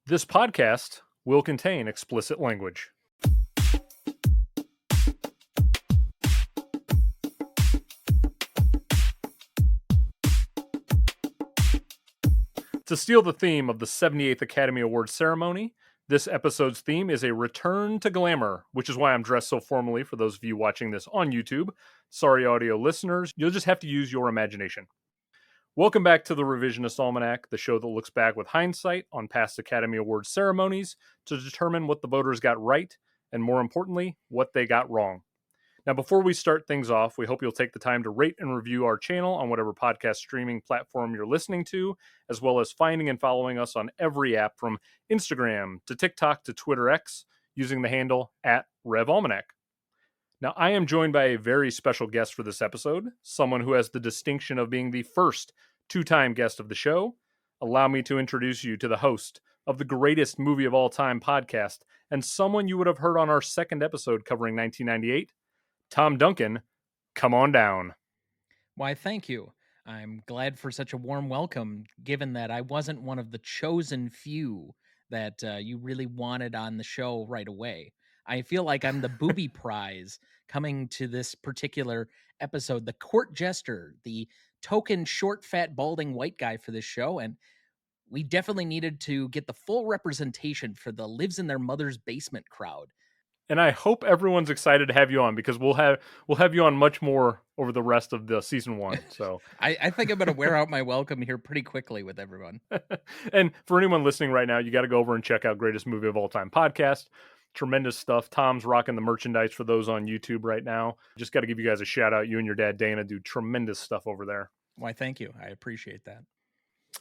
This podcast will contain explicit language. To steal the theme of the 78th Academy Awards ceremony, this episode's theme is a return to glamour, which is why I'm dressed so formally for those of you watching this on YouTube. Sorry, audio listeners, you'll just have to use your imagination. Welcome back to the Revisionist Almanac, the show that looks back with hindsight on past Academy Awards ceremonies to determine what the voters got right, and more importantly, what they got wrong. Now, before we start things off, we hope you'll take the time to rate and review our channel on whatever podcast streaming platform you're listening to, as well as finding and following us on every app from Instagram to TikTok to Twitter X using the handle @RevAlmanac. Now, I am joined by a very special guest for this episode, someone who has the distinction of being the first two-time guest of the show. Allow me to introduce you to the host of the greatest movie of all time podcast, and someone you would have heard on our second episode covering 1998, Tom Duncan. Come on down. Why, thank you. I'm glad for such a warm welcome, given that I wasn't one of the chosen few that you really wanted on the show right away. I feel like I'm the booby prize coming to this particular episode, the court jester, the token short, fat, balding white guy for this show. And we definitely needed to get the full representation for the lives in their mother's basement crowd. And I hope everyone's excited to have you on, because we'll have you on much more over the rest of the season one. So I think I'm going to wear out my welcome here pretty quickly with everyone. And for anyone listening right now, you got to go over and check out Greatest Movie of All Time podcast. Tremendous stuff. Tom's rocking the merchandise for those on YouTube right now. Just got to give you guys a shout out. You and your dad, Dana, do tremendous stuff over there. Why, thank you. I appreciate that.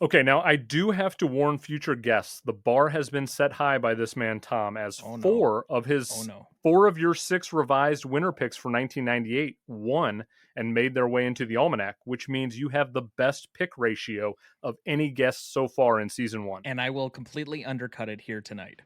Okay, now I do have to warn future guests. The bar has been set high by this man, Tom, as four of your 6 revised winner picks for 1998 won and made their way into the Almanac, which means you have the best pick ratio of any guest so far in season 1. And I will completely undercut it here tonight.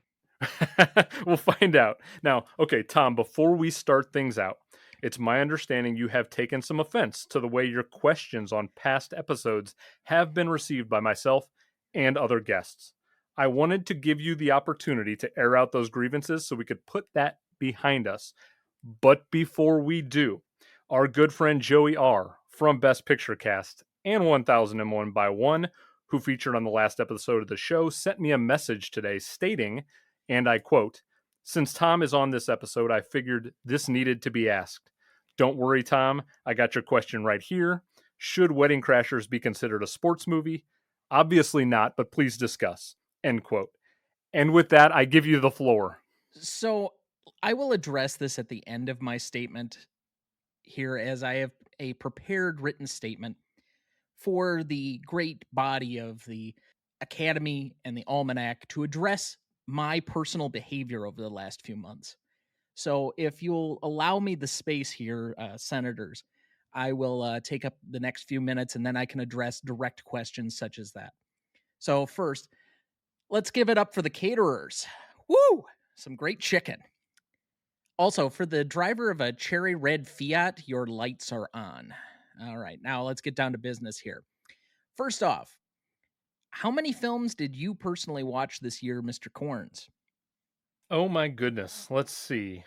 We'll find out. Now, okay, Tom, before we start things out, it's my understanding you have taken some offense to the way your questions on past episodes have been received by myself and other guests. I wanted to give you the opportunity to air out those grievances so we could put that behind us. But before we do, our good friend Joey R. from Best Picture Cast and 1001 by 1, who featured on the last episode of the show, sent me a message today stating, and I quote, "Since Tom is on this episode, I figured this needed to be asked. Don't worry, Tom. I got your question right here. Should Wedding Crashers be considered a sports movie? Obviously not, but please discuss." End quote. And with that, I give you the floor. So I will address this at the end of my statement here, as I have a prepared written statement for the great body of the Academy and the Almanac to address my personal behavior over the last few months. So if you'll allow me the space here, senators, I will take up the next few minutes, and then I can address direct questions such as that. So first, let's give it up for the caterers. Woo! Some great chicken. Also, for the driver of a cherry red Fiat, your lights are on. All right, now let's get down to business here. First off, how many films did you personally watch this year, Mr. Corns? Oh my goodness. Let's see.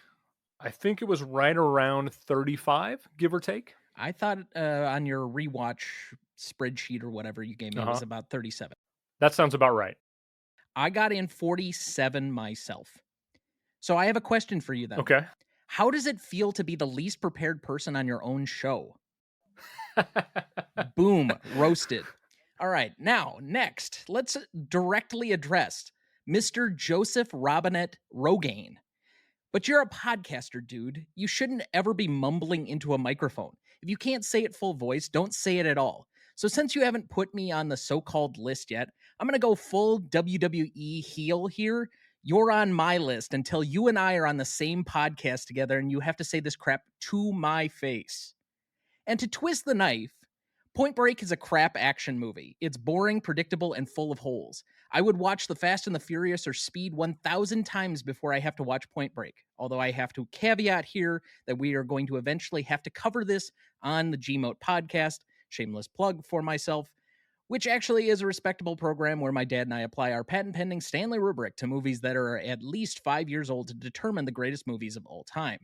I think it was right around 35, give or take. I thought on your rewatch spreadsheet or whatever you gave me, it was about 37. That sounds about right. I got in 47 myself. So I have a question for you then. Okay. How does it feel to be the least prepared person on your own show? Boom, roasted. All right, now, next, let's directly address Mr. Joseph Robinette Rogaine. But you're a podcaster, dude. You shouldn't ever be mumbling into a microphone. If you can't say it full voice, don't say it at all. So since you haven't put me on the so-called list yet, I'm going to go full WWE heel here. You're on my list until you and I are on the same podcast together and you have to say this crap to my face. And to twist the knife, Point Break is a crap action movie. It's boring, predictable, and full of holes. I would watch The Fast and the Furious or Speed 1,000 times before I have to watch Point Break. Although I have to caveat here that we are going to eventually have to cover this on the Gmote podcast. Shameless plug for myself. which actually is a respectable program where my dad and I apply our patent-pending Stanley rubric to movies that are at least 5 years old to determine the greatest movies of all time.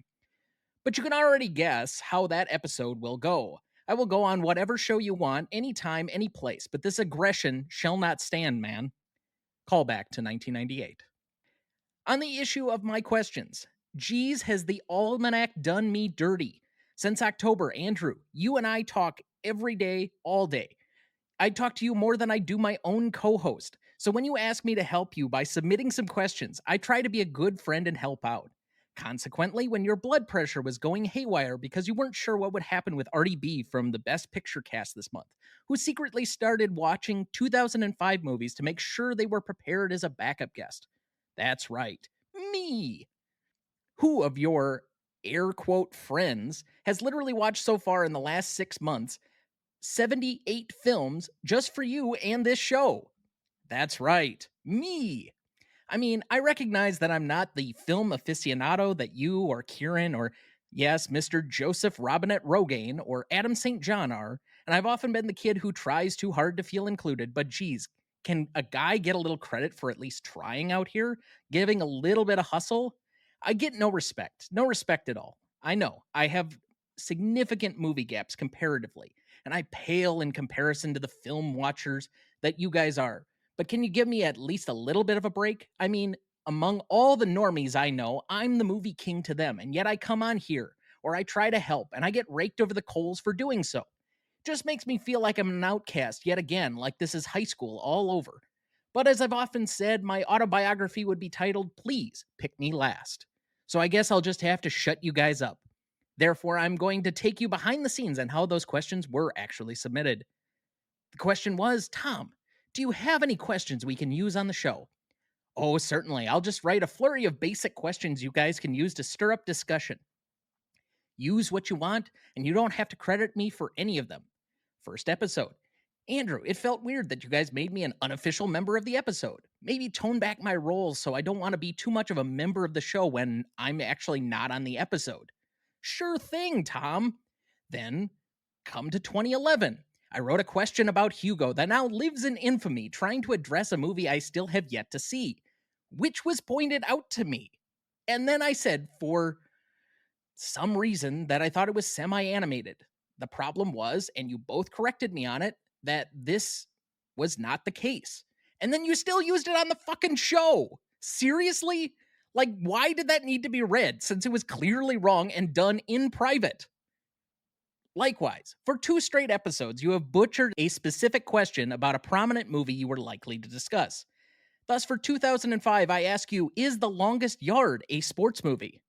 But you can already guess how that episode will go. I will go on whatever show you want, anytime, any place, but this aggression shall not stand, man. Call back to 1998. On the issue of my questions, geez, has the Almanac done me dirty? Since October, Andrew, you and I talk every day, all day. I talk to you more than I do my own co host. So when you ask me to help you by submitting some questions, I try to be a good friend and help out. Consequently, when your blood pressure was going haywire because you weren't sure what would happen with Artie B from the Best Picture cast this month, who secretly started watching 2005 movies to make sure they were prepared as a backup guest. That's right, me. Who of your air quote friends has literally watched so far in the last 6 months 78 films just for you and this show? That's right, me. I mean, I recognize that I'm not the film aficionado that you or Kieran or, yes, Mr. Joseph Robinette Rogaine or Adam St. John are, and I've often been the kid who tries too hard to feel included, but geez, can a guy get a little credit for at least trying out here, giving a little bit of hustle? I get no respect at all. I know, I have significant movie gaps comparatively, and I pale in comparison to the film watchers that you guys are. But can you give me at least a little bit of a break? I mean, among all the normies I know, I'm the movie king to them, and yet I come on here, or I try to help, and I get raked over the coals for doing so. Just makes me feel like I'm an outcast yet again, like this is high school all over. But as I've often said, my autobiography would be titled, Please Pick Me Last. So I guess I'll just have to shut you guys up. Therefore, I'm going to take you behind the scenes on how those questions were actually submitted. The question was, Tom, do you have any questions we can use on the show? Oh, certainly. I'll just write a flurry of basic questions you guys can use to stir up discussion. Use what you want, and you don't have to credit me for any of them. First episode. Andrew, it felt weird that you guys made me an unofficial member of the episode. Maybe tone back my roles so I don't want to be too much of a member of the show when I'm actually not on the episode. Sure thing, Tom. Then, come to 2011. I wrote a question about Hugo that now lives in infamy, trying to address a movie I still have yet to see, which was pointed out to me. And then I said, for some reason, that I thought it was semi-animated. The problem was, and you both corrected me on it, that this was not the case. And then you still used it on the fucking show. Seriously? Like, why did that need to be read, since it was clearly wrong and done in private? Likewise, for 2 straight episodes, you have butchered a specific question about a prominent movie you were likely to discuss. Thus, for 2005, I ask you, is The Longest Yard a sports movie?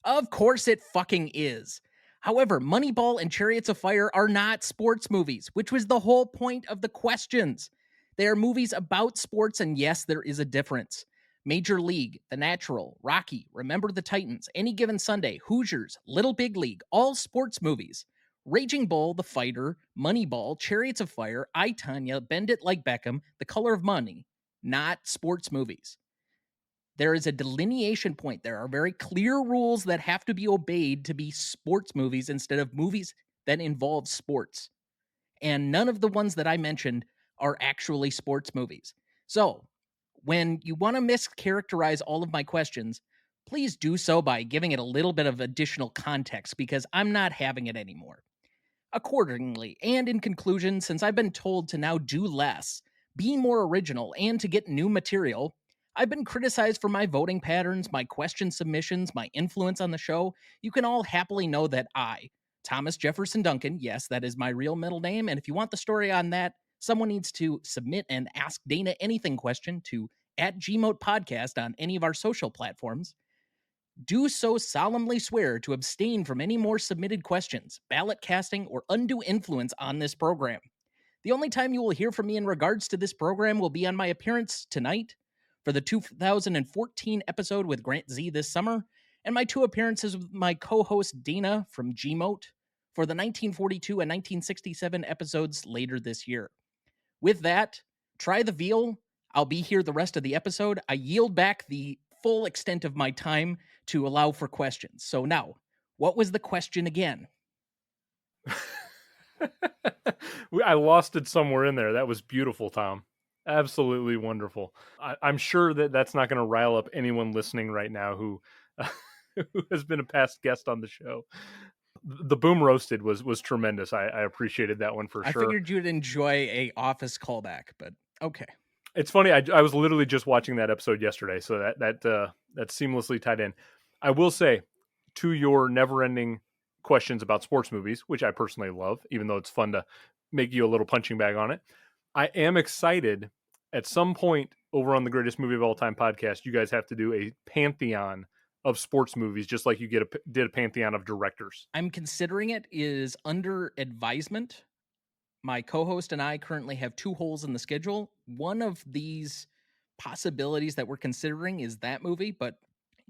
Of course it fucking is. However, Moneyball and Chariots of Fire are not sports movies, which was the whole point of the questions. They are movies about sports, and yes, there is a difference. Major League, The Natural, Rocky, Remember the Titans, Any Given Sunday, Hoosiers, Little Big League, all sports movies. Raging Bull, The Fighter, Moneyball, Chariots of Fire, I, Tonya, Bend It Like Beckham, The Color of Money, not sports movies. There is a delineation point. There are very clear rules that have to be obeyed to be sports movies instead of movies that involve sports. And none of the ones that I mentioned are actually sports movies. So, when you want to mischaracterize all of my questions, please do so by giving it a little bit of additional context, because I'm not having it anymore. Accordingly, and in conclusion, since I've been told to now do less, be more original, and to get new material, I've been criticized for my voting patterns, my question submissions, my influence on the show. You can all happily know that I, Thomas Jefferson Duncan, yes, that is my real middle name, and if you want the story on that, someone needs to submit an Ask Dana Anything question to @GMotePodcast on any of our social platforms. Do so solemnly swear to abstain from any more submitted questions, ballot casting, or undue influence on this program. The only time you will hear from me in regards to this program will be on my appearance tonight for the 2014 episode with Grant Z this summer, and my 2 appearances with my co-host Dana from Gmote for the 1942 and 1967 episodes later this year. With that, try the veal. I'll be here the rest of the episode. I yield back the full extent of my time to allow for questions. So now, what was the question again? I lost it somewhere in there. That was beautiful, Tom. Absolutely wonderful. I'm sure that that's not going to rile up anyone listening right now who, who has been a past guest on the show. The boom roasted was tremendous. I appreciated that one for I sure. figured you'd enjoy a Office callback, but okay. It's funny. I was literally just watching that episode yesterday, so that seamlessly tied in. I will say, to your never-ending questions about sports movies, which I personally love, even though it's fun to make you a little punching bag on it. I am excited. At some point over on the Greatest Movie of All Time podcast, you guys have to do a pantheon of sports movies, just like you did a pantheon of directors. I'm considering it is under advisement. My co-host and I currently have 2 holes in the schedule. One of these possibilities that we're considering is that movie, but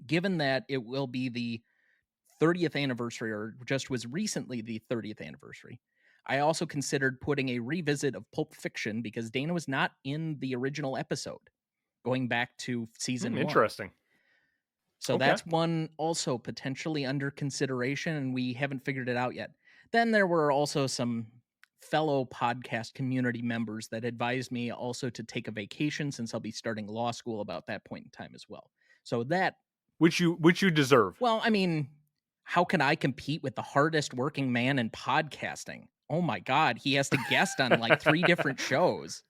given that it will be the 30th anniversary, or just was recently the 30th anniversary, I also considered putting a revisit of Pulp Fiction because Dana was not in the original episode, going back to season 1. Interesting. So Okay. that's one also potentially under consideration, and we haven't figured it out yet. Then there were also some fellow podcast community members that advised me also to take a vacation since I'll be starting law school about that point in time as well. So that, Which you deserve. well, I mean, how can I compete with the hardest working man in podcasting? Oh my God, he has to guest on like 3 different shows.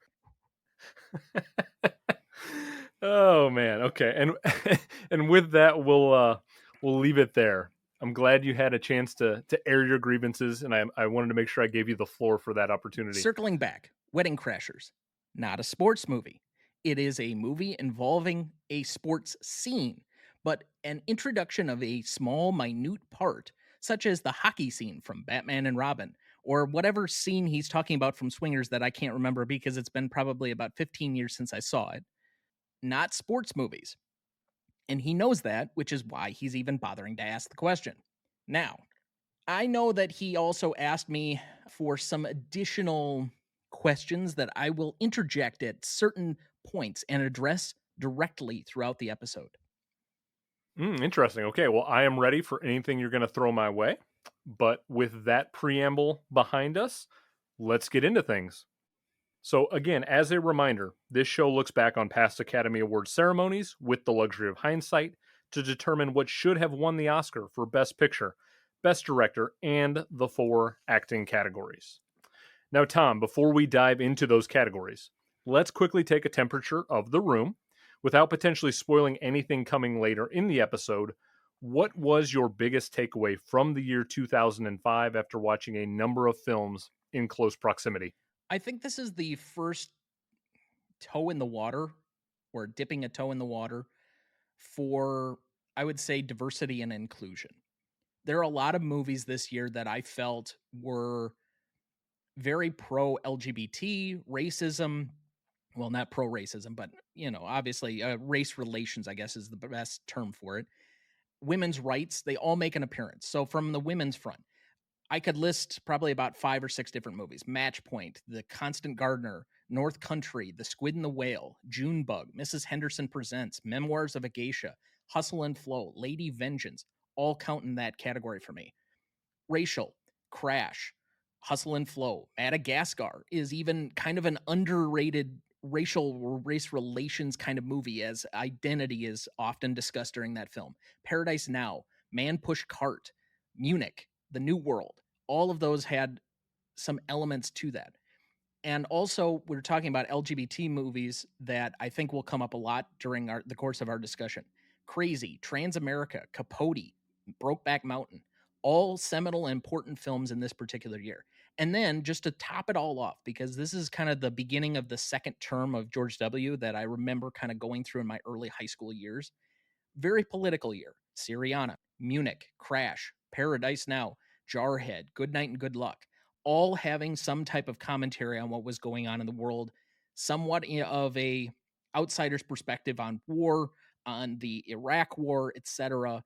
Oh man, okay. And and with that we'll leave it there. I'm glad you had a chance to air your grievances, and I wanted to make sure I gave you the floor for that opportunity. Circling back, Wedding Crashers, not a sports movie. It is a movie involving a sports scene, but an introduction of a small, minute part, such as the hockey scene from Batman and Robin, or whatever scene he's talking about from Swingers that I can't remember because it's been probably about 15 years since I saw it. Not sports movies. And he knows that, which is why he's even bothering to ask the question. Now, I know that he also asked me for some additional questions that I will interject at certain points and address directly throughout the episode. Interesting. Okay, well, I am ready for anything you're going to throw my way. But with that preamble behind us, let's get into things. So, again, as a reminder, this show looks back on past Academy Award ceremonies with the luxury of hindsight to determine what should have won the Oscar for Best Picture, Best Director, and the 4 acting categories. Now, Tom, before we dive into those categories, let's quickly take a temperature of the room without potentially spoiling anything coming later in the episode. What was your biggest takeaway from the year 2005 after watching a number of films in close proximity? I think this is the first toe in the water, or dipping a toe in the water, for, I would say, diversity and inclusion. There are a lot of movies this year that I felt were very pro LGBT, racism. Well, not pro racism, but, obviously, race relations, I guess, is the best term for it. Women's rights, they all make an appearance. So, from the women's front, I could list probably about 5 or 6 different movies: Match Point, The Constant Gardener, North Country, The Squid and the Whale, Junebug, Mrs. Henderson Presents, Memoirs of a Geisha, Hustle and Flow, Lady Vengeance, all count in that category for me. Racial, Crash, Hustle and Flow, Madagascar is even kind of an underrated racial or race relations kind of movie, as identity is often discussed during that film. Paradise Now, Man Push Cart, Munich, The New World, all of those had some elements to that. And also, we're talking about LGBT movies that I think will come up a lot during the course of our discussion. Crazy, Transamerica, Capote, Brokeback Mountain, all seminal and important films in this particular year. And then, just to top it all off, because this is kind of the beginning of the second term of George W. that I remember kind of going through in my early high school years. Very political year. Syriana, Munich, Crash, Paradise Now, Jarhead, Good Night and Good Luck, all having some type of commentary on what was going on in the world, somewhat of a outsider's perspective on war, on the Iraq war, etc.,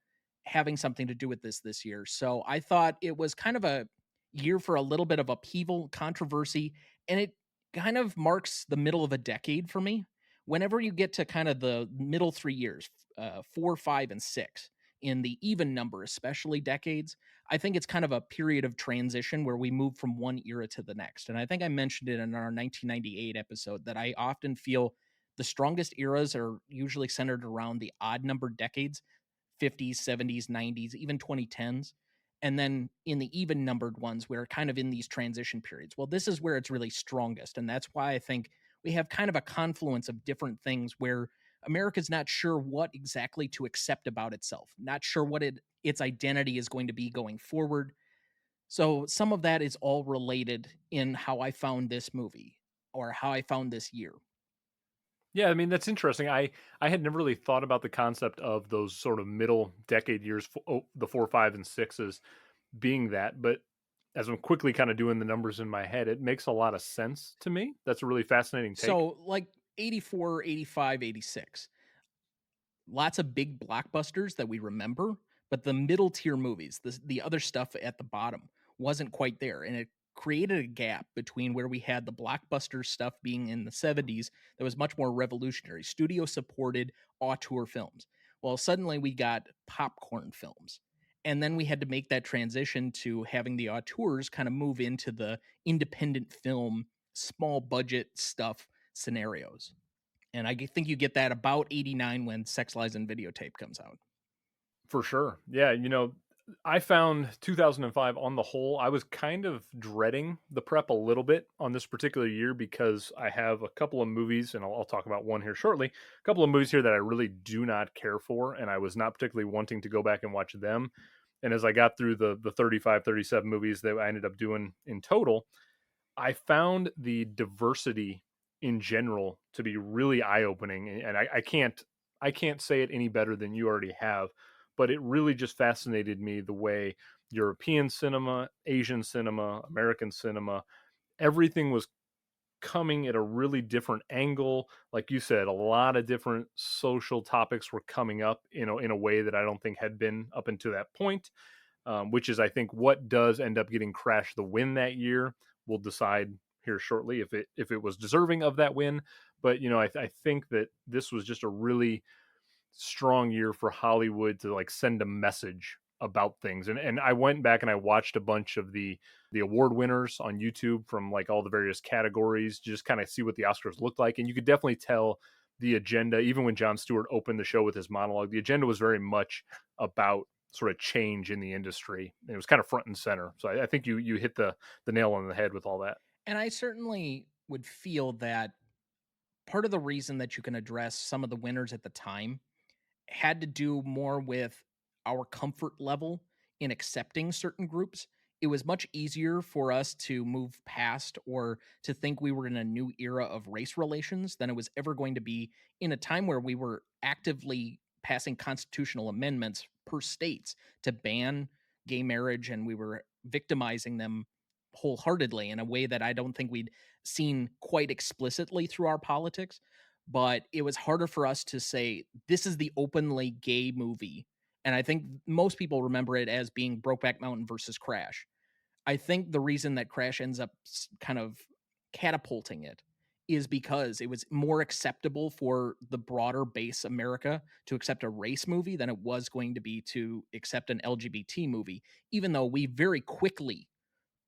having something to do with this year. So I thought it was kind of a year for a little bit of upheaval, controversy, and it kind of marks the middle of a decade for me. Whenever you get to kind of the middle 3 years, 4, 5, and 6, in the even number, especially decades, I think it's kind of a period of transition where we move from one era to the next. And I think I mentioned it in our 1998 episode that I often feel the strongest eras are usually centered around the odd numbered decades, 50s, 70s, 90s, even 2010s. And then in the even numbered ones, we're kind of in these transition periods. Well, this is where it's really strongest. And that's why I think we have kind of a confluence of different things where America's not sure what exactly to accept about itself, not sure what its identity is going to be going forward. So some of that is all related in how I found this movie or how I found this year. Yeah, I mean that's interesting. I had never really thought about the concept of those sort of middle decade years, the 4, 5, and 6s being that. But as I'm quickly kind of doing the numbers in my head, it makes a lot of sense to me. That's a really fascinating take. So like 84, 85, 86. Lots of big blockbusters that we remember, but the middle tier movies, the other stuff at the bottom wasn't quite there, and it created a gap between where we had the blockbuster stuff being in the 70s that was much more revolutionary, studio supported auteur films. Well, suddenly we got popcorn films. And then we had to make that transition to having the auteurs kind of move into the independent film, small budget stuff scenarios. And think you get that about 89 when Sex, Lies, and Videotape comes out. For sure. Yeah, I found 2005 on the whole, I was kind of dreading the prep a little bit on this particular year because I have a couple of movies, and I'll talk about one here shortly. A couple of movies here that I really do not care for, and I was not particularly wanting to go back and watch them. And as I got through the 35, 37 movies that I ended up doing in total, I found the diversity in general to be really eye opening, and I can't say it any better than you already have, but it really just fascinated me the way European cinema, Asian cinema, American cinema, everything was coming at a really different angle. Like you said, a lot of different social topics were coming up, in a way that I don't think had been up until that point, which is, I think, what does end up getting Crash the win that year. We'll decide here shortly if it was deserving of that win. But I think that this was just a really strong year for Hollywood to like send a message about things. And I went back and I watched a bunch of the award winners on YouTube from like all the various categories, just kind of see what the Oscars looked like. And you could definitely tell the agenda, even when Jon Stewart opened the show with his monologue, the agenda was very much about sort of change in the industry. And it was kind of front and center. So I think you hit the nail on the head with all that. And I certainly would feel that part of the reason that you can address some of the winners at the time had to do more with our comfort level in accepting certain groups. It was much easier for us to move past or to think we were in a new era of race relations than it was ever going to be in a time where we were actively passing constitutional amendments per states to ban gay marriage, and we were victimizing them wholeheartedly in a way that I don't think we'd seen quite explicitly through our politics. But it was harder for us to say this is the openly gay movie. And I think most people remember it as being Brokeback Mountain versus Crash. I think the reason that Crash ends up kind of catapulting it is because it was more acceptable for the broader base America to accept a race movie than it was going to be to accept an LGBT movie, even though we very quickly,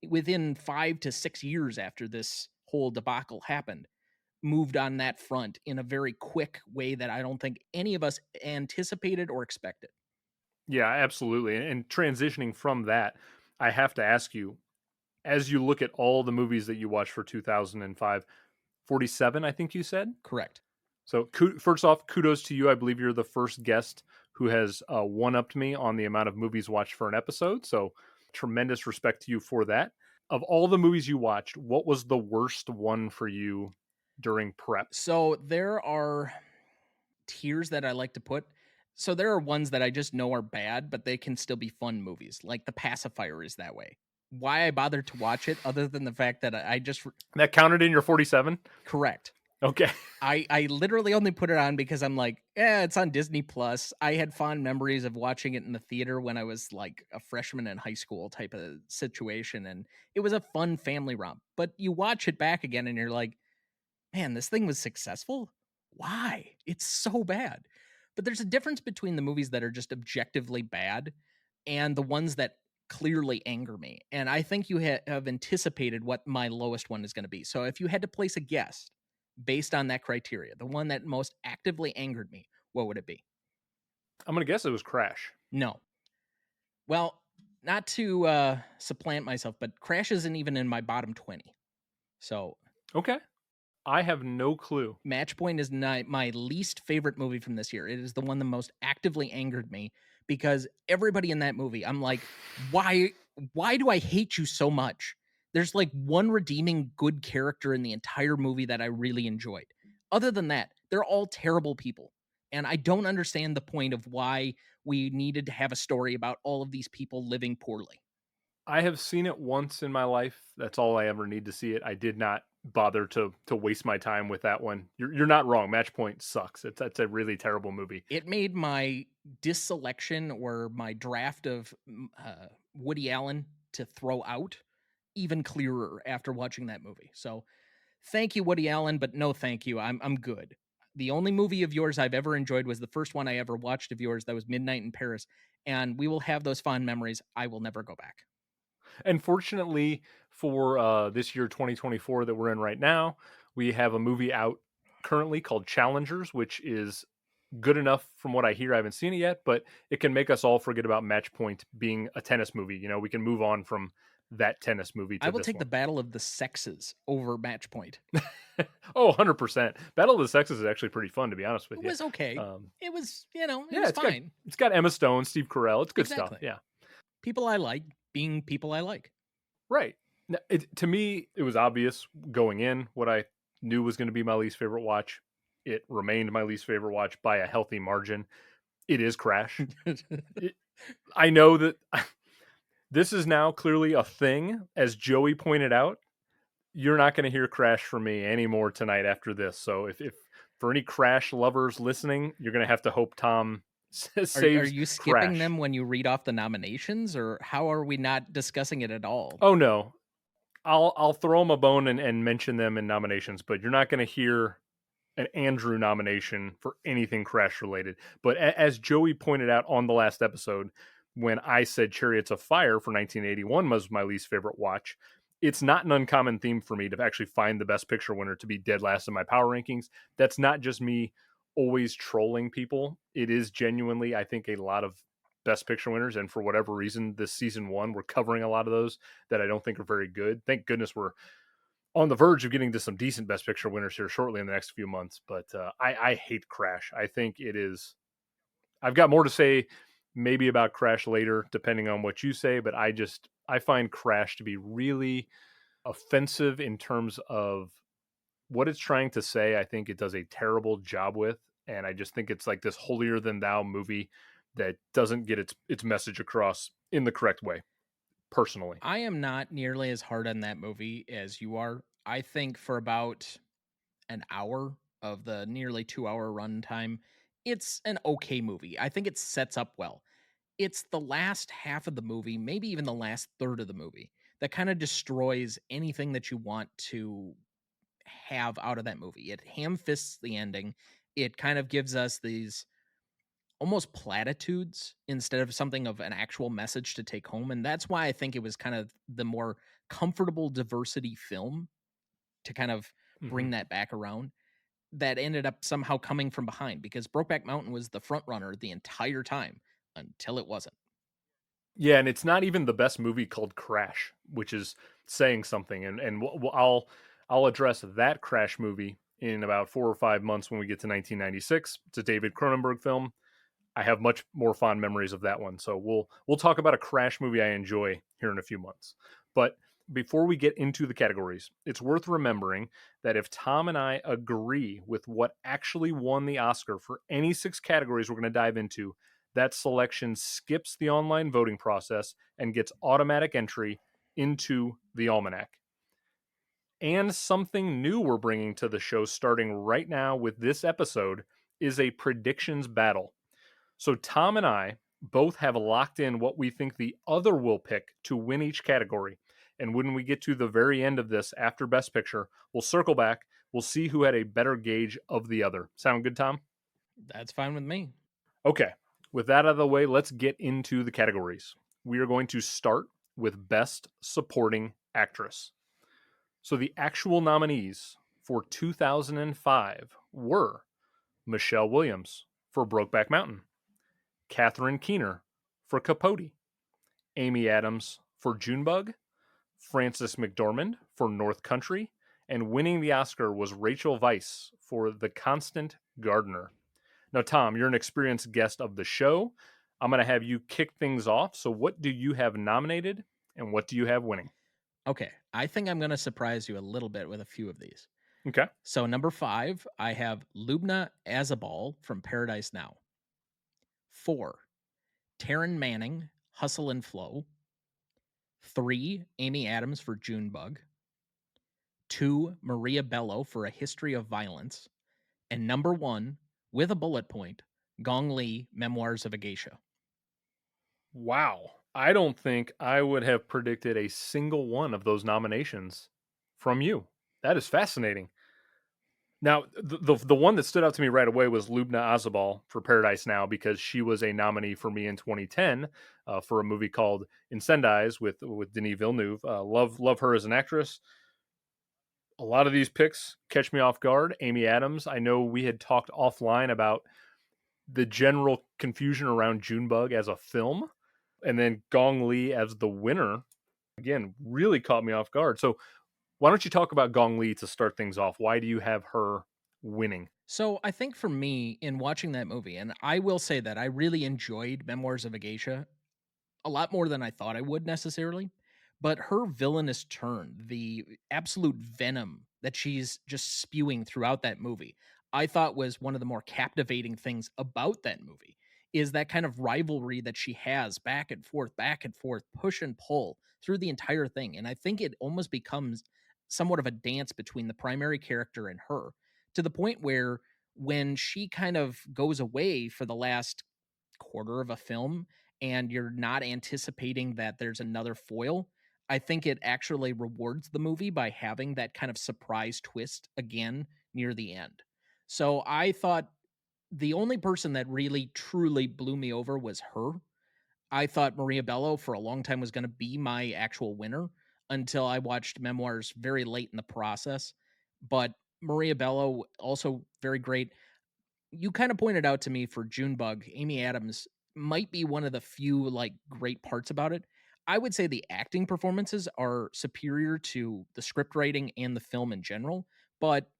within 5 to 6 years after this whole debacle happened, moved on that front in a very quick way that I don't think any of us anticipated or expected. Yeah, absolutely. And transitioning from that, I have to ask you, as you look at all the movies that you watched for 2005, 47, I think you said. Correct. So, first off, kudos to you. I believe you're the first guest who has one upped me on the amount of movies watched for an episode. So, tremendous respect to you for that. Of all the movies you watched, what was the worst one for you during prep? So there are tiers that I like to put. So there are ones that I just know are bad, but they can still be fun movies. Like The Pacifier is that way. Why I bothered to watch it, other than the fact that I just That counted in your 47? correct. Okay. I literally only put it on because I'm like, yeah, it's on Disney Plus. I had fond memories of watching it in the theater when I was like a freshman in high school type of situation, and it was a fun family romp. But you watch it back again, and you're like, man, this thing was successful. Why? It's so bad. But there's a difference between the movies that are just objectively bad and the ones that clearly anger me. And I think you have anticipated what my lowest one is going to be. So if you had to place a guess based on that criteria, the one that most actively angered me, what would it be? I'm going to guess it was Crash. No. Well, not to supplant myself, but Crash isn't even in my bottom 20. So Okay. I have no clue. Match Point is not my least favorite movie from this year. It is the one that most actively angered me because everybody in that movie, I'm like, why do I hate you so much? There's like one redeeming good character in the entire movie that I really enjoyed. Other than that, they're all terrible people. And I don't understand the point of why we needed to have a story about all of these people living poorly. I have seen it once in my life. That's all I ever need to see it. I did not bother to waste my time with that one. You're not wrong. Match Point sucks. It's a really terrible movie. It made my disselection or my draft of Woody Allen to throw out even clearer after watching that movie. So thank you, Woody Allen, but no thank you. I'm good. The only movie of yours I've ever enjoyed was the first one I ever watched of yours. That was Midnight in Paris. And we will have those fond memories. I will never go back. And fortunately for this year, 2024, that we're in right now, we have a movie out currently called Challengers, which is good enough from what I hear. I haven't seen it yet, but it can make us all forget about Match Point being a tennis movie. You know, we can move on from that tennis movie to I will this take the one. Battle of the Sexes over Match Point. Oh, 100%. Battle of the Sexes is actually pretty fun, to be honest with It you. was okay. It was, it Yeah, was it's got fine. it's got Emma Stone, Steve Carell. It's good stuff. Exactly. Yeah. People I like being people I like. Right. To me, it was obvious going in what I knew was going to be my least favorite watch. It remained my least favorite watch by a healthy margin. It is Crash. I know that this is now clearly a thing. As Joey pointed out, you're not going to hear Crash from me anymore tonight after this. So if for any Crash lovers listening, you're going to have to hope Tom Are saves you skipping Crash. them when you read off the nominations, or how are we not discussing it at all? Oh no, I'll throw them a bone and mention them in nominations, but you're not going to hear an Andrew nomination for anything Crash related. But as Joey pointed out on the last episode, when I said Chariots of Fire for 1981 was my least favorite watch, it's not an uncommon theme for me to actually find the best picture winner to be dead last in my power rankings. That's not just me always trolling people. It is genuinely, I think, a lot of best picture winners. And for whatever reason, this season one, we're covering a lot of those that I don't think are very good. Thank goodness we're on the verge of getting to some decent best picture winners here shortly in the next few months. But I hate Crash. I think it is. I've got more to say maybe about Crash later, depending on what you say. But I find Crash to be really offensive in terms of what it's trying to say. I think it does a terrible job with, and I just think it's like this holier than thou movie that doesn't get its message across in the correct way. Personally, I am not nearly as hard on that movie as you are. I think for about an hour of the nearly 2 hour runtime, it's an okay movie. I think it sets up well. It's the last half of the movie, maybe even the last third of the movie, that kind of destroys anything that you want to have out of that movie. It ham fists the ending. It kind of gives us these almost platitudes instead of something of an actual message to take home. And that's why I think it was kind of the more comfortable diversity film to kind of mm-hmm. bring that back around that ended up somehow coming from behind because Brokeback Mountain was the front runner the entire time until it wasn't. Yeah, and it's not even the best movie called Crash, which is saying something. And I'll address that Crash movie in about 4 or 5 months when we get to 1996. It's a David Cronenberg film. I have much more fond memories of that one. So we'll talk about a Crash movie I enjoy here in a few months. But before we get into the categories, it's worth remembering that if Tom and I agree with what actually won the Oscar for any 6 categories we're going to dive into, that selection skips the online voting process and gets automatic entry into the Almanac. And something new we're bringing to the show starting right now with this episode is a predictions battle. So Tom and I both have locked in what we think the other will pick to win each category. And when we get to the very end of this after Best Picture, we'll circle back. We'll see who had a better gauge of the other. Sound good, Tom? That's fine with me. Okay, with that out of the way, let's get into the categories. We are going to start with Best Supporting Actress. So the actual nominees for 2005 were Michelle Williams for Brokeback Mountain, Catherine Keener for Capote, Amy Adams for Junebug, Frances McDormand for North Country, and winning the Oscar was Rachel Weisz for The Constant Gardener. Now, Tom, you're an experienced guest of the show. I'm going to have you kick things off. So, what do you have nominated and what do you have winning? Okay, I think I'm going to surprise you a little bit with a few of these. Okay. So, number 5, I have Lubna Azabal from Paradise Now. 4, Taryn Manning, Hustle and Flow. 3, Amy Adams for Junebug. 2, Maria Bello for A History of Violence. And number 1, with a bullet point, Gong Li, Memoirs of a Geisha. Wow. I don't think I would have predicted a single one of those nominations from you. That is fascinating. Now, the one that stood out to me right away was Lubna Azabal for Paradise Now because she was a nominee for me in 2010 for a movie called Incendies with Denis Villeneuve. Love her as an actress. A lot of these picks catch me off guard. Amy Adams, I know we had talked offline about the general confusion around Junebug as a film, and then Gong Li as the winner. Again, really caught me off guard. So, why don't you talk about Gong Li to start things off? Why do you have her winning? So I think for me, in watching that movie, and I will say that I really enjoyed Memoirs of a Geisha a lot more than I thought I would necessarily. But her villainous turn, the absolute venom that she's just spewing throughout that movie, I thought was one of the more captivating things about that movie. Is that kind of rivalry that she has back and forth, push and pull through the entire thing. And I think it almost becomes somewhat of a dance between the primary character and her, to the point where when she kind of goes away for the last quarter of a film and you're not anticipating that there's another foil, I think it actually rewards the movie by having that kind of surprise twist again near the end. So I thought the only person that really truly blew me over was her. I thought Maria Bello for a long time was going to be my actual winner until I watched Memoirs very late in the process. But Maria Bello also very great. You kind of pointed out to me for Junebug, Amy Adams might be one of the few like great parts about it. I would say the acting performances are superior to the script writing and the film in general, but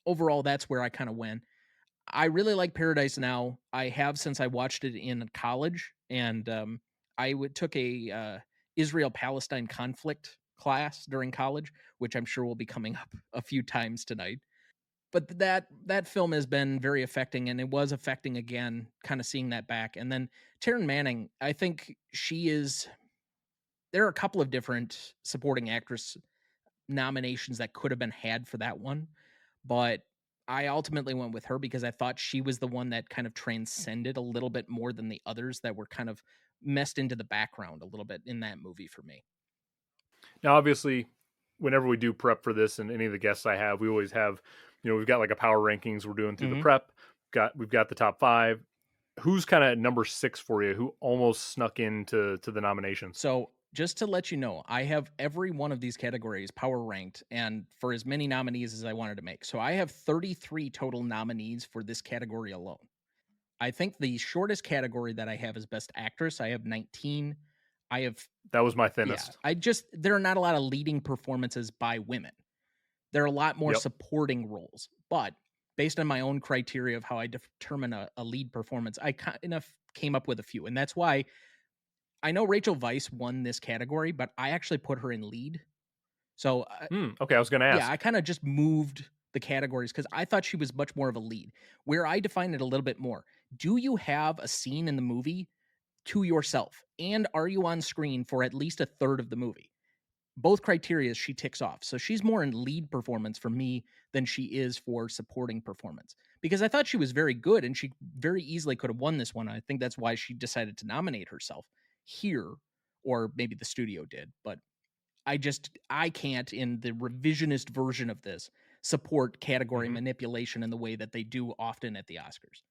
overall that's where I kind of went. I really like Paradise Now. I have since I watched it in college, and took a Israel Palestine conflict class during college, which I'm sure will be coming up a few times tonight. But that film has been very affecting, and it was affecting again, kind of seeing that back. And then Taryn Manning, I think she is. There are a couple of different supporting actress nominations that could have been had for that one, but I ultimately went with her because I thought she was the one that kind of transcended a little bit more than the others that were kind of messed into the background a little bit in that movie for me. Now, obviously, whenever we do prep for this and any of the guests I have, we always have, we've got like a power rankings we're doing through the Mhm. prep. We've got the top five. Who's kind of number six for you? Who almost snuck into the nominations? So, just to let you know, I have every one of these categories power ranked and for as many nominees as I wanted to make. So, I have 33 total nominees for this category alone. I think the shortest category that I have is Best Actress. I have 19. I have, That was my yeah, thinnest. there are not a lot of leading performances by women. There are a lot more Yep. supporting roles. But based on my own criteria of how I determine a lead performance, I kind of came up with a few. And that's why I know Rachel Weisz won this category, but I actually put her in lead. So, Okay, I was going to yeah, I ask. kind of just moved the categories because I thought she was much more of a lead. Where I define it a little bit more, do you have a scene in the movie to yourself? And are you on screen for at least a third of the movie? Both criteria she ticks off. So she's more in lead performance for me than she is for supporting performance because I thought she was very good and she very easily could have won this one. I think that's why she decided to nominate herself here, or maybe the studio did. But I can't, in the revisionist version of this, support category Hmm. manipulation in the way that they do often at the Oscars.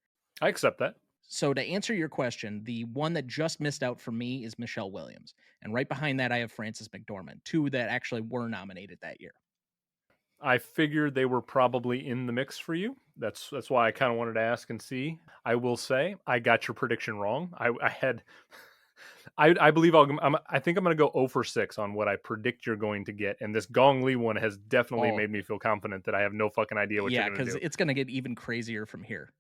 I accept that. So to answer your question, the one that just missed out for me is Michelle Williams. And right behind that, I have Frances McDormand, two that actually were nominated that year. I figured they were probably in the mix for you. That's why I kind of wanted to ask and see. I will say I got your prediction wrong. I had I believe I think I'm going to go 0 for 6 on what I predict you're going to get, and this Gong Li one has definitely Oh, made me feel confident that I have no fucking idea what you're yeah, going to because do. it's going to get even crazier from here.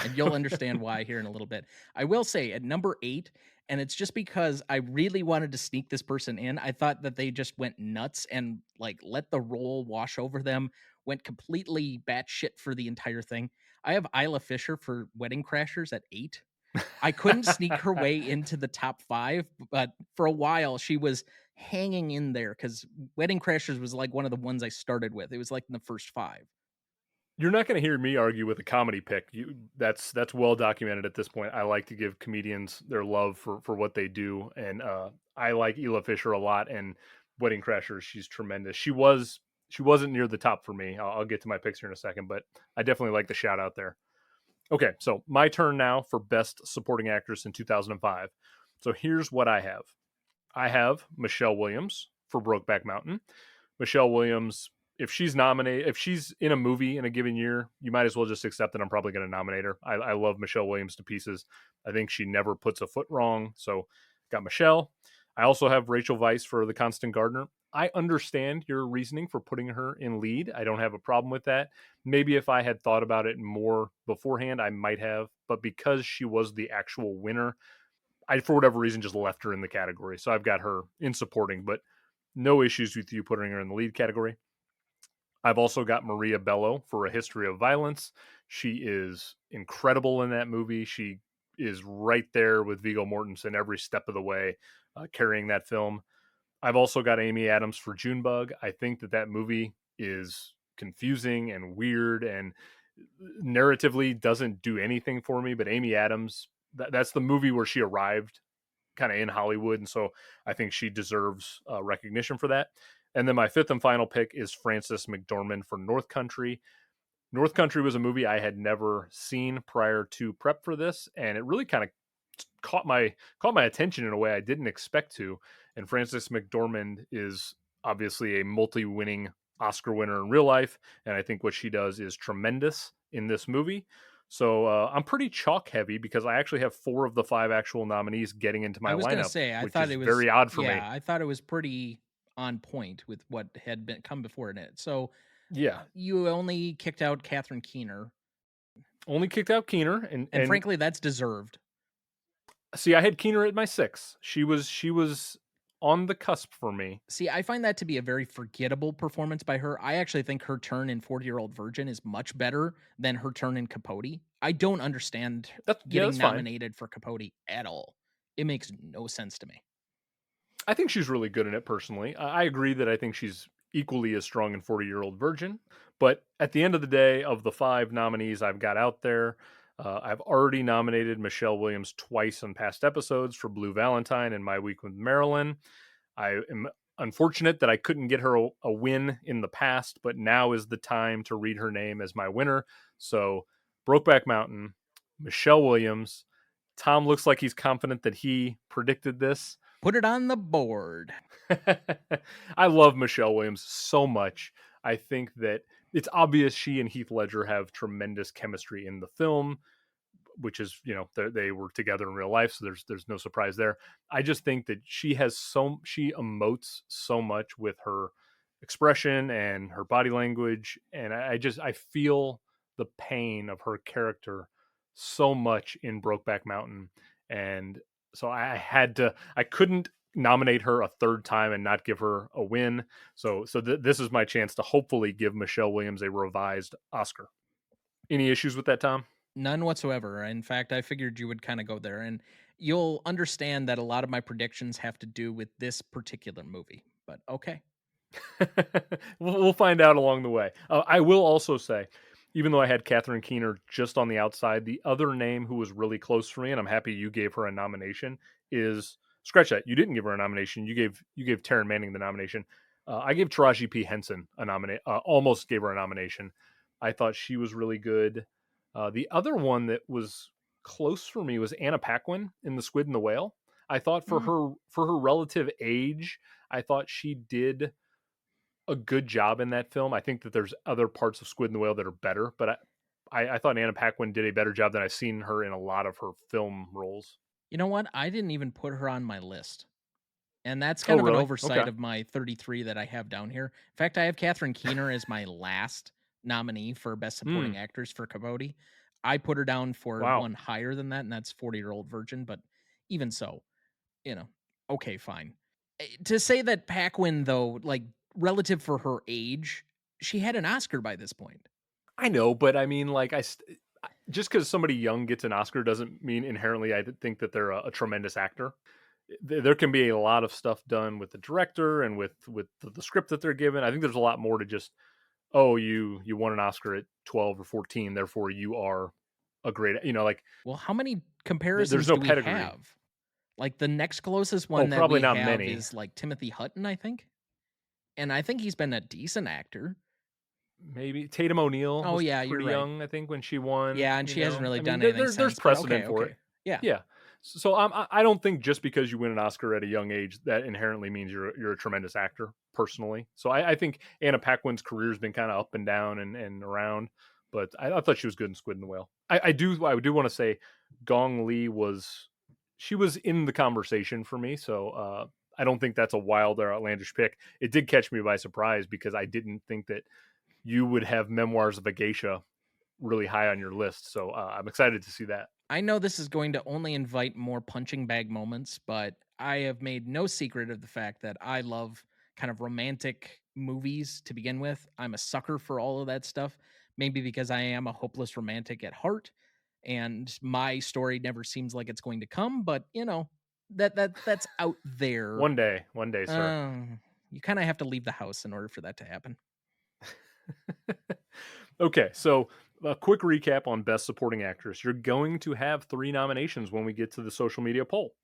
And you'll understand why here in a little bit. I will say at number 8, and it's just because I really wanted to sneak this person in. I thought that they just went nuts and like let the role wash over them, went completely batshit for the entire thing. I have Isla Fisher for Wedding Crashers at 8. I couldn't sneak her way into the top 5, but for a while she was hanging in there because Wedding Crashers was like one of the ones I started with. It was like in the first 5. You're not going to hear me argue with a comedy pick. That's well documented at this point. I like to give comedians their love for what they do, and I like Ela Fisher a lot. And Wedding Crashers, she's tremendous. She wasn't near the top for me. I'll get to my picks here in a second, but I definitely like the shout out there. Okay, so my turn now for Best Supporting Actress in 2005. So here's what I have. I have Michelle Williams for Brokeback Mountain. Michelle Williams, if she's nominated, if she's in a movie in a given year, you might as well just accept that I'm probably going to nominate her. I love Michelle Williams to pieces. I think she never puts a foot wrong. So got Michelle. I also have Rachel Weisz for The Constant Gardener. I understand your reasoning for putting her in lead. I don't have a problem with that. Maybe if I had thought about it more beforehand, I might have. But because she was the actual winner, I, for whatever reason, just left her in the category. So I've got her in supporting, but no issues with you putting her in the lead category. I've also got Maria Bello for A History of Violence. She is incredible in that movie. She is right there with Viggo Mortensen every step of the way, carrying that film. I've also got Amy Adams for Junebug. I think that movie is confusing and weird and narratively doesn't do anything for me. But Amy Adams, that's the movie where she arrived kind of in Hollywood, and so I think she deserves recognition for that. And then my fifth and final pick is Frances McDormand for North Country. North Country was a movie I had never seen prior to prep for this, and it really kind of caught my attention in a way I didn't expect to. And Frances McDormand is obviously a multi-winning Oscar winner in real life, and I think what she does is tremendous in this movie. So I'm pretty chalk heavy because I actually have 4 of the 5 actual nominees getting into my I was gonna lineup, say, I which thought is it was very odd for yeah, me. I thought it was pretty on point with what had been come before in it. So Yeah, you only kicked out Catherine Keener, only kicked out Keener, and and frankly, that's deserved. see, I had Keener at my 6. She was on the cusp for me. See, I find that to be a very forgettable performance by her. I actually think her turn in 40-Year-Old Virgin is much better than her turn in Capote. I don't understand getting That's fine. nominated for Capote at all. It makes no sense to me. I think she's really good in it personally. I agree that I think she's equally as strong in 40-Year-Old Virgin. But at the end of the day, of the 5 nominees I've got out there, I've already nominated Michelle Williams twice on past episodes for Blue Valentine and My Week with Marilyn. I am unfortunate that I couldn't get her a win in the past, but now is the time to read her name as my winner. So, Brokeback Mountain, Michelle Williams. Tom looks like he's confident that he predicted this. Put it on the board. I love Michelle Williams so much. I think that it's obvious she and Heath Ledger have tremendous chemistry in the film, which is, they were together in real life, so there's no surprise there. I just think that she emotes so much with her expression and her body language, and I feel the pain of her character so much in Brokeback Mountain. And so I couldn't nominate her a third time and not give her a win. So this is my chance to hopefully give Michelle Williams a revised Oscar. Any issues with that, Tom? None whatsoever. In fact, I figured you would kind of go there, and you'll understand that a lot of my predictions have to do with this particular movie. But okay. We'll find out along the way. I will also say, even though I had Catherine Keener just on the outside, the other name who was really close for me, and I'm happy you gave her a nomination, is scratch that. You didn't give her a nomination. You gave Taryn Manning the nomination. I gave Taraji P Henson a nomination. Almost gave her a nomination. I thought she was really good. The other one that was close for me was Anna Paquin in The Squid and the Whale. I thought Mm. for her relative age, I thought she did a good job in that film. I think that there's other parts of Squid and the Whale that are better, but I thought Anna Paquin did a better job than I've seen her in a lot of her film roles. You know what? I didn't even put her on my list. And that's Oh, kind of an really? oversight Okay. of my 33 that I have down here. In fact, I have Catherine Keener as my last nominee for Best Mm, Supporting Actress for Capote. I put her down for wow. one higher than that, and that's 40-Year-Old Virgin. But even so, you know, okay, fine. To say that Paquin, though, like relative for her age, she had an Oscar by this point. I know, but I mean, like, just because somebody young gets an Oscar doesn't mean inherently I think that they're a tremendous actor. There can be a lot of stuff done with the director and with the script that they're given. I think there's a lot more to just, oh, you won an Oscar at 12 or 14, therefore you are a great, like Well, how many there's comparisons no do we pedigree. have? Like the next closest Oh, one that probably we not have many. is like Timothy Hutton, I think. And I think he's been a decent actor. Maybe Tatum O'Neal Oh was yeah, you're pretty right. young, I think, when she won. Yeah, and she hasn't really I mean, done anything there's since, but precedent for it. okay. Yeah. Yeah. So I don't think just because you win an Oscar at a young age that inherently means you're a tremendous actor. Personally, so I think Anna Paquin's career has been kind of up and down and around, but I thought she was good in Squid and the Whale. I do want to say Gong Li she was in the conversation for me, so I don't think that's a wild or outlandish pick. It did catch me by surprise because I didn't think that you would have Memoirs of a Geisha really high on your list. So I'm excited to see that. I know this is going to only invite more punching bag moments, but I have made no secret of the fact that I love kind of romantic movies to begin with. I'm a sucker for all of that stuff, maybe because I am a hopeless romantic at heart and my story never seems like it's going to come, but that's out there. One day, sir. You kind of have to leave the house in order for that to happen. Okay, so a quick recap on Best Supporting Actress. You're going to have 3 nominations when we get to the social media poll.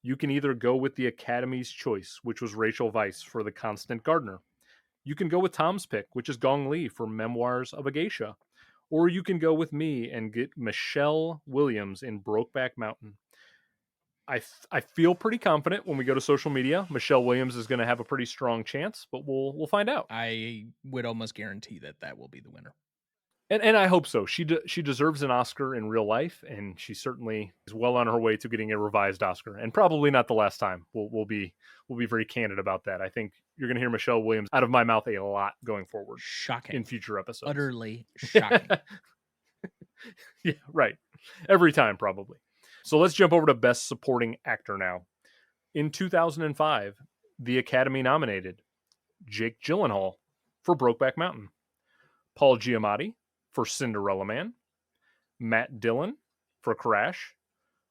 You can either go with the Academy's choice, which was Rachel Weisz for The Constant Gardener. You can go with Tom's pick, which is Gong Li for Memoirs of a Geisha. Or you can go with me and get Michelle Williams in Brokeback Mountain. I feel pretty confident when we go to social media. Michelle Williams is going to have a pretty strong chance, but we'll find out. I would almost guarantee that will be the winner. And I hope so. She deserves an Oscar in real life, and she certainly is well on her way to getting a revised Oscar, and probably not the last time. We'll be very candid about that. I think you're going to hear Michelle Williams out of my mouth a lot going forward Shocking. in future episodes. Utterly shocking. Yeah, right. Every time, probably. So let's jump over to Best Supporting Actor now. In 2005, the Academy nominated Jake Gyllenhaal for Brokeback Mountain, Paul Giamatti for Cinderella Man, Matt Dillon for Crash,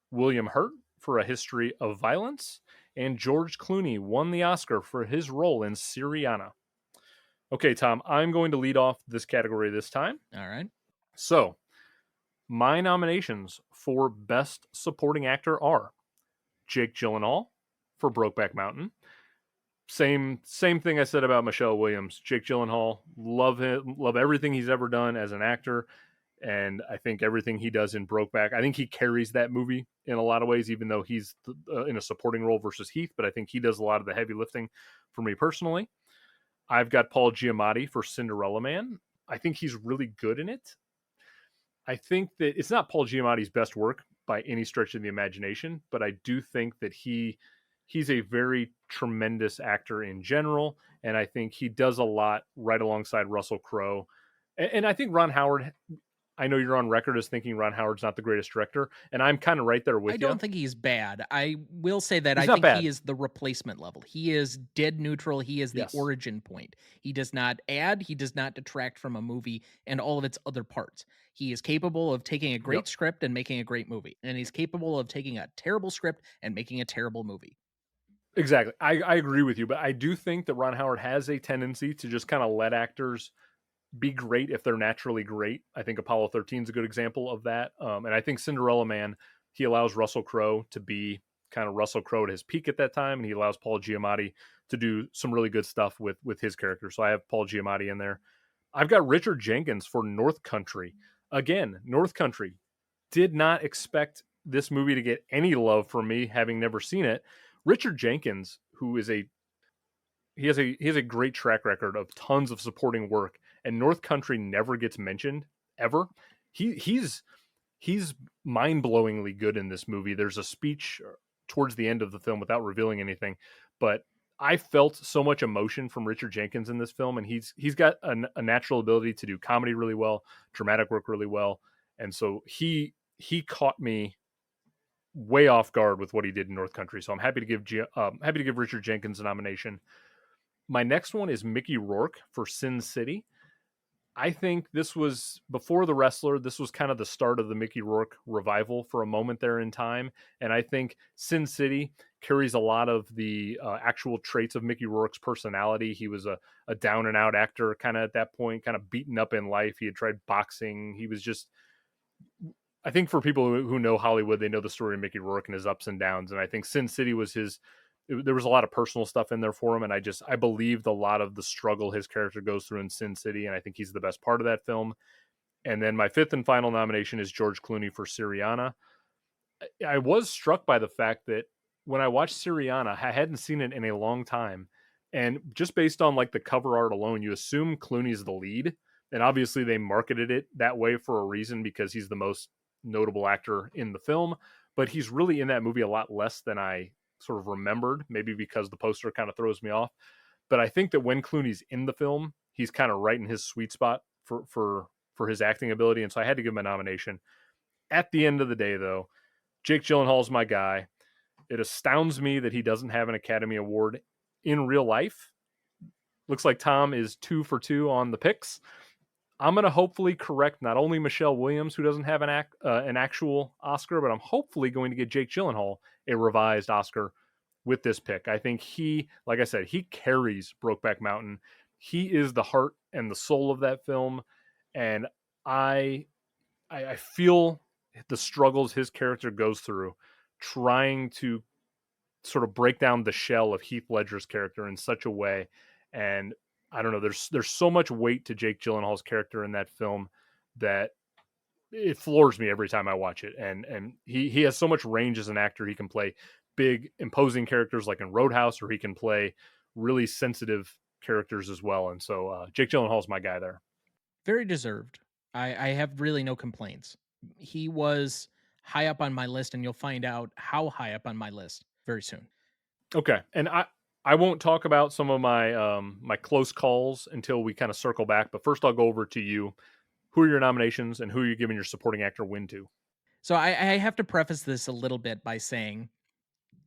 William Hurt for A History of Violence, and George Clooney won the Oscar for his role in Syriana. Okay, Tom, I'm going to lead off this category this time. All right. So, my nominations for Best Supporting Actor are Jake Gyllenhaal for Brokeback Mountain. Same thing I said about Michelle Williams. Jake Gyllenhaal, love him, love everything he's ever done as an actor, and I think everything he does in Brokeback, I think he carries that movie in a lot of ways, even though he's in a supporting role versus Heath. But I think he does a lot of the heavy lifting for me personally. I've got Paul Giamatti for Cinderella Man. I think he's really good in it. I think that it's not Paul Giamatti's best work by any stretch of the imagination, but I do think that he's a very tremendous actor in general, and I think he does a lot right alongside Russell Crowe. And I think Ron Howard, I know you're on record as thinking Ron Howard's not the greatest director, and I'm kind of right there with I you. don't think he's bad. I will say that He's I not think bad. he is the replacement level. He is dead neutral. He is the Yes. origin point. He does not add, he does not detract from a movie and all of its other parts. He is capable of taking a great Yep. script and making a great movie. And he's capable of taking a terrible script and making a terrible movie. Exactly. I agree with you, but I do think that Ron Howard has a tendency to just kind of let actors be great if they're naturally great. I think Apollo 13 is a good example of that. And I think Cinderella Man, he allows Russell Crowe to be kind of Russell Crowe at his peak at that time, and he allows Paul Giamatti to do some really good stuff with his character. So I have Paul Giamatti in there. I've got Richard Jenkins for North Country. Again, North Country. did not expect this movie to get any love from me, having never seen it. Richard Jenkins, who is he has a great track record of tons of supporting work, and North Country never gets mentioned ever. He's mind-blowingly good in this movie. There's a speech towards the end of the film, without revealing anything, but I felt so much emotion from Richard Jenkins in this film, and he's got a natural ability to do comedy really well, dramatic work really well, and so he caught me way off guard with what he did in North Country. So I'm happy to give Richard Jenkins a nomination. My next one is Mickey Rourke for Sin City. I think this was before The Wrestler. This was kind of the start of the Mickey Rourke revival for a moment there in time. And I think Sin City carries a lot of the actual traits of Mickey Rourke's personality. He was a down and out actor kind of at that point, kind of beaten up in life. He had tried boxing. He was just, I think for people who know Hollywood, they know the story of Mickey Rourke and his ups and downs. And I think Sin City was there was a lot of personal stuff in there for him, and I believed a lot of the struggle his character goes through in Sin City, and I think he's the best part of that film. And then my fifth and final nomination is George Clooney for Syriana. I was struck by the fact that when I watched Syriana, I hadn't seen it in a long time, and just based on like the cover art alone, you assume Clooney's the lead, and obviously they marketed it that way for a reason because he's the most notable actor in the film, but he's really in that movie a lot less than I sort of remembered, maybe because the poster kind of throws me off. But I think that when Clooney's in the film, he's kind of right in his sweet spot for his acting ability, and so I had to give him a nomination. At the end of the day, though, Jake Gyllenhaal's my guy. It astounds me that he doesn't have an Academy Award in real life. Looks like Tom is 2 for 2 on the picks. I'm going to hopefully correct not only Michelle Williams, who doesn't have an actual Oscar, but I'm hopefully going to get Jake Gyllenhaal a revised Oscar with this pick. I think like I said, he carries Brokeback Mountain. He is the heart and the soul of that film, and I feel the struggles his character goes through trying to sort of break down the shell of Heath Ledger's character in such a way. And I don't know, there's so much weight to Jake Gyllenhaal's character in that film that it floors me every time I watch it. And he has so much range as an actor. He can play big, imposing characters like in Roadhouse, or he can play really sensitive characters as well. And so Jake Gyllenhaal's my guy there. Very deserved. I have really no complaints. He was high up on my list, and you'll find out how high up on my list very soon. Okay. And I won't talk about some of my my close calls until we kind of circle back. But first, I'll go over to you. Who are your nominations, and who are you giving your supporting actor win to? So I have to preface this a little bit by saying,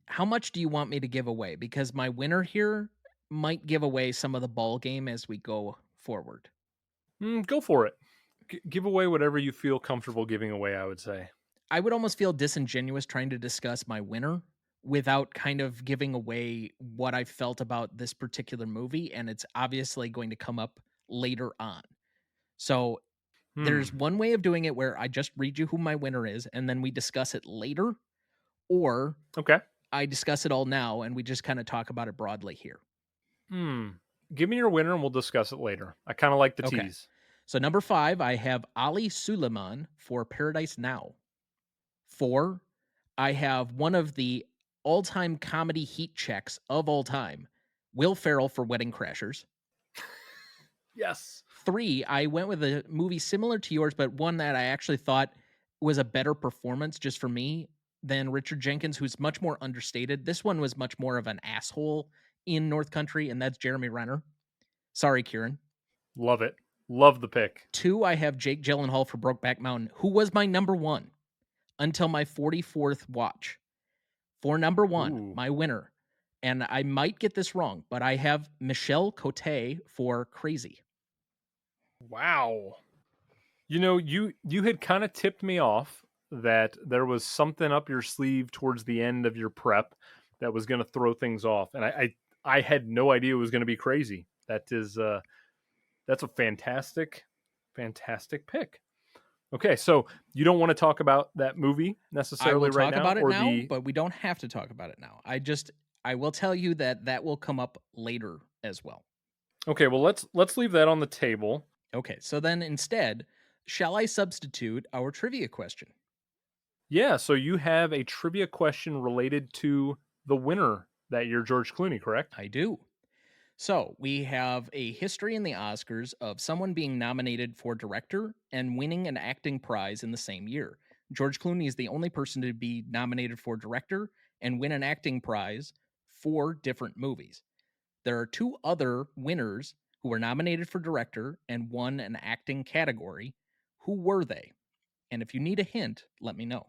how much do you want me to give away? Because my winner here might give away some of the ball game as we go forward. Go for it. Give away whatever you feel comfortable giving away, I would say. I would almost feel disingenuous trying to discuss my winner without kind of giving away what I felt about this particular movie, and it's obviously going to come up later on. So there's one way of doing it where I just read you who my winner is, and then we discuss it later, or Okay. I discuss it all now and we just kind of talk about it broadly here. Give me your winner and we'll discuss it later. I kind of like the Okay. tease. So number 5, I have Ali Suleiman for Paradise Now. 4, I have one of the all-time comedy heat checks of all time, Will Ferrell for Wedding Crashers. Yes. 3, I went with a movie similar to yours, but one that I actually thought was a better performance just for me than Richard Jenkins, who's much more understated. This one was much more of an asshole in North Country, and that's Jeremy Renner. Sorry, Kieran. Love it. Love the pick. 2, I have Jake Gyllenhaal for Brokeback Mountain, who was my number 1 until my 44th watch. For number 1, Ooh. my winner, and I might get this wrong, but I have Michelle Cote for Crazy. Wow. You know, you had kind of tipped me off that there was something up your sleeve towards the end of your prep that was going to throw things off, and I had no idea it was going to be Crazy. That's a fantastic pick. Okay, so you don't want to talk about that movie necessarily right now, I will talk about it now, the but we don't have to talk about it now. I will tell you that will come up later as well. Okay, well let's leave that on the table. Okay, so then instead, shall I substitute our trivia question? Yeah, so you have a trivia question related to the winner that year, George Clooney, correct? I do. So we have a history in the Oscars of someone being nominated for director and winning an acting prize in the same year. George Clooney is the only person to be nominated for director and win an acting prize for different movies. There are two other winners who were nominated for director and won an acting category. Who were they? And if you need a hint, let me know.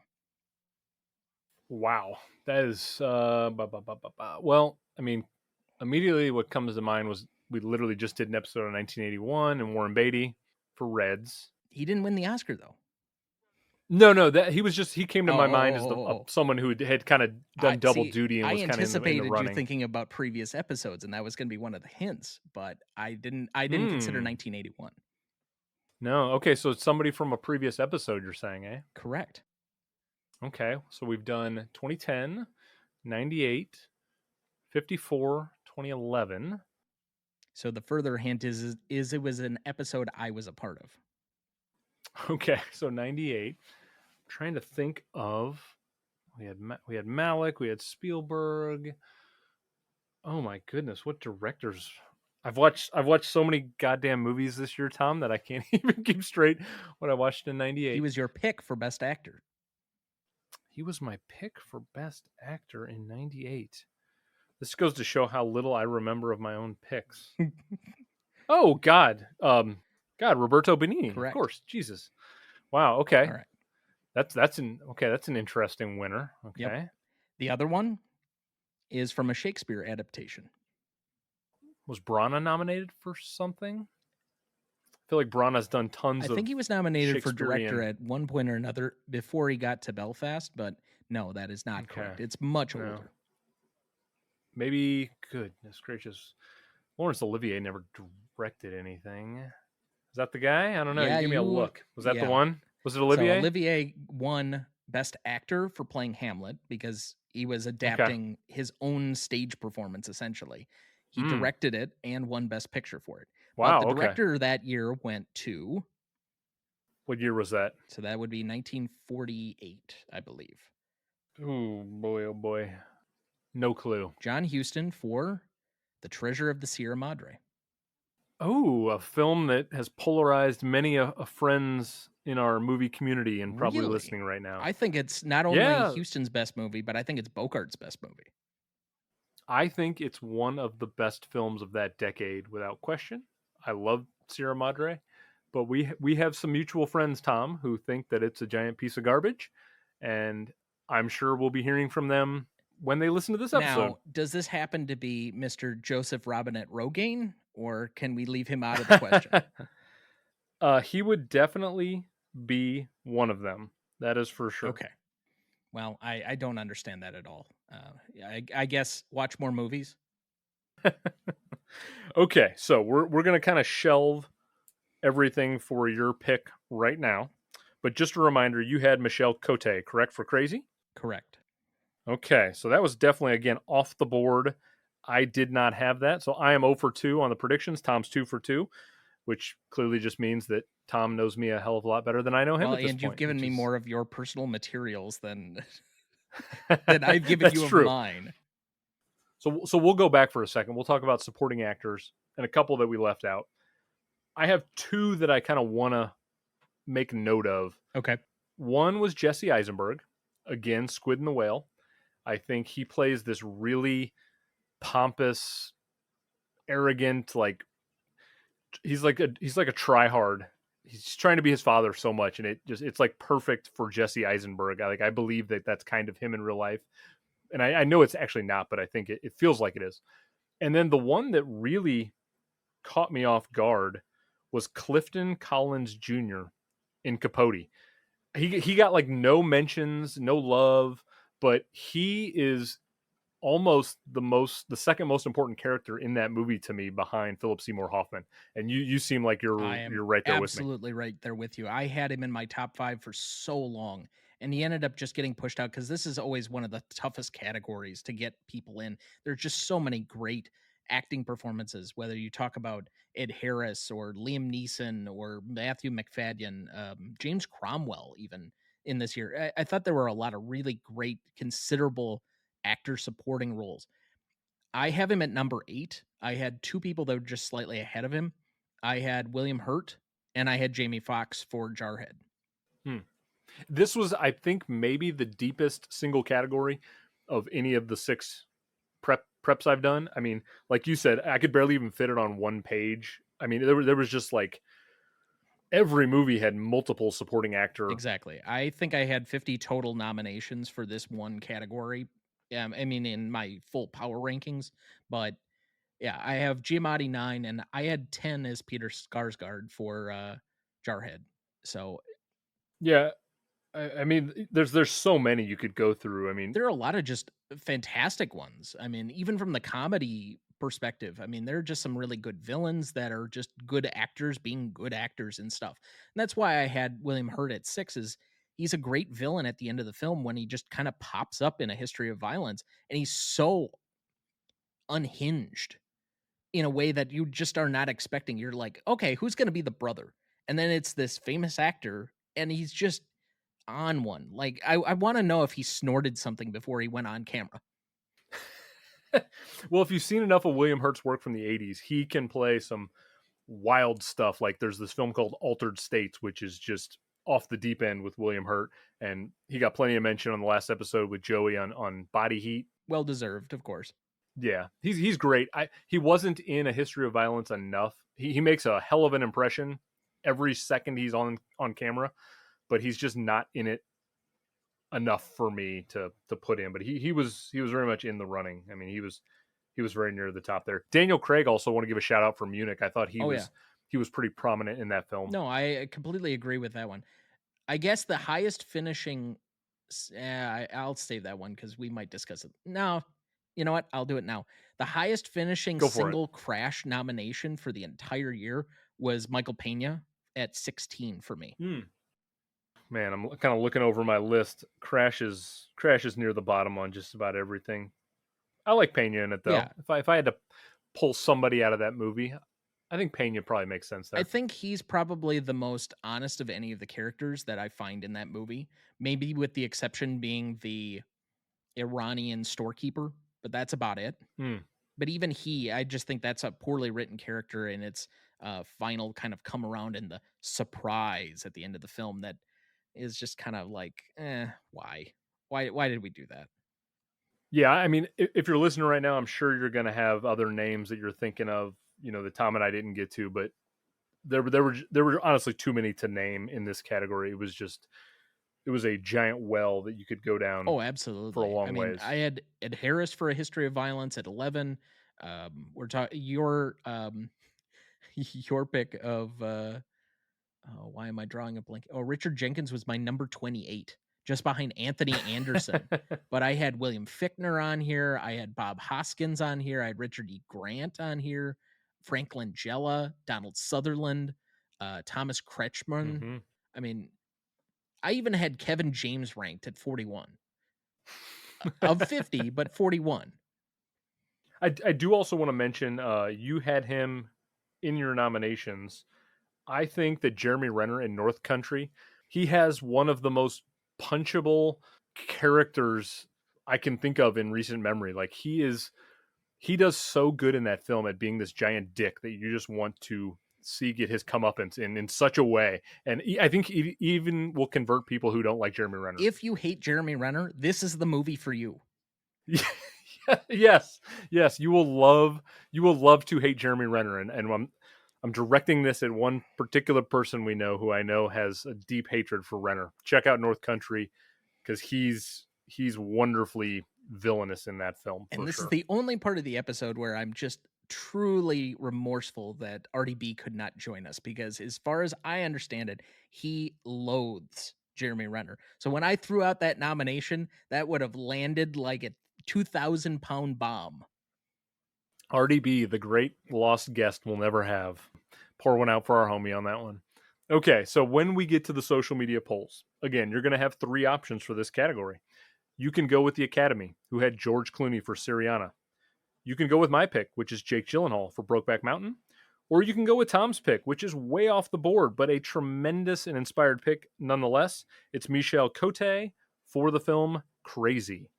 Wow, that is well. I mean, immediately what comes to mind was we literally just did an episode on 1981 and Warren Beatty for Reds. He didn't win the Oscar though. No, that he came to Oh, my oh, mind oh, as oh, oh. someone who had kind of I done double see. duty and I was kind of in the anticipated you running. thinking about previous episodes, and that was going to be one of the hints, but I didn't. I didn't consider Hmm. 1981. No, okay, so it's somebody from a previous episode. You're saying, eh? Correct. Okay, so we've done 2010, 98, 54, 2011. So the further hint is it was an episode I was a part of. Okay, so 98. I'm trying to think of we had Malik, we had Spielberg. Oh my goodness, what directors? I've watched so many goddamn movies this year, Tom, that I can't even keep straight what I watched in He 98. was your pick for best actor. He was my pick for best actor in 98. This goes to show how little I remember of my own picks. Oh God. Roberto Benigni, of Correct. course. Jesus. Wow, okay. All right. That's an interesting winner. Yep. Okay. The other one is from a Shakespeare adaptation. Was Brana nominated for something? I feel like Brana's done tons I of think he was nominated for director Shakespearean. at one point or another before he got to Belfast, but no, that is not Okay. correct. It's much No. older. Maybe goodness gracious. Laurence Olivier never directed anything. Is that the guy? I don't know. You Yeah, give me a look. Was that the yeah. one? Was it So Olivier? Olivier won Best Actor for playing Hamlet because he was Okay. adapting his own stage performance essentially. He Hmm. directed it and won Best Picture for it. But Wow, the okay. director that year went to, What year was that? so that would be 1948, I believe. Oh boy. No clue. John Huston for The Treasure of the Sierra Madre. Oh, a film that has polarized many a friends in our movie community and probably Really? listening right now. I think it's not only Yeah, Houston's best movie, but I think it's Bogart's best movie. I think it's one of the best films of that decade without question. I love Sierra Madre, but we have some mutual friends, Tom, who think that it's a giant piece of garbage, and I'm sure we'll be hearing from them when they listen to this episode. Now, does this happen to be Mr. Joseph Robinette Rogaine, or can we leave him out of the question? He would definitely be one of them. That is for sure. Okay. Well, I don't understand that at all. I guess watch more movies. Okay, so we're gonna kind of shelve everything for your pick right now. But just a reminder, you had Michelle Cote, correct, for Crazy? Correct. Okay, so that was definitely, again, off the board. I did not have that. So I am 0 for 2 on the predictions. Tom's 2 for 2, which clearly just means that Tom knows me a hell of a lot better than I know him Well, at this and you've point. given Which me is... more of your personal materials than I've given That's you of true. mine. So we'll go back for a second. We'll talk about supporting actors and a couple that we left out. I have two that I kind of want to make note of. Okay. One was Jesse Eisenberg, again, Squid and the Whale. I think he plays this really pompous, arrogant, like he's like a tryhard. He's trying to be his father so much, and it's like perfect for Jesse Eisenberg. I believe that that's kind of him in real life, and I know it's actually not, but I think it feels like it is. And then the one that really caught me off guard was Clifton Collins Jr. in Capote. He got like no mentions, no love, but he is almost the second most important character in that movie to me behind Philip Seymour Hoffman. And you seem like I you're am right there with me. absolutely right there with you. I had him in my top 5 for so long, and he ended up just getting pushed out because this is always one of the toughest categories to get people in. There's just so many great acting performances, whether you talk about Ed Harris or Liam Neeson or Matthew McFadden, James Cromwell, even. in this year. I thought there were a lot of really great, considerable actor supporting roles. I have him at number 8. I had 2 people that were just slightly ahead of him. I had William Hurt and I had Jamie Foxx for Jarhead. Hmm. This was, I think, maybe the deepest single category of any of the 6 preps I've done. I mean, like you said, I could barely even fit it on one page. I mean, there was just like every movie had multiple supporting actor. Exactly. I think I had 50 total nominations for this one category. I mean, in my full power rankings, but yeah, I have Giamatti 9, and I had 10 as Peter Skarsgård for Jarhead. So Yeah, I mean, there's so many you could go through. I mean, there are a lot of just fantastic ones. I mean, even from the comedy perspective, I mean, there are just some really good villains that are just good actors being good actors and stuff. And that's why I had William Hurt at 6 is he's a great villain at the end of the film when he just kind of pops up in A History of Violence and he's so unhinged in a way that you just are not expecting. You're like, okay, who's going to be the brother? And then it's this famous actor and he's just on one. Like, I want to know if he snorted something before he went on camera. well, if you've seen enough of William Hurt's work from the 80s, he can play some wild stuff. Like there's this film called Altered States, which is just off the deep end with William Hurt. And he got plenty of mention on the last episode with Joey on Body Heat. Well deserved, of course. Yeah, he's great. He wasn't in A History of Violence enough. He makes a hell of an impression every second he's on camera, but he's just not in it enough for me to put in. But he was very much in the running. I mean, he was very near the top there. Daniel Craig also want to give a shout out for Munich. I thought he was pretty prominent in that film. No, I completely agree with that one. I guess the highest finishing. I'll save that one because we might discuss it. No, you know what? I'll do it now. The highest finishing Go for it. single Crash nomination for the entire year was Michael Pena at 16 for me. Man, I'm kind of looking over my list. Crash is near the bottom on just about everything. I like Pena in it though. Yeah. If I had to pull somebody out of that movie, I think Pena probably makes sense there. I think he's probably the most honest of any of the characters that I find in that movie. Maybe with the exception being the Iranian storekeeper, but that's about it. But even he, I just think that's a poorly written character and its final kind of come around and the surprise at the end of the film that is just kind of like, why? Why did we do that? Yeah, I mean, if you're listening right now, I'm sure you're going to have other names that you're thinking of, that Tom and I didn't get to, but there were honestly too many to name in this category. It was a giant well that you could go down. Oh, absolutely. For a long ways. I had Ed Harris for A History of Violence at 11. We're talking your pick of why am I drawing a blank? Oh, Richard Jenkins was my number 28, just behind Anthony Anderson. But I had William Fichtner on here. I had Bob Hoskins on here. I had Richard E. Grant on here. Frank Langella, Donald Sutherland, Thomas Kretschmann. Mm-hmm. I mean, I even had Kevin James ranked at 41 of 50, but 41. I do also want to mention you had him in your nominations. I think that Jeremy Renner in North Country, he has one of the most punchable characters I can think of in recent memory. Like he does so good in that film at being this giant dick that you just want to see get his comeuppance in such a way. And I think he even will convert people who don't like Jeremy Renner. If you hate Jeremy Renner, this is the movie for you. Yes. You will love to hate Jeremy Renner. And I'm directing this at one particular person we know who I know has a deep hatred for Renner. Check out North Country because he's wonderfully villainous in that film. And this is the only part of the episode where I'm just truly remorseful that RDB could not join us because as far as I understand it, he loathes Jeremy Renner. So when I threw out that nomination, that would have landed like a 2,000-pound bomb. RDB, the great lost guest we'll never have. Pour one out for our homie on that one. Okay, so when we get to the social media polls, again, you're going to have 3 options for this category. You can go with the Academy, who had George Clooney for Syriana. You can go with my pick, which is Jake Gyllenhaal for Brokeback Mountain. Or you can go with Tom's pick, which is way off the board, but a tremendous and inspired pick nonetheless. It's Michel Cote for the film Crazy.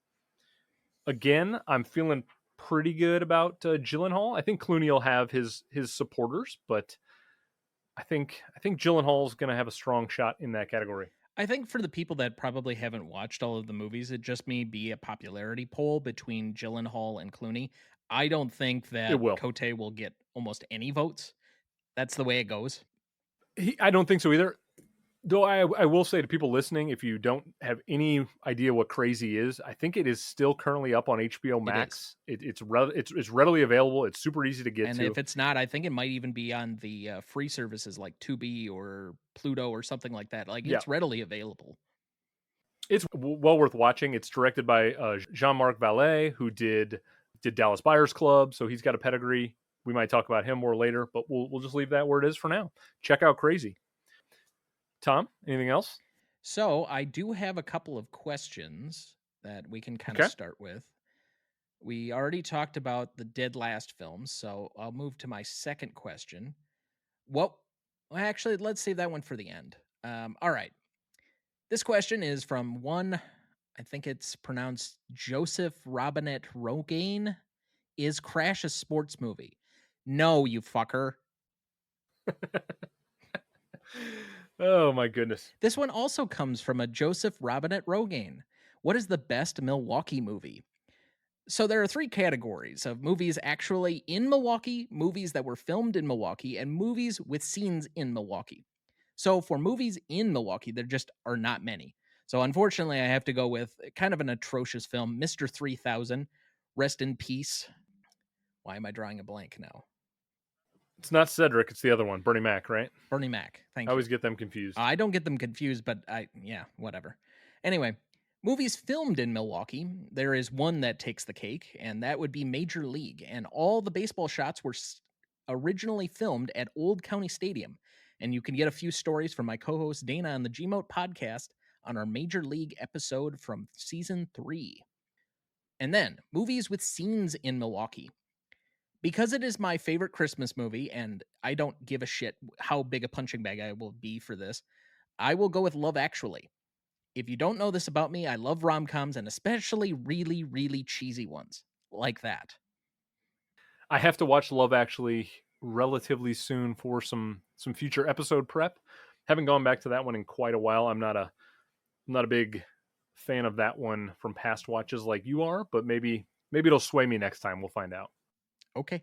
Again, I'm feeling pretty good about Gyllenhaal. I think Clooney will have his supporters, but I think Gyllenhaal is going to have a strong shot in that category. I think for the people that probably haven't watched all of the movies, it just may be a popularity poll between Gyllenhaal and Clooney. I don't think It that will. Cote will get almost any votes. That's the way it goes. I don't think so either. Though I will say to people listening, if you don't have any idea what Crazy is, I think it is still currently up on HBO Max. It's readily available. It's super easy to get And to. if it's not, I think it might even be on the free services like Tubi or Pluto or something like that. Like Yeah. it's readily available. It's well worth watching. It's directed by Jean-Marc Vallée, who did Dallas Buyers Club, so he's got a pedigree. We might talk about him more later, but we'll just leave that where it is for now. Check out Crazy. Tom, anything else? So I do have a couple of questions that we can kind of start with. We already talked about the Dead Last films, so I'll move to my second question. Well, actually, let's save that one for the end. All right. This question is from one, I think it's pronounced Joseph Robinette Rogaine. Is Crash a sports movie? No, you fucker. Oh my goodness. This one also comes from a Joseph Robinette Rogaine. What is the best Milwaukee movie? So there are three categories of movies actually in Milwaukee, movies that were filmed in Milwaukee, and movies with scenes in Milwaukee. So for movies in Milwaukee, there just are not many. So unfortunately, I have to go with kind of an atrocious film, Mr. 3000. Rest in peace. Why am I drawing a blank now? It's not Cedric, it's the other one, Bernie Mac, right? Bernie Mac. Thank I you. always get them confused. I don't get them confused, but whatever. Anyway, movies filmed in Milwaukee, there is one that takes the cake, and that would be Major League. And all the baseball shots were originally filmed at Old County Stadium. And you can get a few stories from my co host Dana on the Gmote podcast on our Major League episode from season 3. And then, movies with scenes in Milwaukee. Because it is my favorite Christmas movie, and I don't give a shit how big a punching bag I will be for this, I will go with Love Actually. If you don't know this about me, I love rom-coms, and especially really, really cheesy ones like that. I have to watch Love Actually relatively soon for some future episode prep. Haven't gone back to that one in quite a while. I'm not a big fan of that one from past watches like you are, but maybe it'll sway me next time. We'll find out. Okay.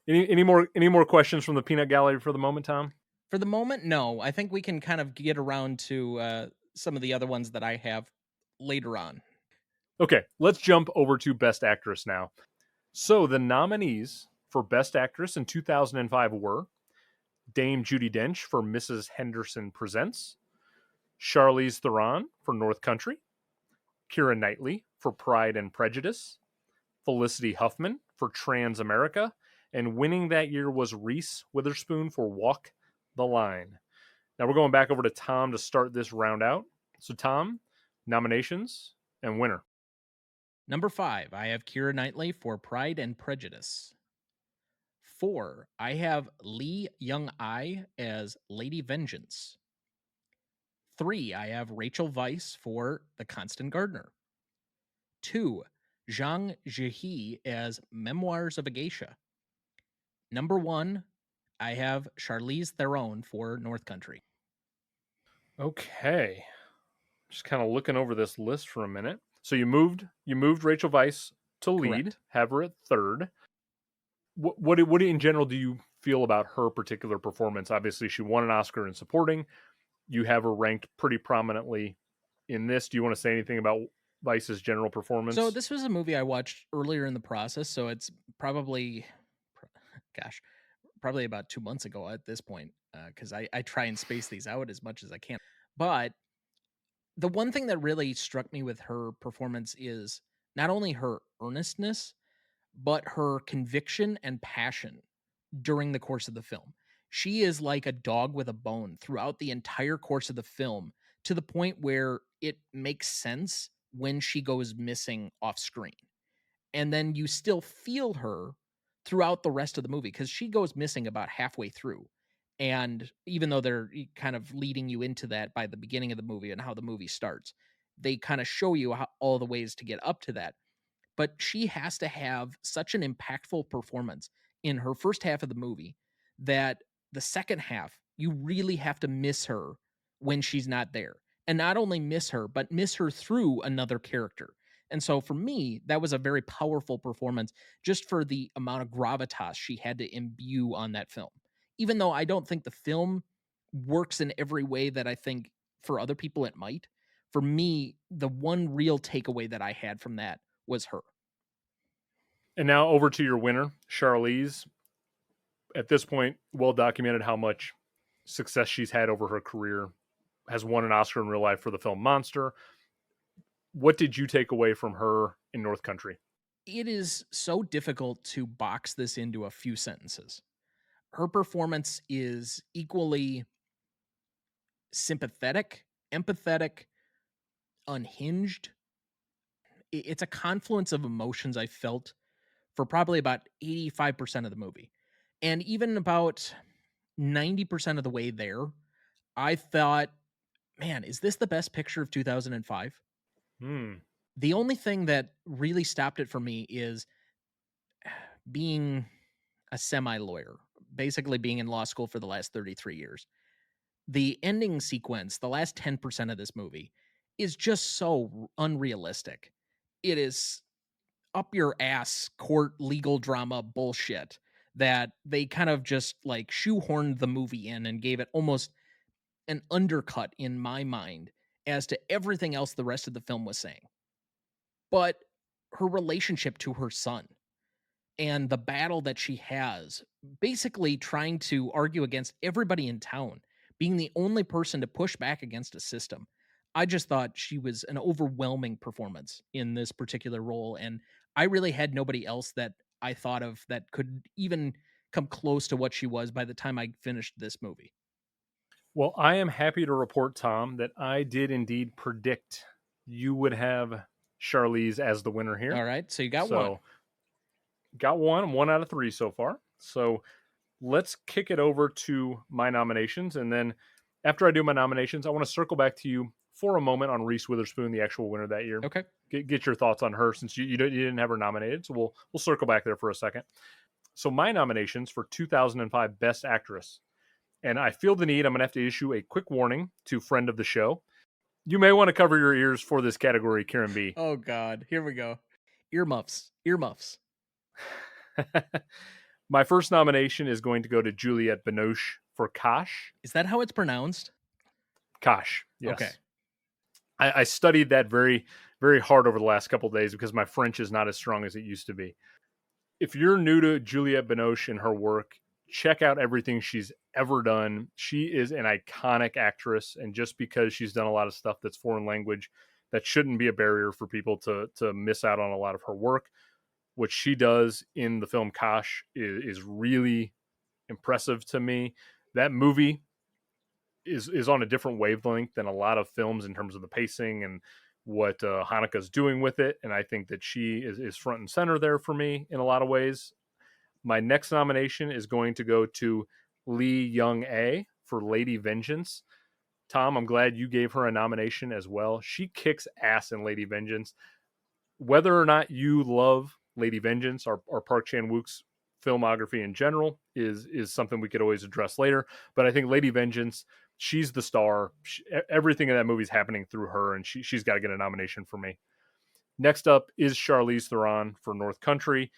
Any more questions from the peanut gallery for the moment, Tom? For the moment, no. I think we can kind of get around to some of the other ones that I have later on. Okay, let's jump over to Best Actress now. So the nominees for Best Actress in 2005 were Dame Judi Dench for Mrs. Henderson Presents, Charlize Theron for North Country, Keira Knightley for Pride and Prejudice, Felicity Huffman for Trans America, and winning that year was Reese Witherspoon for Walk the Line. Now we're going back over to Tom to start this round out. So Tom, nominations and winner. Number 5, I have Keira Knightley for Pride and Prejudice. 4, I have Lee Young-ai as Lady Vengeance. 3, I have Rachel Weisz for The Constant Gardener. 2, Zhang Ziyi as Memoirs of a Geisha. Number 1, I have Charlize Theron for North Country. Okay. Just kind of looking over this list for a minute. So you moved Rachel Weisz to lead, Correct. have her at third. What in general do you feel about her particular performance? Obviously, she won an Oscar in supporting. You have her ranked pretty prominently in this. Do you want to say anything about Weisz's general performance? So this was a movie I watched earlier in the process, so it's probably about 2 months ago at this point, because I try and space these out as much as I can. But the one thing that really struck me with her performance is not only her earnestness, but her conviction and passion during the course of the film. She is like a dog with a bone throughout the entire course of the film, to the point where it makes sense when she goes missing off screen. And then you still feel her throughout the rest of the movie, because she goes missing about halfway through. And even though they're kind of leading you into that by the beginning of the movie and how the movie starts, they kind of show you how, all the ways to get up to that. But she has to have such an impactful performance in her first half of the movie that the second half, you really have to miss her when she's not there. And not only miss her, but miss her through another character. And so for me, that was a very powerful performance just for the amount of gravitas she had to imbue on that film. Even though I don't think the film works in every way that I think for other people it might, for me, the one real takeaway that I had from that was her. And now over to your winner, Charlize. At this point, well documented how much success she's had over her career, has won an Oscar in real life for the film Monster. What did you take away from her in North Country? It is so difficult to box this into a few sentences. Her performance is equally sympathetic, empathetic, unhinged. It's a confluence of emotions I felt for probably about 85% of the movie. And even about 90% of the way there, I thought, man, is this the best picture of 2005? Hmm. The only thing that really stopped it for me is being a semi lawyer, basically being in law school for the last 33 years. The ending sequence, the last 10% of this movie, is just so unrealistic. It is up your ass court legal drama bullshit that they kind of just like shoehorned the movie in and gave it almost an undercut in my mind as to everything else the rest of the film was saying. But her relationship to her son and the battle that she has, basically trying to argue against everybody in town, being the only person to push back against a system. I just thought she was an overwhelming performance in this particular role. And I really had nobody else that I thought of that could even come close to what she was by the time I finished this movie. Well, I am happy to report, Tom, that I did indeed predict you would have Charlize as the winner here. All right. So you got one. So got one out of three so far. So let's kick it over to my nominations. And then after I do my nominations, I want to circle back to you for a moment on Reese Witherspoon, the actual winner that year. Okay. Get your thoughts on her since you didn't have her nominated. So we'll circle back there for a second. So my nominations for 2005 Best Actress. And I feel the need, I'm going to have to issue a quick warning to friend of the show. You may want to cover your ears for this category, Karen B. Oh, God. Here we go. Earmuffs. Earmuffs. My first nomination is going to go to Juliette Binoche for Kosh. Is that how it's pronounced? Kosh, yes. Okay. I studied that very, very hard over the last couple of days because my French is not as strong as it used to be. If you're new to Juliette Binoche and her work, check out everything she's ever done. She is an iconic actress, and just because she's done a lot of stuff that's foreign language, that shouldn't be a barrier for people to miss out on a lot of her work. What she does in the film Kosh is really impressive to me. That movie is on a different wavelength than a lot of films in terms of the pacing and what Hanukkah's doing with it. And I think that she is front and center there for me in a lot of ways. My next nomination is going to go to Lee Young-A for Lady Vengeance. Tom, I'm glad you gave her a nomination as well. She kicks ass in Lady Vengeance. Whether or not you love Lady Vengeance or Park Chan-wook's filmography in general is something we could always address later. But I think Lady Vengeance, she's the star. Everything in that movie is happening through her, and she's got to get a nomination for me. Next up is Charlize Theron for North Country.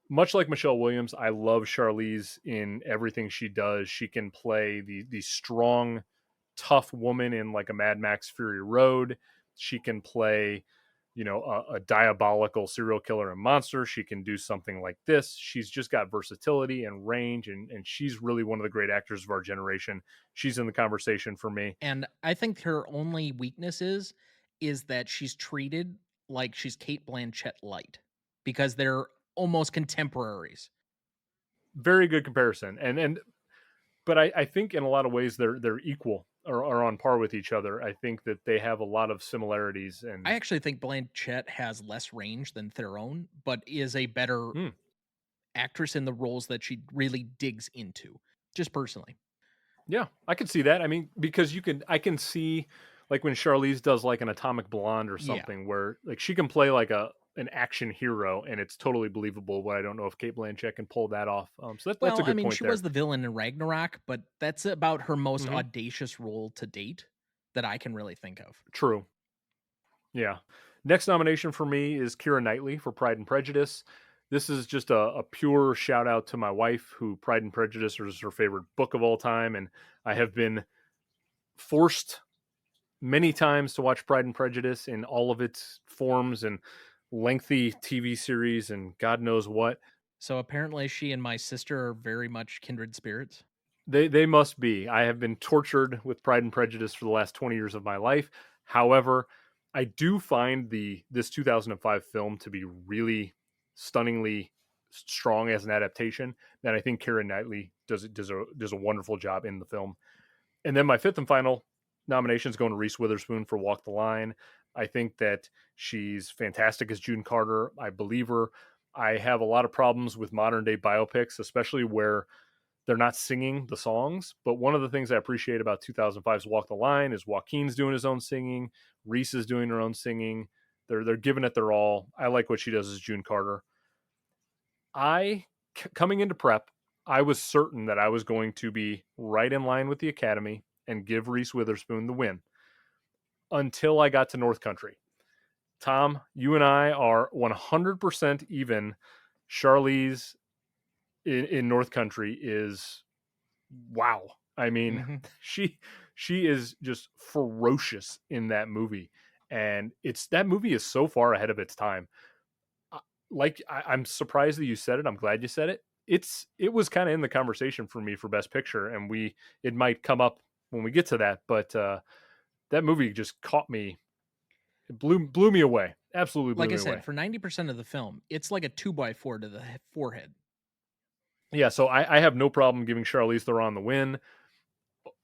Much like Michelle Williams, I love Charlize in everything she does. She can play the strong, tough woman in like a Mad Max Fury Road. She can play, a diabolical serial killer and monster. She can do something like this. She's just got versatility and range, and she's really one of the great actors of our generation. She's in the conversation for me. And I think her only weakness is that she's treated like she's Kate Blanchett light because they're almost contemporaries. Very good comparison. But I think in a lot of ways they're equal. are on par with each other. I think that they have a lot of similarities. I And actually think Blanchett has less range than Theron, but is a better hmm, actress in the roles that she really digs into, just personally. yeah, I could see that. I mean, because I can see like when Charlize does like an Atomic Blonde or Yeah. something, where like she can play like an action hero, and it's totally believable. But I don't know if Kate Blanchett can pull that off. So that's Well, a I good mean, point she there. was the villain in Ragnarok, but that's about her most Hmm. audacious role to date that I can really think of. True. Yeah. Next nomination for me is Keira Knightley for Pride and Prejudice. This is just a pure shout out to my wife, who Pride and Prejudice is her favorite book of all time, and I have been forced many times to watch Pride and Prejudice in all of its forms and lengthy TV series and God knows what. So apparently, she and my sister are very much kindred spirits. They must be. I have been tortured with Pride and Prejudice for the last 20 years of my life. However, I do find this 2005 film to be really stunningly strong as an adaptation. That I think Keira Knightley does a wonderful job in the film. And then my fifth and final nomination is going to Reese Witherspoon for Walk the Line. I think that she's fantastic as June Carter. I believe her. I have a lot of problems with modern day biopics, especially where they're not singing the songs. But one of the things I appreciate about 2005's Walk the Line is Joaquin's doing his own singing, Reese is doing her own singing. They're giving it their all. I like what she does as June Carter. Coming into prep, I was certain that I was going to be right in line with the Academy and give Reese Witherspoon the win until I got to North Country. Tom, you and I are 100% even. Charlize in North Country is wow. I mean, Hmm. she she is just ferocious in that movie, and it's that movie is so far ahead of its time. Uh, I'm surprised that you said it. I'm glad you said it. It was kind of in the conversation for me for Best Picture, and it might come up when we get to that. But that movie just caught me. It blew me away. Absolutely blew Like I me said, away. for 90% of the film, it's like a 2x4 to the forehead. Yeah, so I have no problem giving Charlize Theron the win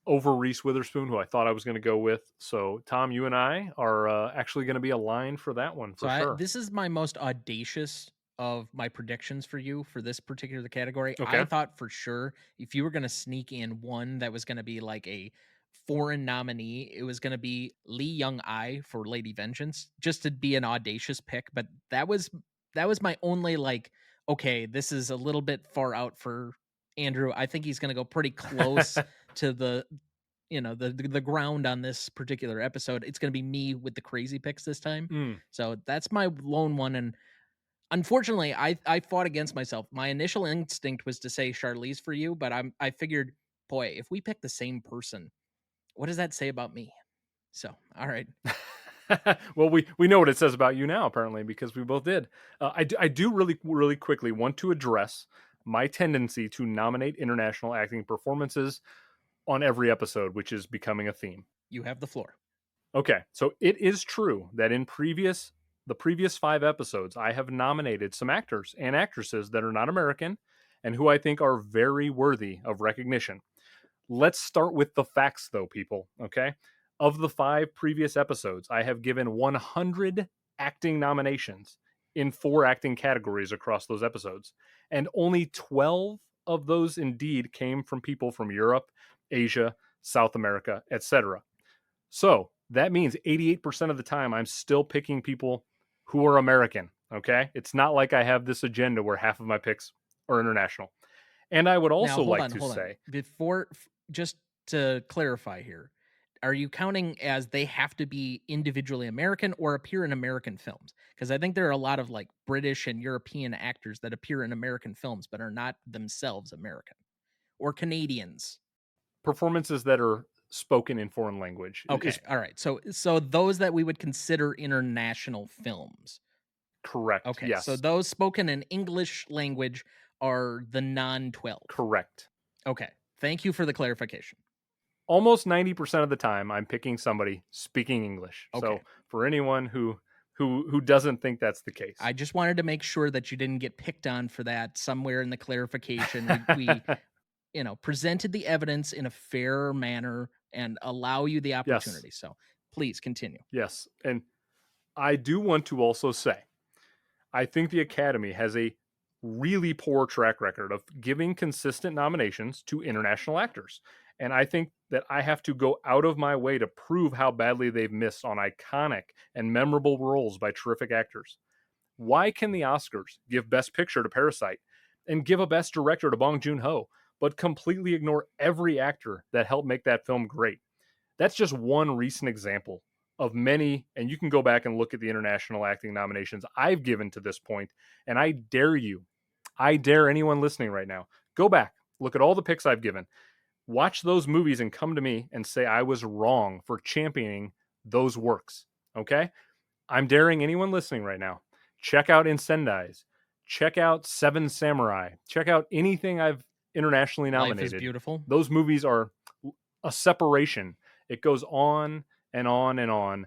over Reese Witherspoon, who I thought I was going to go with. So, Tom, you and I are actually going to be aligned for that one So for sure. this is my most audacious of my predictions for you for this particular category. I Okay. thought for sure if you were going to sneak in one that was going to be like a foreign nominee, it was going to be Lee Young Ai for Lady Vengeance, just to be an audacious pick. But that was my only like, okay, this is a little bit far out for Andrew. I think he's going to go pretty close to the ground on this particular episode. It's going to be me with the crazy picks this time. Mm. So that's my lone one. And unfortunately, I fought against myself. My initial instinct was to say Charlize for you, but I figured, boy, if we pick the same person, what does that say about me? So all right. Well, we know what it says about you now, apparently, because we both did. I do really quickly want to address my tendency to nominate international acting performances on every episode, which is becoming a theme. You have the floor. Okay, so it is true that the previous 5 episodes, I have nominated some actors and actresses that are not American and who I think are very worthy of recognition. Let's start with the facts, though, people. Okay, of the 5 previous episodes, I have given 100 acting nominations in 4 acting categories across those episodes, and only 12 of those indeed came from people from Europe, Asia, South America, etc. So that means 88% of the time I'm still picking people who are American. Okay. It's not like I have this agenda where half of my picks are international. And I would Now also hold like on, to hold on. say, Just to clarify here, are you counting as they have to be individually American or appear in American films? Because I think there are a lot of like British and European actors that appear in American films but are not themselves American or Canadians. performances that are spoken in foreign language Okay, is all right. So those that we would consider international films. correct. Okay, so Yes, those spoken in English language are the non-12. correct. Okay, thank you for the clarification. Almost 90% of the time I'm picking somebody speaking English. Okay. So for anyone who doesn't think that's the case. I just wanted to make sure that you didn't get picked on for that somewhere in the clarification. We presented the evidence in a fair manner and allow you the Yes. opportunity. So please continue. Yes. And I do want to also say, I think the Academy has a really poor track record of giving consistent nominations to international actors. And I think that I have to go out of my way to prove how badly they've missed on iconic and memorable roles by terrific actors. Why can the Oscars give Best Picture to Parasite and give a Best Director to Bong Joon-ho, but completely ignore every actor that helped make that film great? That's just one recent example of many, and you can go back and look at the international acting nominations I've given to this point, and I dare anyone listening right now, go back, look at all the picks I've given, watch those movies and come to me and say I was wrong for championing those works, okay? I'm daring anyone listening right now, check out Incendies, check out Seven Samurai, check out anything I've internationally Life is nominated. Beautiful. Those movies are a separation. It goes on and on and on.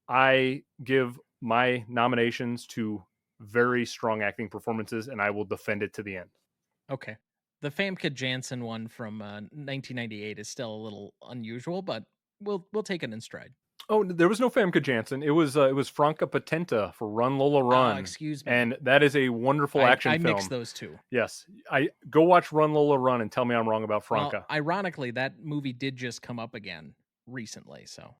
I give my nominations to very strong acting performances, and I will defend it to the end. Okay. The Famke Janssen one from 1998 is still a little unusual, but we'll take it in stride. Oh, there was no Famke Janssen. It was Franca Potente for Run Lola Run. Excuse me. And that is a wonderful action I film. mixed those two. Yes. I go watch Run Lola Run and tell me I'm wrong about Franca. Well, ironically, that movie did just come up again recently, so.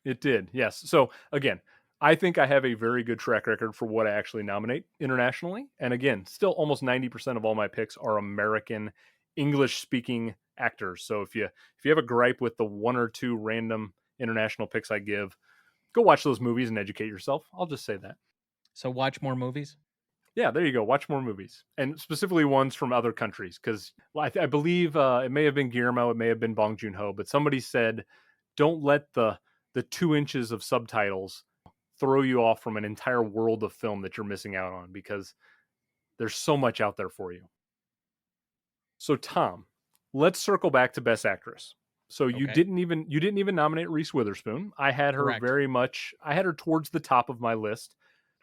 It did. Yes. So again, I think I have a very good track record for what I actually nominate internationally. And again, still almost 90% of all my picks are American English speaking actors. So if you have a gripe with the one or two random international picks I give, go watch those movies and educate yourself. I'll just say that. So watch more movies? Yeah, there you go. Watch more movies, and specifically ones from other countries, because I believe it may have been Guillermo, it may have been Bong Joon-ho, but somebody said, don't let the 2 inches of subtitles throw you off from an entire world of film that you're missing out on, because there's so much out there for you. So Tom, let's circle back to Best Actress. So you didn't even nominate Reese Witherspoon. I had her I had her towards the top of my list.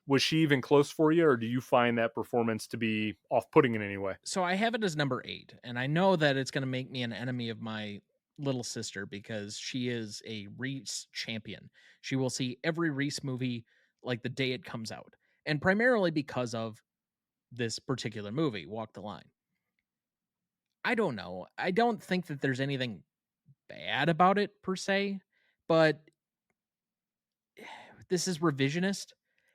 Was she even close for you, or do you find that performance to be off-putting in any way? So I have it as number 8, and I know that it's going to make me an enemy of my little sister because she is a Reese champion. She will see every Reese movie like the day it comes out, and primarily because of this particular movie, Walk the Line. I don't know. I don't think that there's anything bad about it per se, but this is Revisionist.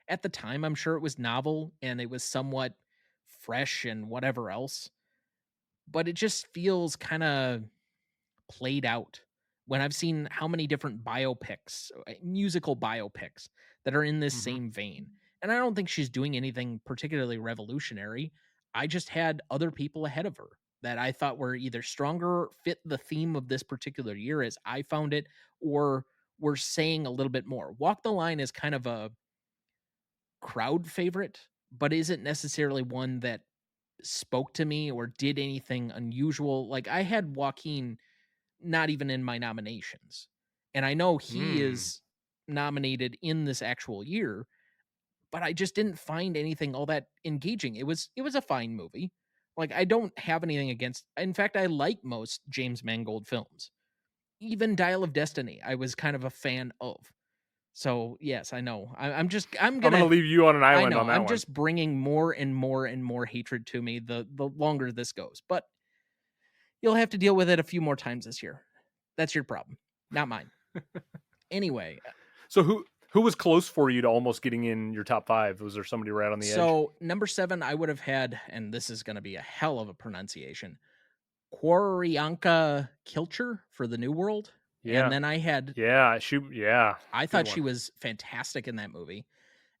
At the time, I'm sure it was novel and it was somewhat fresh and whatever else, but it just feels kind of played out when I've seen how many different biopics, musical biopics that are in this same vein. And I don't think she's doing anything particularly revolutionary. I just had other people ahead of her that I thought were either stronger, fit the theme of this particular year as I found it, or were saying a little bit more. Walk the Line is kind of a crowd favorite, but isn't necessarily one that spoke to me or did anything unusual. Like I had Joaquin not even in my nominations. And I know he is nominated in this actual year, but I just didn't find anything all that engaging. It was a fine movie. Like I don't have anything against. In fact, I like most James Mangold films. Even Dial of Destiny, I was kind of a fan of. So yes, I know. I'm gonna leave you on an island on that I'm one. just bringing more and more and more hatred to me the longer this goes. But you'll have to deal with it a few more times this year. That's your problem, not mine. Anyway, so who was close for you to almost getting in your top 5? Was there somebody right on the edge? So number 7, I would have had, and this is going to be a hell of a pronunciation, Qorianka Kilcher for The New World. Yeah. And then I had, I thought she was fantastic in that movie.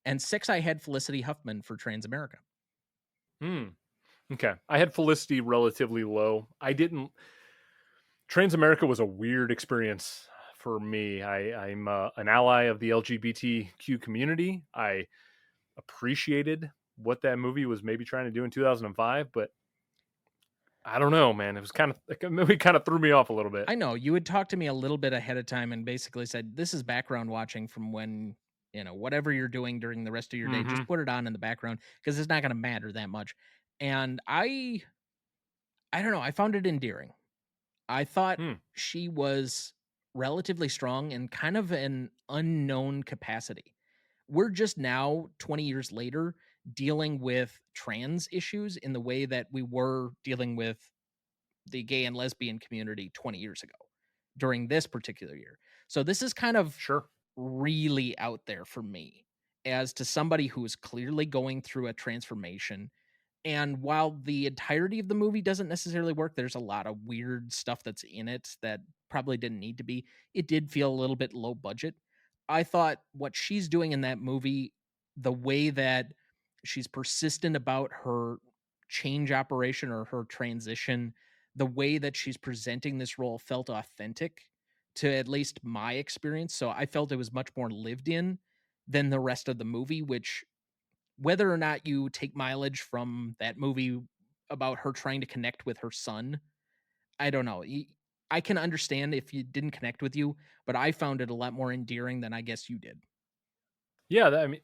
And 6, I had Felicity Huffman for Transamerica. Okay. I had Felicity relatively low. Transamerica was a weird experience for me. I'm an ally of the LGBTQ community. I appreciated what that movie was maybe trying to do in 2005, but I don't know, man. It was movie kind of threw me off a little bit. I know you had talked to me a little bit ahead of time and basically said, this is background watching from when, whatever you're doing during the rest of your day, just put it on in the background because it's not going to matter that much. And I don't know. I found it endearing. I thought she was relatively strong in kind of an unknown capacity. We're just now 20 years later dealing with trans issues in the way that we were dealing with the gay and lesbian community 20 years ago during this particular year. So this is kind of Sure. really out there for me as to somebody who is clearly going through a transformation. And while the entirety of the movie doesn't necessarily work, there's a lot of weird stuff that's in it that probably didn't need to be. It did feel a little bit low budget. I thought what she's doing in that movie, the way that she's persistent about her change operation or her transition, the way that she's presenting this role felt authentic to at least my experience. So I felt it was much more lived in than the rest of the movie, which whether or not you take mileage from that movie about her trying to connect with her son, I don't know. I can understand if you didn't connect with you, but I found it a lot more endearing than I guess you did. Yeah, I mean,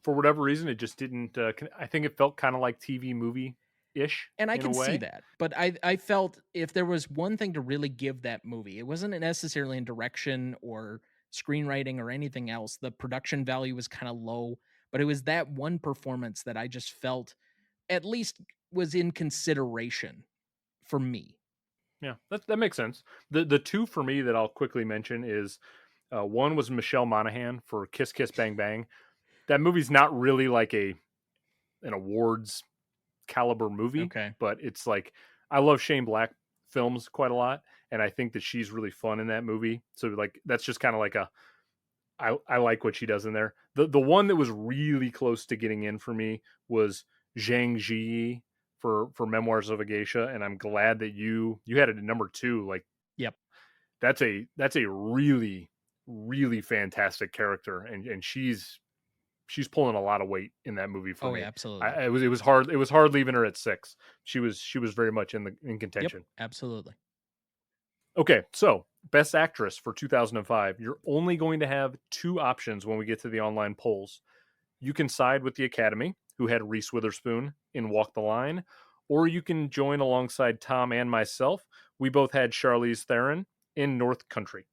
for whatever reason, it just didn't. I think it felt kind of like TV movie ish And I in a can see way. that. But I felt if there was one thing to really give that movie, it wasn't necessarily in direction or screenwriting or anything else. The production value was kind of low, but it was that one performance that I just felt at least was in consideration for me. Yeah, that makes sense. The two for me that I'll quickly mention is one was Michelle Monaghan for Kiss Kiss Bang Bang. That movie's not really like an awards caliber movie, Okay. but it's like I love Shane Black films quite a lot, and I think that she's really fun in that movie. So like that's just kind of like a I like what she does in there. The one that was really close to getting in for me was Zhang Ji for Memoirs of a Geisha, and I'm glad that you had it at number two. Like Yep. that's a really fantastic character, and she's pulling a lot of weight in that movie for Oh yeah, me. absolutely. It was hard leaving her at six. She was very much in Yep, contention. absolutely. Okay, so best actress for 2005. You're only going to have two options when we get to the online polls. You can side with the Academy, who had Reese Witherspoon in Walk the Line, or you can join alongside Tom and myself. We both had Charlize Theron in North Country.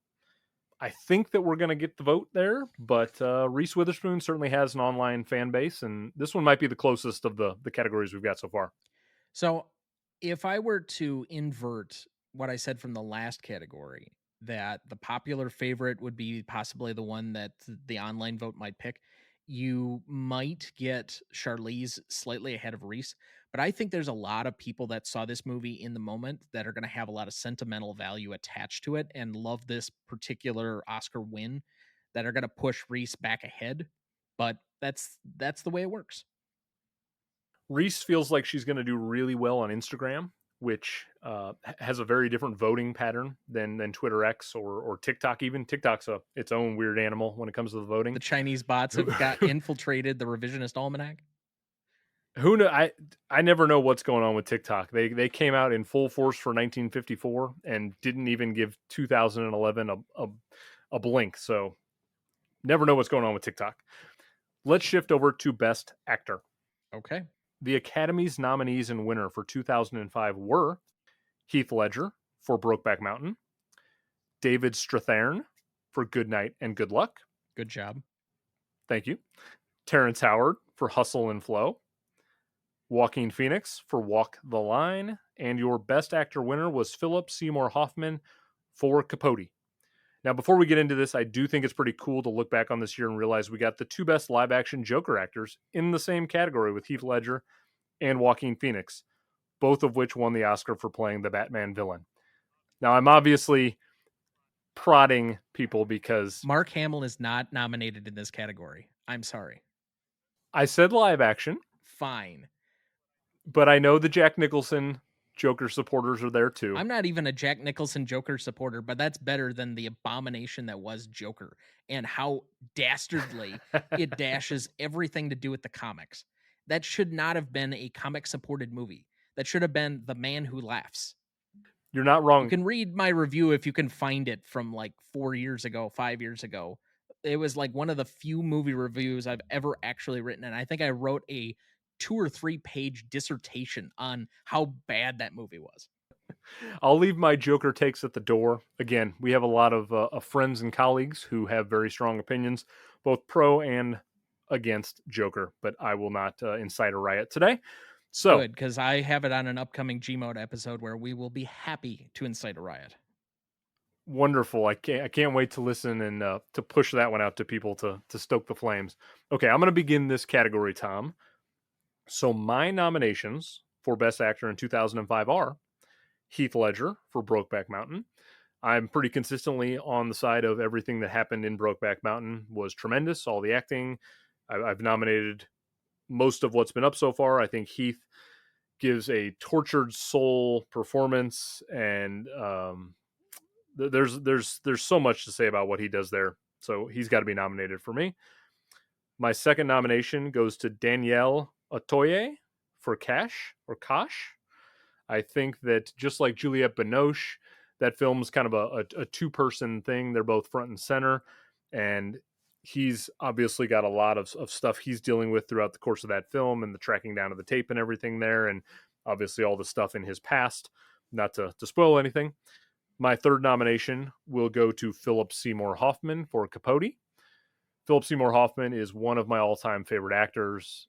I think that we're going to get the vote there, but Reese Witherspoon certainly has an online fan base, and this one might be the closest of the categories we've got so far. So, if I were to invert what I said from the last category, that the popular favorite would be possibly the one that the online vote might pick, you might get Charlize slightly ahead of Reese. But I think there's a lot of people that saw this movie in the moment that are going to have a lot of sentimental value attached to it and love this particular Oscar win that are going to push Reese back ahead. But that's the way it works. Reese feels like she's going to do really well on Instagram, which has a very different voting pattern than Twitter X or TikTok. Even TikTok's its own weird animal when it comes to the voting. The Chinese bots have got infiltrated the revisionist almanac. Who know? I never know what's going on with TikTok. They came out in full force for 1954 and didn't even give 2011 a blink. So never know what's going on with TikTok. Let's shift over to Best Actor. Okay. The Academy's nominees and winner for 2005 were Heath Ledger for Brokeback Mountain, David Strathairn for Good Night and Good Luck. Good job. Thank you. Terrence Howard for Hustle and Flow, Joaquin Phoenix for Walk the Line, and your Best Actor winner was Philip Seymour Hoffman for Capote. Now, before we get into this, I do think it's pretty cool to look back on this year and realize we got the two best live action Joker actors in the same category with Heath Ledger and Joaquin Phoenix, both of which won the Oscar for playing the Batman villain. Now, I'm obviously prodding people because Mark Hamill is not nominated in this category. I'm sorry. I said live action, Fine. but I know the Jack Nicholson Joker supporters are there too. I'm not even a Jack Nicholson Joker supporter, but that's better than the abomination that was Joker and how dastardly it dashes everything to do with the comics. That should not have been a comic supported movie. That should have been The Man Who Laughs. You're not You wrong. can read my review if you can find it from like 4 years ago, 5 years ago. It was like one of the few movie reviews I've ever actually written, and I think I wrote a 2 or 3 page dissertation on how bad that movie was. I'll leave my Joker takes at the door. Again, we have a lot of friends and colleagues who have very strong opinions, both pro and against Joker, but I will not incite a riot today. So, Good, because I have it on an upcoming Gmode episode where we will be happy to incite a riot. wonderful. I can't wait to listen and to push that one out to people to stoke the flames. Okay, I'm going to begin this category, Tom. So, my nominations for Best Actor in 2005 are Heath Ledger for Brokeback Mountain. I'm pretty consistently on the side of everything that happened in Brokeback Mountain was tremendous. All the acting. I've nominated most of what's been up so far. I think Heath gives a tortured soul performance, and there's so much to say about what he does there. So he's got to be nominated for me. My second nomination goes to Danielle Otoye for Cash or Kosh. I think that just like Juliette Binoche, that film's kind of a two-person thing. They're both front and center, and he's obviously got a lot of stuff he's dealing with throughout the course of that film, and the tracking down of the tape and everything there, and obviously all the stuff in his past. Not to spoil anything. My third nomination will go to Philip Seymour Hoffman for Capote. Philip Seymour Hoffman is one of my all-time favorite actors.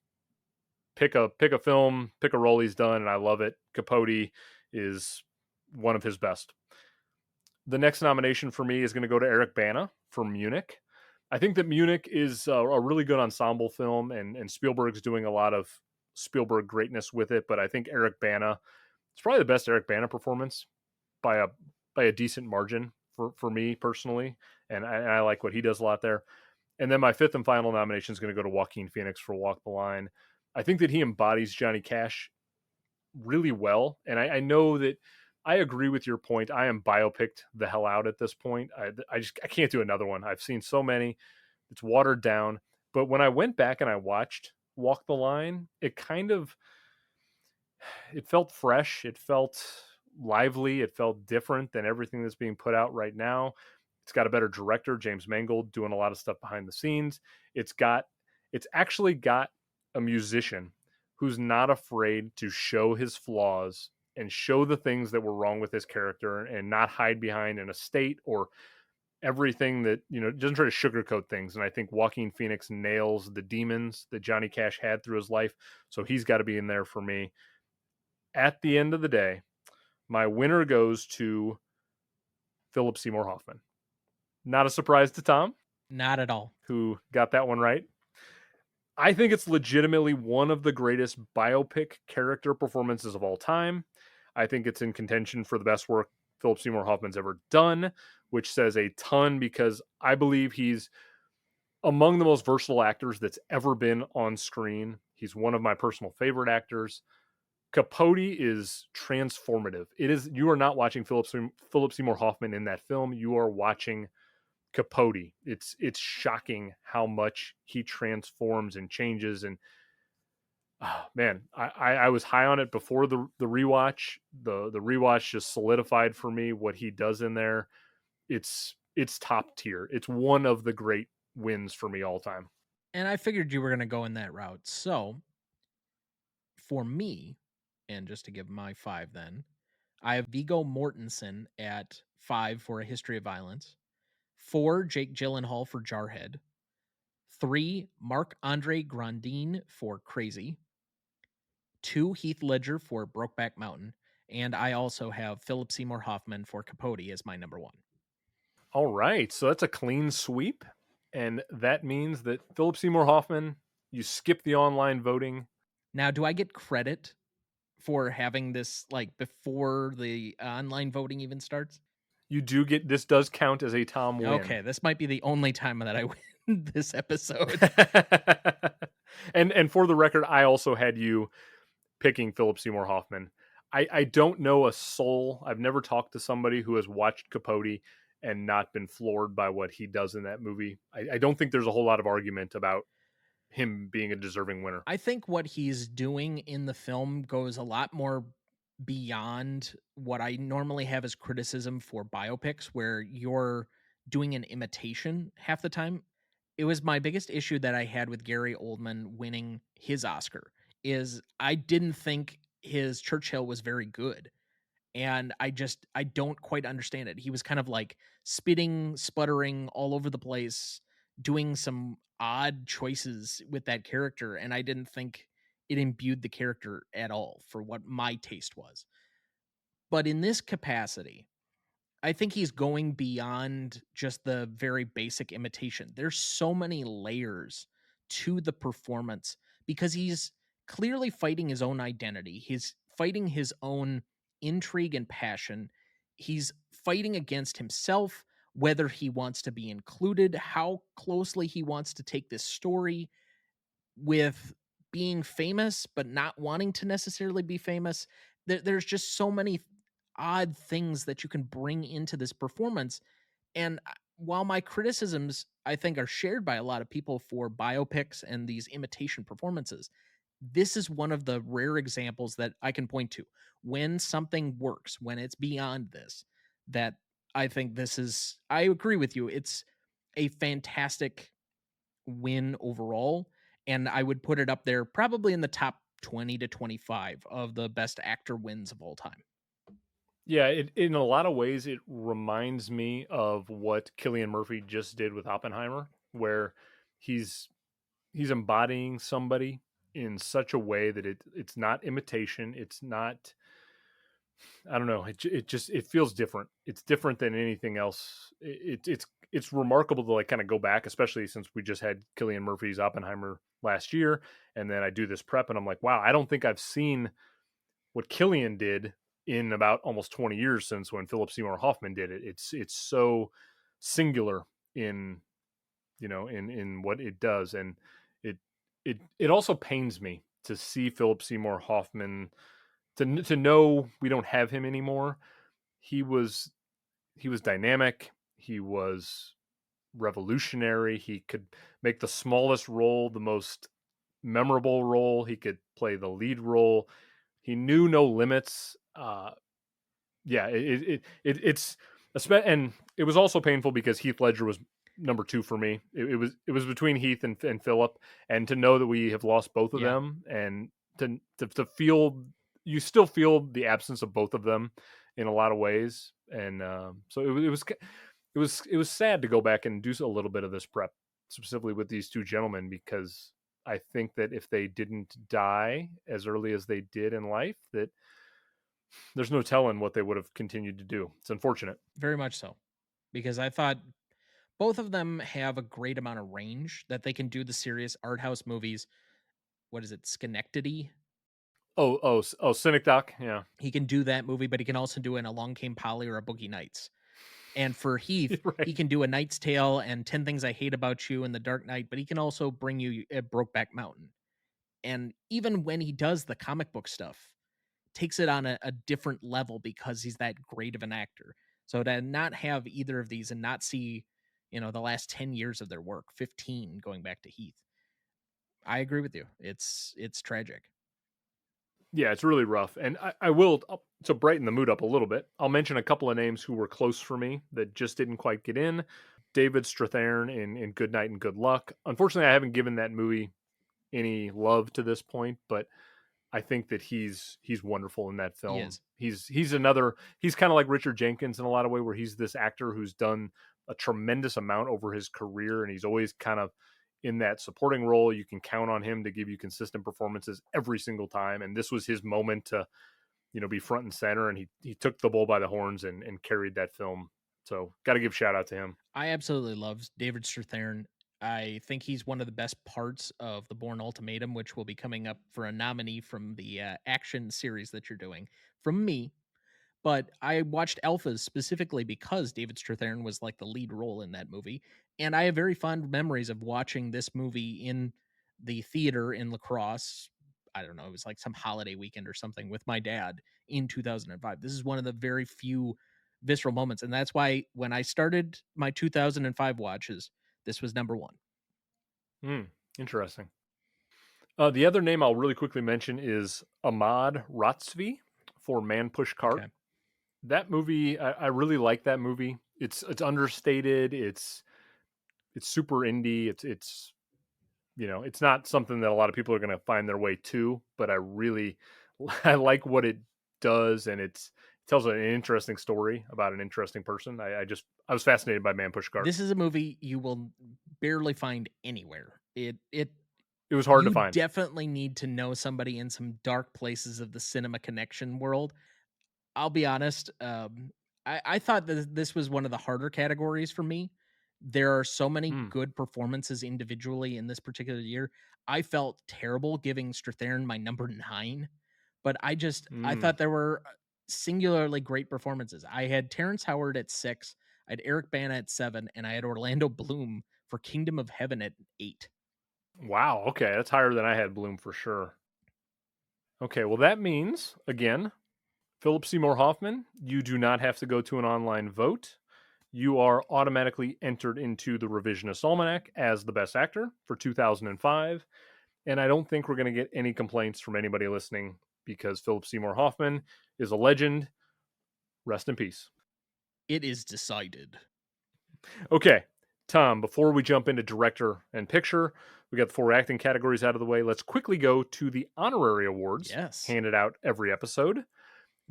Pick a film, pick a role he's done, and I love it. Capote is one of his best. The next nomination for me is going to go to Eric Bana for Munich. I think that Munich is a really good ensemble film, and Spielberg's doing a lot of Spielberg greatness with it. But I think Eric Bana, it's probably the best Eric Bana performance by a decent margin for me personally, and I like what he does a lot there. And then my fifth and final nomination is going to go to Joaquin Phoenix for Walk the Line. I think that he embodies Johnny Cash really well, and I know that I agree with your point. I am biopicked the hell out at this point. I can't do another one. I've seen so many. It's watered down. But when I went back and I watched Walk the Line, it felt fresh. It felt lively. It felt different than everything that's being put out right now. It's got a better director, James Mangold, doing a lot of stuff behind the scenes. It's actually got a musician who's not afraid to show his flaws and show the things that were wrong with his character and not hide behind an estate or everything that, doesn't try to sugarcoat things. And I think Joaquin Phoenix nails the demons that Johnny Cash had through his life. So he's got to be in there for me. At the end of the day, my winner goes to Philip Seymour Hoffman. Not a surprise to Tom, Not at all. who got that one right. I think it's legitimately one of the greatest biopic character performances of all time. I think it's in contention for the best work Philip Seymour Hoffman's ever done, which says a ton because I believe he's among the most versatile actors that's ever been on screen. He's one of my personal favorite actors. Capote is transformative. You are not watching Philip Seymour Hoffman in that film. You are watching Capote. It's shocking how much he transforms and changes. And oh, man, I was high on it before the rewatch. The rewatch just solidified for me what he does in there. It's top tier. It's one of the great wins for me all time. And I figured you were going to go in that route. So for me, and just to give my five then, I have Viggo Mortensen at 5 for A History of Violence, 4, Jake Gyllenhaal for Jarhead, 3, Marc Andre Grandin for Crazy, 2, Heath Ledger for Brokeback Mountain, and I also have Philip Seymour Hoffman for Capote as my number 1. All right, so that's a clean sweep, and that means that Philip Seymour Hoffman, you skip the online voting. Now, do I get credit for having this like before the online voting even starts? You do get this does count as a Tom win. Okay, this might be the only time that I win this episode. and for the record, I also had you picking Philip Seymour Hoffman. I don't know a soul. I've never talked to somebody who has watched Capote and not been floored by what he does in that movie. I don't think there's a whole lot of argument about him being a deserving winner. I think what he's doing in the film goes a lot more beyond what I normally have as criticism for biopics, where you're doing an imitation half the time. It was my biggest issue that I had with Gary Oldman winning his Oscar is I didn't think his Churchill was very good. And I don't quite understand it. He was kind of like spitting, sputtering all over the place, doing some odd choices with that character, and I didn't think it imbued the character at all for what my taste was. But in this capacity, I think he's going beyond just the very basic imitation. There's so many layers to the performance because he's clearly fighting his own identity. He's fighting his own intrigue and passion. He's fighting against himself, whether he wants to be included, how closely he wants to take this story with being famous, but not wanting to necessarily be famous. There's just so many odd things that you can bring into this performance. And while my criticisms, I think, are shared by a lot of people for biopics and these imitation performances, this is one of the rare examples that I can point to when something works, when it's beyond this, that I think this is, I agree with you. It's a fantastic win overall, and I would put it up there probably in the top 20 to 25 of the best actor wins of all time. Yeah, in a lot of ways, it reminds me of what Killian Murphy just did with Oppenheimer, where he's he's embodying somebody in such a way that it's not imitation. It's not, I don't know. It just it feels different. It's different than anything else. It's remarkable to like kind of go back, especially since we just had Killian Murphy's Oppenheimer last year, and then I do this prep, and I'm like, wow, I don't think I've seen what Killian did in about almost 20 years since when Philip Seymour Hoffman did it. It's so singular in, in what it does, and it it also pains me to see Philip Seymour Hoffman, to know we don't have him anymore. He was he was dynamic. He was revolutionary. He could make the smallest role the most memorable role. He could play the lead role. He knew no limits. Yeah, it's and it was also painful because Heath Ledger was number two for me. It was between Heath and Philip, and to know that we have lost both of Yeah, them, and to feel, you still feel the absence of both of them in a lot of ways, and so it was sad to go back and do a little bit of this prep specifically with these two gentlemen, because I think that if they didn't die as early as they did in life, that there's no telling what they would have continued to do. It's unfortunate. very much so. Because I thought both of them have a great amount of range that they can do the serious art house movies. What is it, Schenectady? Oh, Cynic Doc. Yeah. He can do that movie, but he can also do an Along Came Polly or a Boogie Nights. And for Heath, Right. he can do A Knight's Tale and 10 Things I Hate About You and The Dark Knight, but he can also bring you a Brokeback Mountain. And even when he does the comic book stuff, takes it on a different level because he's that great of an actor. So to not have either of these and not see, the last 10 years of their work, 15 going back to Heath, I agree with you. It's tragic. Yeah, it's really rough. And I will, to brighten the mood up a little bit, I'll mention a couple of names who were close for me that just didn't quite get in. David Strathairn in Good Night and Good Luck. Unfortunately, I haven't given that movie any love to this point, but I think that he's wonderful in that He film. is. He's kind of like Richard Jenkins in a lot of way, where he's this actor who's done a tremendous amount over his career, and he's always kind of in that supporting role. You can count on him to give you consistent performances every single time, and this was his moment to, be front and center, and he took the bull by the horns and carried that film. So got to give shout out to him. I absolutely love David Strathairn. I think he's one of the best parts of The Bourne Ultimatum, which will be coming up for a nominee from the action series that you're doing from me. But I watched Alphas specifically because David Strathairn was like the lead role in that movie, and I have very fond memories of watching this movie in the theater in La Crosse. I don't know, it was like some holiday weekend or something with my dad in 2005. This is one of the very few visceral moments, and that's why when I started my 2005 watches, this was number 1. Hmm, interesting. The other name I'll really quickly mention is Ahmad Ratzvi for Man Push Cart. Okay. That movie, I really like that movie. It's understated. It's super indie. It's it's not something that a lot of people are going to find their way to, but I really I like what it does, and it's tells an interesting story about an interesting person. I was fascinated by Man Push Cart. This is a movie you will barely find anywhere. It It was hard to You find. definitely need to know somebody in some dark places of the cinema connection world. I'll be honest, I thought that this was one of the harder categories for me. There are so many Mm, good performances individually in this particular year. I felt terrible giving Strathairn my number 9, but I mm. thought there were singularly great performances. I had Terrence Howard at 6, I had Eric Bana at 7, and I had Orlando Bloom for Kingdom of Heaven at 8. Wow. Okay, that's higher than I had Bloom for sure. Okay, well that means again, Philip Seymour Hoffman, you do not have to go to an online vote. You are automatically entered into the Revisionist Almanac as the best actor for 2005. And I don't think we're going to get any complaints from anybody listening because Philip Seymour Hoffman is a legend. Rest in peace. It is decided. Okay, Tom, before we jump into director and picture, we got the 4 acting categories out of the way. Let's quickly go to the honorary awards Yes. handed out every episode.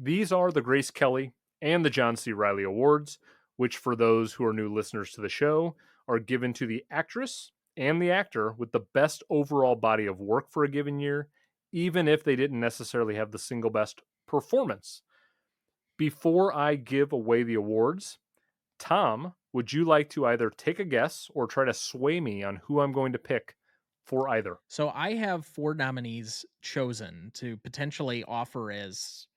These are the Grace Kelly and the John C. Riley Awards, which, for those who are new listeners to the show, are given to the actress and the actor with the best overall body of work for a given year, even if they didn't necessarily have the single best performance. Before I give away the awards, Tom, would you like to either take a guess or try to sway me on who I'm going to pick for either? So I have 4 nominees chosen to potentially offer as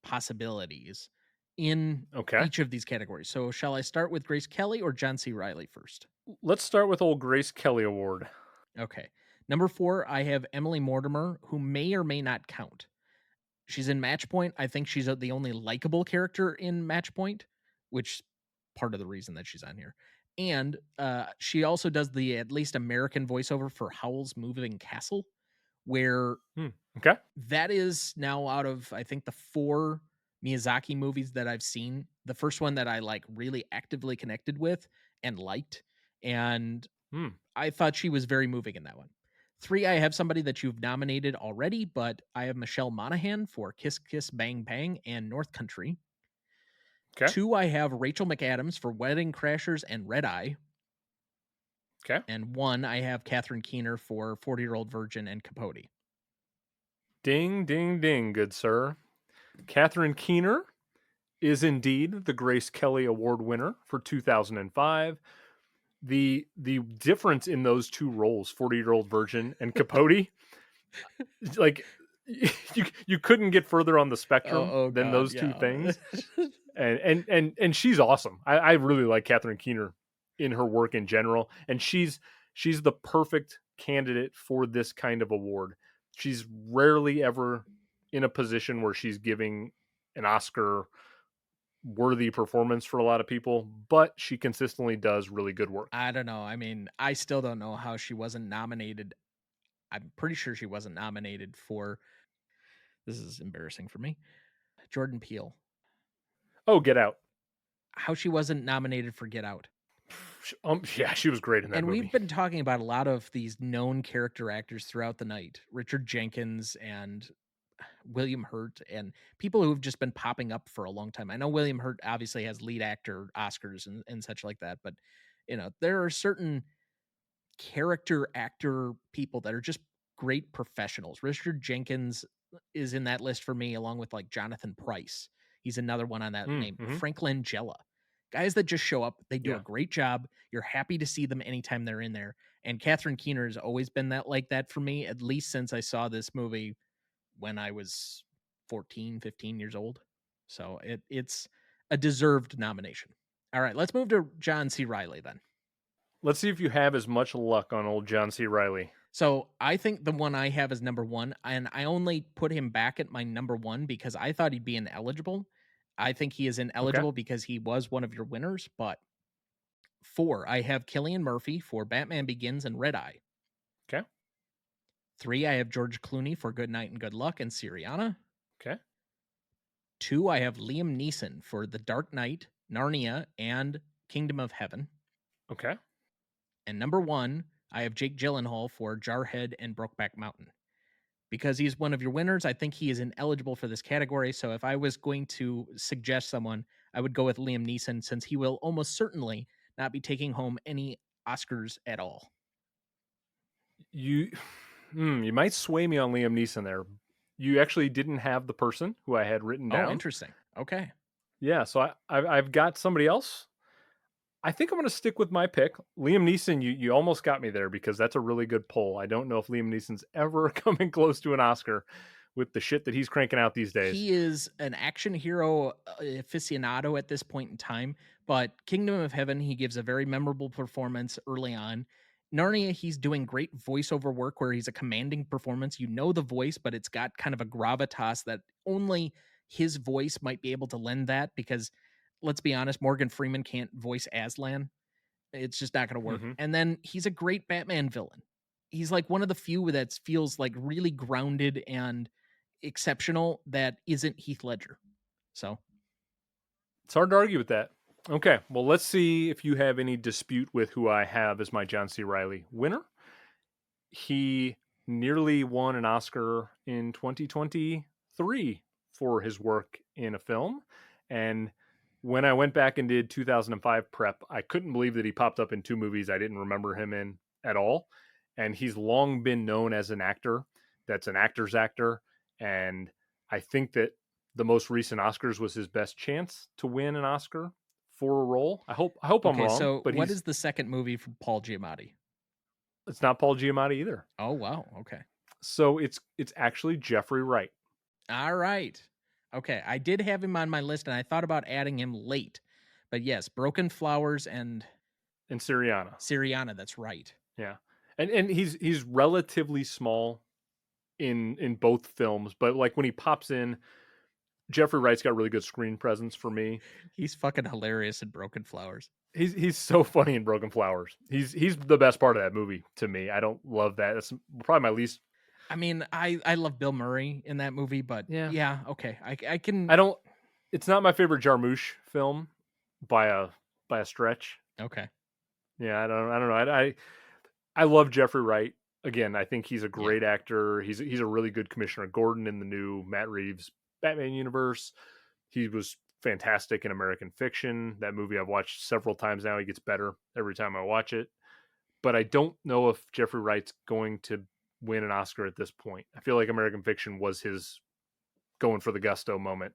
possibilities in Okay. each of these categories. So shall I start with Grace Kelly or John C. Riley first? Let's start with old Grace Kelly Award. Okay. Number 4, I have Emily Mortimer, who may or may not count. She's in Match Point. I think she's the only likable character in Match Point, which part of the reason that she's on here. And she also does the at least American voiceover for Howl's Moving Castle, where Hmm. Okay. that is now out of I think the 4 Miyazaki movies that I've seen, the first one that I like really actively connected with and liked. And Hmm. I thought she was very moving in that one. 3, I have somebody that you've nominated already, but I have Michelle Monaghan for Kiss Kiss Bang Bang and North Country. Okay. 2, I have Rachel McAdams for Wedding Crashers and Red Eye. Okay. And 1, I have Catherine Keener for 40-Year-Old Virgin and Capote. Ding, ding, ding, good sir. Catherine Keener is indeed the Grace Kelly Award winner for 2005. The difference in those two roles, 40-Year-Old Virgin and Capote, like you couldn't get further on the spectrum Oh than God, those two yeah. things. And she's awesome. I really like Catherine Keener in her work in general, and she's the perfect candidate for this kind of award. She's rarely ever in a position where she's giving an Oscar worthy performance for a lot of people, but she consistently does really good work. I don't know. I mean, I still don't know how she wasn't nominated. I'm pretty sure she wasn't nominated for this is embarrassing for me. Jordan Peele. Oh, Get Out. How she wasn't nominated for Get Out. Yeah, she was great in that And we've movie. been talking about a lot of these known character actors throughout the night. Richard Jenkins and William Hurt and people who've just been popping up for a long time. I know William Hurt obviously has lead actor Oscars and such like that, but there are certain character actor people that are just great professionals. Richard Jenkins is in that list for me, along with like Jonathan Price. He's another one on that name. Mm-hmm. Frank Langella. Guys that just show up, they do a Yeah. great job. You're happy to see them anytime they're in there. And Catherine Keener has always been that like that for me, at least since I saw this movie when I was 14, 15 years old. So it's a deserved nomination. All right, let's move to John C. Riley then. Let's see if you have as much luck on old John C. Riley. So I think the one I have is number 1, and I only put him back at my number 1 because I thought he'd be ineligible. I think he is Okay. ineligible because he was one of your winners. But 4, I have Cillian Murphy for Batman Begins and Red Eye. Okay. 3, I have George Clooney for Good Night and Good Luck and Syriana. Okay. 2, I have Liam Neeson for The Dark Knight, Narnia, and Kingdom of Heaven. Okay. And number 1, I have Jake Gyllenhaal for Jarhead and Brokeback Mountain. because he's one of your winners. I think he is ineligible for this category. So if I was going to suggest someone, I would go with Liam Neeson, since he will almost certainly not be taking home any Oscars at all. You you might sway me on Liam Neeson there. You actually didn't have the person who I had written Oh, down. interesting. Okay. Yeah, so I've got somebody else. I think I'm gonna stick with my pick. Liam Neeson, you almost got me there because that's a really good poll. I don't know if Liam Neeson's ever coming close to an Oscar with the shit that he's cranking out these days. He is an action hero aficionado at this point in time, but Kingdom of Heaven, he gives a very memorable performance early on. Narnia, he's doing great voiceover work where he's a commanding performance. You know the voice, but it's got kind of a gravitas that only his voice might be able to lend that, because let's be honest, Morgan Freeman can't voice Aslan. It's just not going to work. Mhm. And then he's a great Batman villain. He's like one of the few that feels like really grounded and exceptional that isn't Heath Ledger. So It's hard to argue with that. Okay, well, let's see if you have any dispute with who I have as my John C. Riley winner. He nearly won an Oscar in 2023 for his work in a film. And when I went back and did 2005 prep, I couldn't believe that he popped up in two movies I didn't remember him in at all. And he's long been known as an actor that's an actor's actor. And I think that the most recent Oscars was his best chance to win an Oscar for a role. I hope I'm okay, wrong, so but what he's is the second movie from Paul Giamatti? it's not Paul Giamatti either. Oh wow, okay. So it's actually Jeffrey Wright All right. Okay, I did have him on my list and I thought about adding him late. But yes, Broken Flowers and in Syriana. Syriana, that's right. Yeah. And he's relatively small in both films, but like when he pops in, Jeffrey Wright's got really good screen presence for me. He's fucking hilarious in Broken Flowers. He's so funny in Broken Flowers. He's the best part of that movie to me. I don't love that. That's probably my least. I mean, I love Bill Murray in that movie, but Yeah. yeah, okay. I can I don't it's not my favorite Jarmusch film by a stretch. okay. Yeah, I don't know. I love Jeffrey Wright. Again, I think he's a Yeah. great actor. He's a really good Commissioner Gordon in the new Matt Reeves Batman universe. He was fantastic in American Fiction. That movie I've watched several times now. He gets better every time I watch it. But I don't know if Jeffrey Wright's going to win an Oscar at this point. I feel like American Fiction was his going for the gusto moment.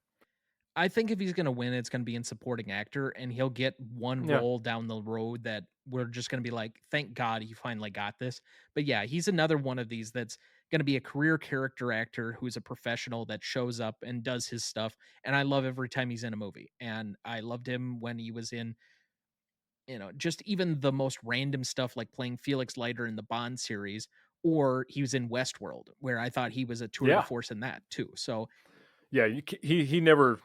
I think if he's going to win, it's going to be in supporting actor, and he'll get one Yeah. role down the road that we're just going to be like, thank God he finally got this. But yeah, he's another one of these that's going to be a career character actor who's a professional that shows up and does his stuff. And I love every time he's in a movie. And I loved him when he was in, just even the most random stuff like playing Felix Leiter in the Bond series, or he was in Westworld, where I thought he was a tour de Yeah. force in that too. So Yeah, he never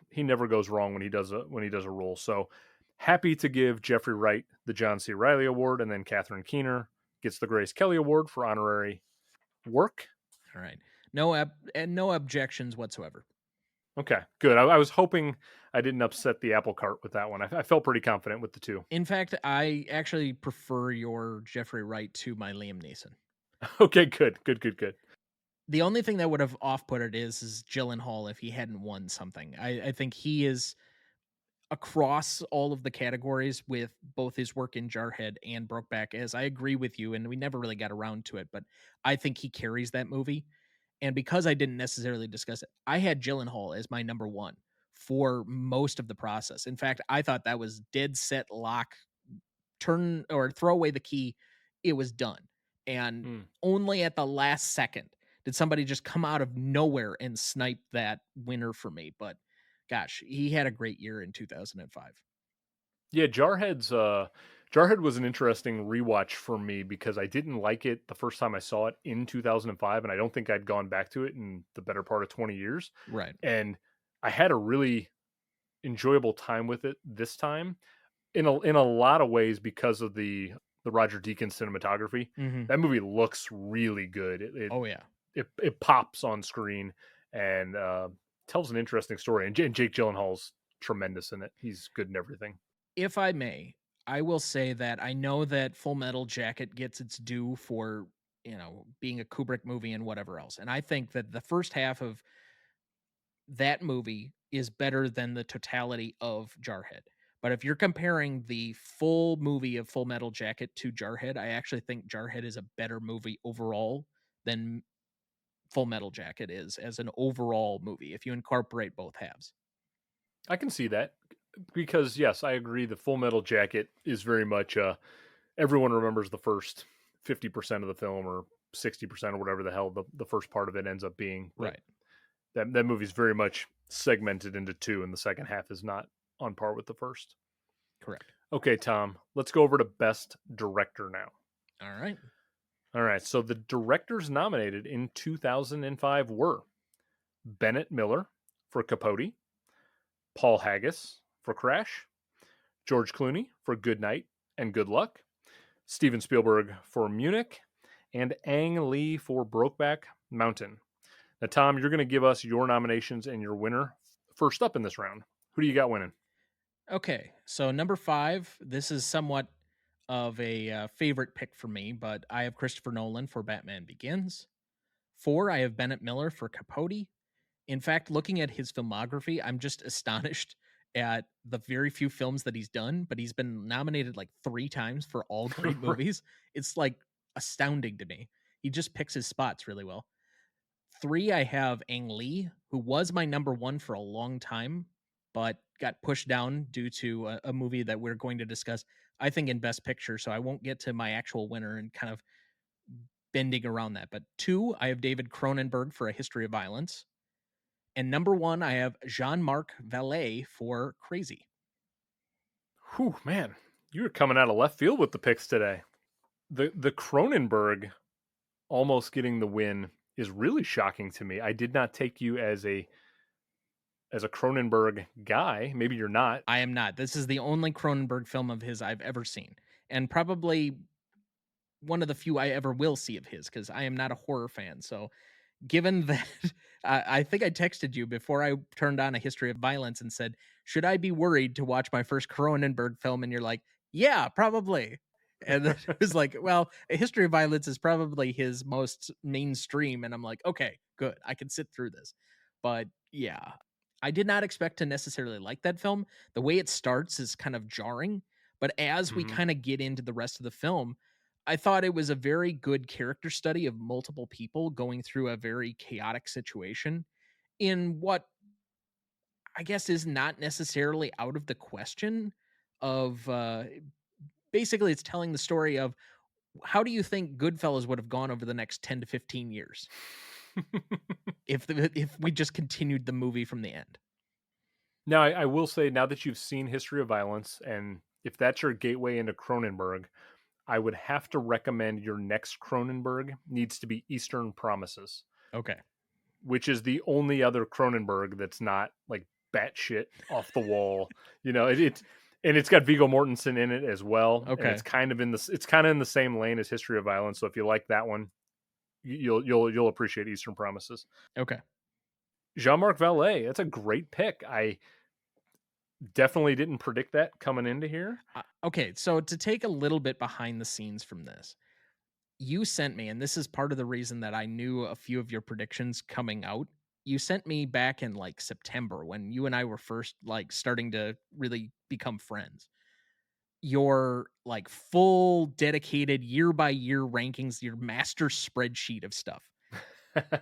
goes wrong when he does a role. So happy to give Jeffrey Wright the John C. Riley Award, and then Catherine Keener gets the Grace Kelly Award for honorary work. all right. And no objections whatsoever. Okay, good. I was hoping I didn't upset the apple cart with that one. I felt pretty confident with the two. In fact, I actually prefer your Jeffrey Wright to my Liam Neeson. Okay, good. The only thing that would have off-put it is Gyllenhaal if he hadn't won something. I think he is across all of the categories with both his work in Jarhead and Brokeback, as I agree with you, and we never really got around to it, but I think he carries that movie. And because I didn't necessarily discuss it, I had Gyllenhaal as my number one for most of the process. In fact, I thought that was dead set lock, turn or throw away the key. It was done. And Mm. only at the last second did somebody just come out of nowhere and snipe that winner for me. But gosh, he had a great year in 2005. Yeah, Jarhead was an interesting rewatch for me because I didn't like it the first time I saw it in 2005, and I don't think I'd gone back to it in the better part of 20 years. Right. And I had a really enjoyable time with it this time in a lot of ways because of the Roger Deakins cinematography. Mm-hmm. That movie looks really good. Oh, yeah. It pops on screen and tells an interesting story. And Jake Gyllenhaal's tremendous in it. He's good in everything. If I may, I will say that I know that Full Metal Jacket gets its due for being a Kubrick movie and whatever else. And I think that the first half of that movie is better than the totality of Jarhead. But if you're comparing the full movie of Full Metal Jacket to Jarhead, I actually think Jarhead is a better movie overall than Full Metal Jacket is as an overall movie if you incorporate both halves. I can see that because yes, I agree. The Full Metal Jacket is very much everyone remembers the first 50% of the film or 60% or whatever the hell the first part of it ends up being. But Right. that movie's very much segmented into two, and the second half is not on par with the first. Correct. Okay, Tom, let's go over to Best Director now. All right. All right, so the directors nominated in 2005 were Bennett Miller for Capote, Paul Haggis for Crash, George Clooney for Good Night and Good Luck, Steven Spielberg for Munich, and Ang Lee for Brokeback Mountain. Now, Tom, you're going to give us your nominations and your winner first up in this round. Who do you got winning? Okay. So number 5, this is somewhat of a favorite pick for me, but I have Christopher Nolan for Batman Begins. 4, I have Bennett Miller for Capote. In fact, looking at his filmography, I'm just astonished at the very few films that he's done, but he's been nominated like 3 times for all great movies. It's like astounding to me. He just picks his spots really well. 3, I have Ang Lee, who was my number 1 for a long time, but got pushed down due to a movie that we're going to discuss, I think, in Best Picture. So I won't get to my actual winner and kind of bending around that. But 2, I have David Cronenberg for A History of Violence. And number 1, I have Jean-Marc Vallée for Crazy. Whew, man, you're coming out of left field with the picks today. The Cronenberg almost getting the win is really shocking to me. I did not take you as a Cronenberg guy. Maybe you're not. I am not. This is the only Cronenberg film of his I've ever seen, and probably one of the few I ever will see of his because I am not a horror fan. So given that, I think I texted you before I turned on A History of Violence and said, should I be worried to watch my first Cronenberg film? And you're like, yeah, probably. And then it was like, well, A History of Violence is probably his most mainstream. And I'm like, okay, good. I can sit through this. But yeah, I did not expect to necessarily like that film. The way it starts is kind of jarring. But as we Mhm. kind of get into the rest of the film, I thought it was a very good character study of multiple people going through a very chaotic situation in what I guess is not necessarily out of the question of basically it's telling the story of how do you think Goodfellas would have gone over the next 10 to 15 years if we just continued the movie from the end. Now, I will say, now that you've seen History of Violence, and if that's your gateway into Cronenberg, I would have to recommend your next Cronenberg needs to be Eastern Promises, Okay. which is the only other Cronenberg that's not like batshit off the wall. And it's got Viggo Mortensen in it as well, and Okay. it's kind of in the same lane as History of Violence. So if you like that one, you'll appreciate Eastern Promises. Okay. Jean-Marc Vallée, that's a great pick. I definitely didn't predict that coming into here. Okay, so to take a little bit behind the scenes from this, you sent me, and this is part of the reason that I knew a few of your predictions coming out. You sent me back in like September when you and I were first like starting to really become friends. Your like full dedicated year by year rankings, your master spreadsheet of stuff.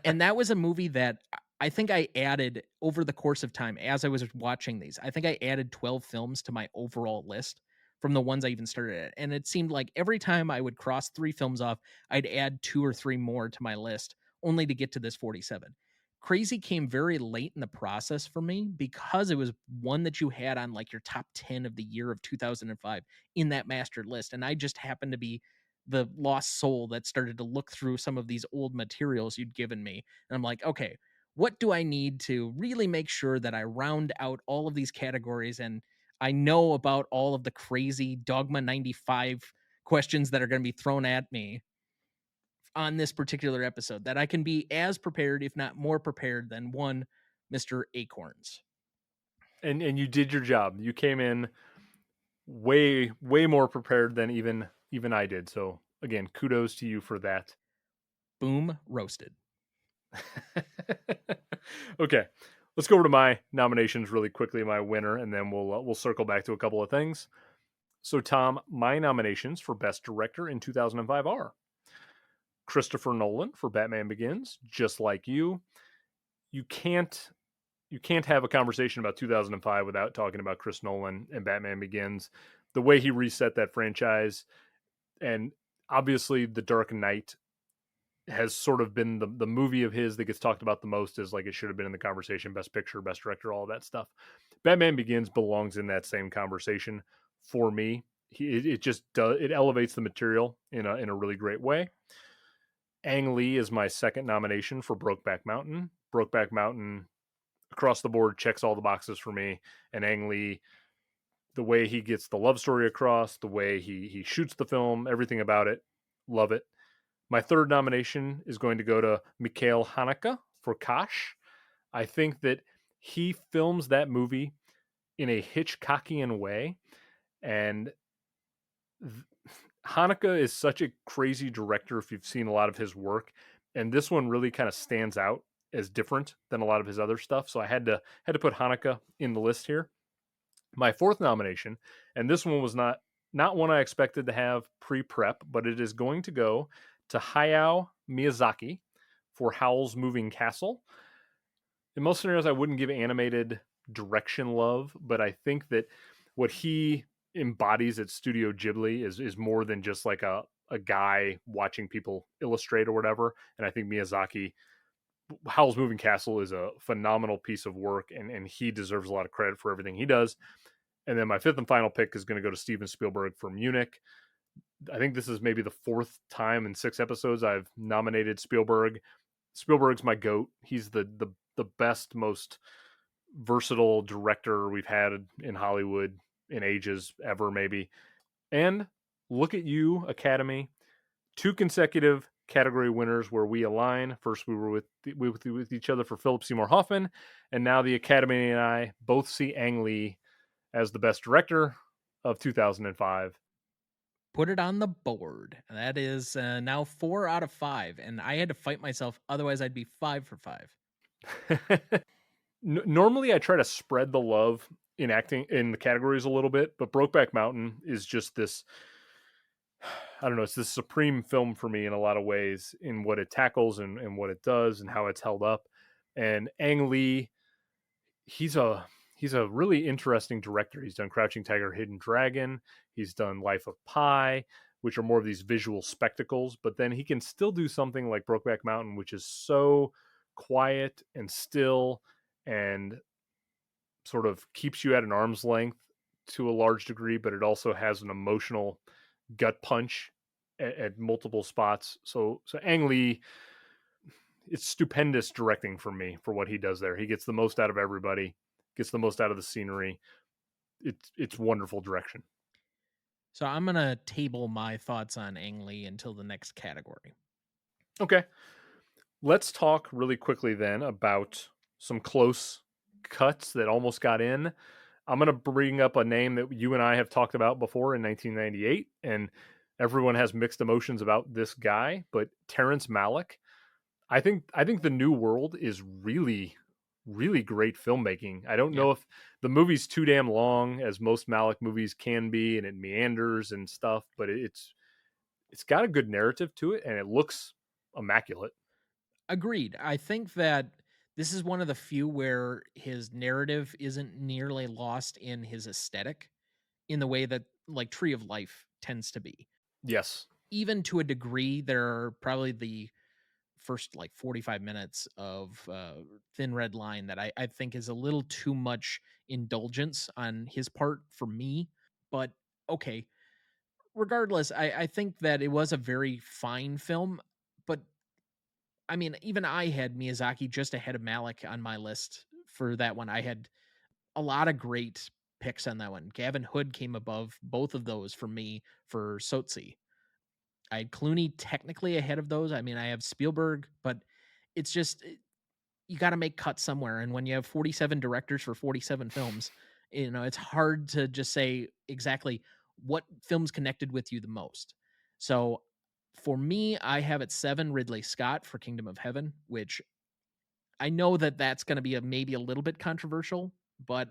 And that was a movie that I think I added over the course of time as I was watching these. I think I added 12 films to my overall list from the ones I even started at. And it seemed like every time I would cross 3 films off, I'd add 2 or 3 more to my list only to get to this 47. Crazy came very late in the process for me because it was one that you had on like your top 10 of the year of 2005 in that master list. And I just happened to be the lost soul that started to look through some of these old materials you'd given me. And I'm like, okay, what do I need to really make sure that I round out all of these categories and I know about all of the crazy Dogma 95 questions that are going to be thrown at me on this particular episode, that I can be as prepared, if not more prepared, than one Mr. Acorns. And you did your job. You came in way more prepared than even I did. So again, kudos to you for that. Boom, roasted. Okay, let's go over to my nominations really quickly, my winner, and then we'll circle back to a couple of things. So, Tom, my nominations for Best Director in 2005 are Christopher Nolan for Batman Begins. Just like you can't you can't have a conversation about 2005 without talking about Chris Nolan and Batman Begins. The way he reset that franchise, and obviously, The Dark Knight has sort of been the movie of his that gets talked about the most, is like it should have been in the conversation, best picture, best director, all of that stuff. Batman Begins belongs in that same conversation for me. It just does, it elevates the material in a really great way. Ang Lee is my second nomination for Brokeback Mountain. Brokeback Mountain across the board checks all the boxes for me, and Ang Lee, the way he gets the love story across, the way he shoots the film, everything about it, love it. My third nomination is going to go to Mikhail Haneke for Kosh. I think that he films that movie in a Hitchcockian way, and Haneke is such a crazy director if you've seen a lot of his work, and this one really kind of stands out as different than a lot of his other stuff. So I had to put Haneke in the list here. My fourth nomination, and this one was not one I expected to have pre-prep, but it is going to go to Hayao Miyazaki for Howl's Moving Castle. In most scenarios, I wouldn't give animated direction love, but I think that what he embodies at Studio Ghibli is more than just like a guy watching people illustrate or whatever. And I think Miyazaki, Howl's Moving Castle is a phenomenal piece of work, and he deserves a lot of credit for everything he does. And then my fifth and final pick is going to go to Steven Spielberg for Munich. I think this is maybe the fourth time in 6 episodes I've nominated Spielberg. Spielberg's my goat. He's the best, most versatile director we've had in Hollywood in ages ever, maybe. And look at you, Academy. 2 consecutive category winners where we align. First, we were with each other for Philip Seymour Hoffman, and now the Academy and I both see Ang Lee as the best director of 2005. Put it on the board. That is now 4 out of 5, and I had to fight myself. Otherwise, I'd be 5 for 5. Normally, I try to spread the love in acting in the categories a little bit, but Brokeback Mountain is just this. I don't know. It's this supreme film for me in a lot of ways, in what it tackles and what it does and how it's held up. And Ang Lee, he's a he's a really interesting director. He's done Crouching Tiger, Hidden Dragon. He's done Life of Pi, which are more of these visual spectacles. But then he can still do something like Brokeback Mountain, which is so quiet and still and sort of keeps you at an arm's length to a large degree, but it also has an emotional gut punch at multiple spots. So Ang Lee, it's stupendous directing for me for what he does there. He gets the most out of everybody, gets the most out of the scenery. It's wonderful direction. So I'm going to table my thoughts on Ang Lee until the next category. Okay. Let's talk really quickly then about some close cuts that almost got in. I'm going to bring up a name that you and I have talked about before in 1998, and everyone has mixed emotions about this guy, but Terrence Malick. I think The New World is really really great filmmaking. I don't Yeah. know if the movie's too damn long, as most Malick movies can be, and it meanders and stuff, but it's got a good narrative to it, and it looks immaculate. Agreed. I think that this is one of the few where his narrative isn't nearly lost in his aesthetic in the way that like Tree of Life tends to be. Yes. Even to a degree, there are probably the first like 45 minutes of Thin Red Line that I think is a little too much indulgence on his part for me. But okay, regardless, I think that it was a very fine film. But I mean, even I had Miyazaki just ahead of Malik on my list for that one. I had a lot of great picks on that one. Gavin Hood came above both of those for me for Sotzi. I had Clooney technically ahead of those. I mean, I have Spielberg, but it's just you got to make cuts somewhere. And when you have 47 directors for 47 films, it's hard to just say exactly what films connected with you the most. So For me, I have it 7 Ridley Scott for Kingdom of Heaven, which I know that that's gonna be a maybe a little bit controversial, but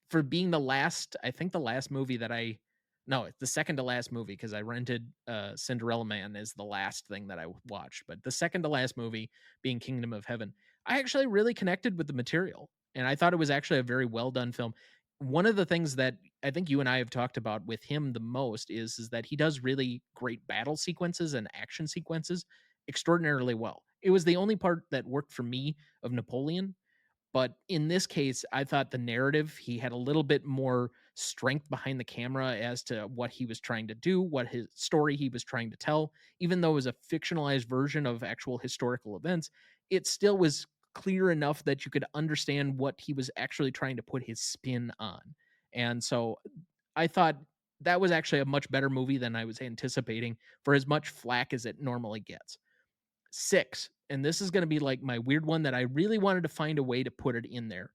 for being the last I think the last movie that I no, it's the second to last movie because I rented, Cinderella Man is the last thing that I watched, but the second to last movie being Kingdom of Heaven, I actually really connected with the material, and I thought it was actually a very well done film. One of the things that I think you and I have talked about with him the most is that he does really great battle sequences and action sequences extraordinarily well. It was the only part that worked for me of Napoleon, but in this case, I thought the narrative, he had a little bit more strength behind the camera as to what he was trying to do, what his story he was trying to tell. Even though it was a fictionalized version of actual historical events, it still was clear enough that you could understand what he was actually trying to put his spin on. And so I thought that was actually a much better movie than I was anticipating for as much flack as it normally gets. 6, and this is gonna be, like, my weird one that I really wanted to find a way to put it in there,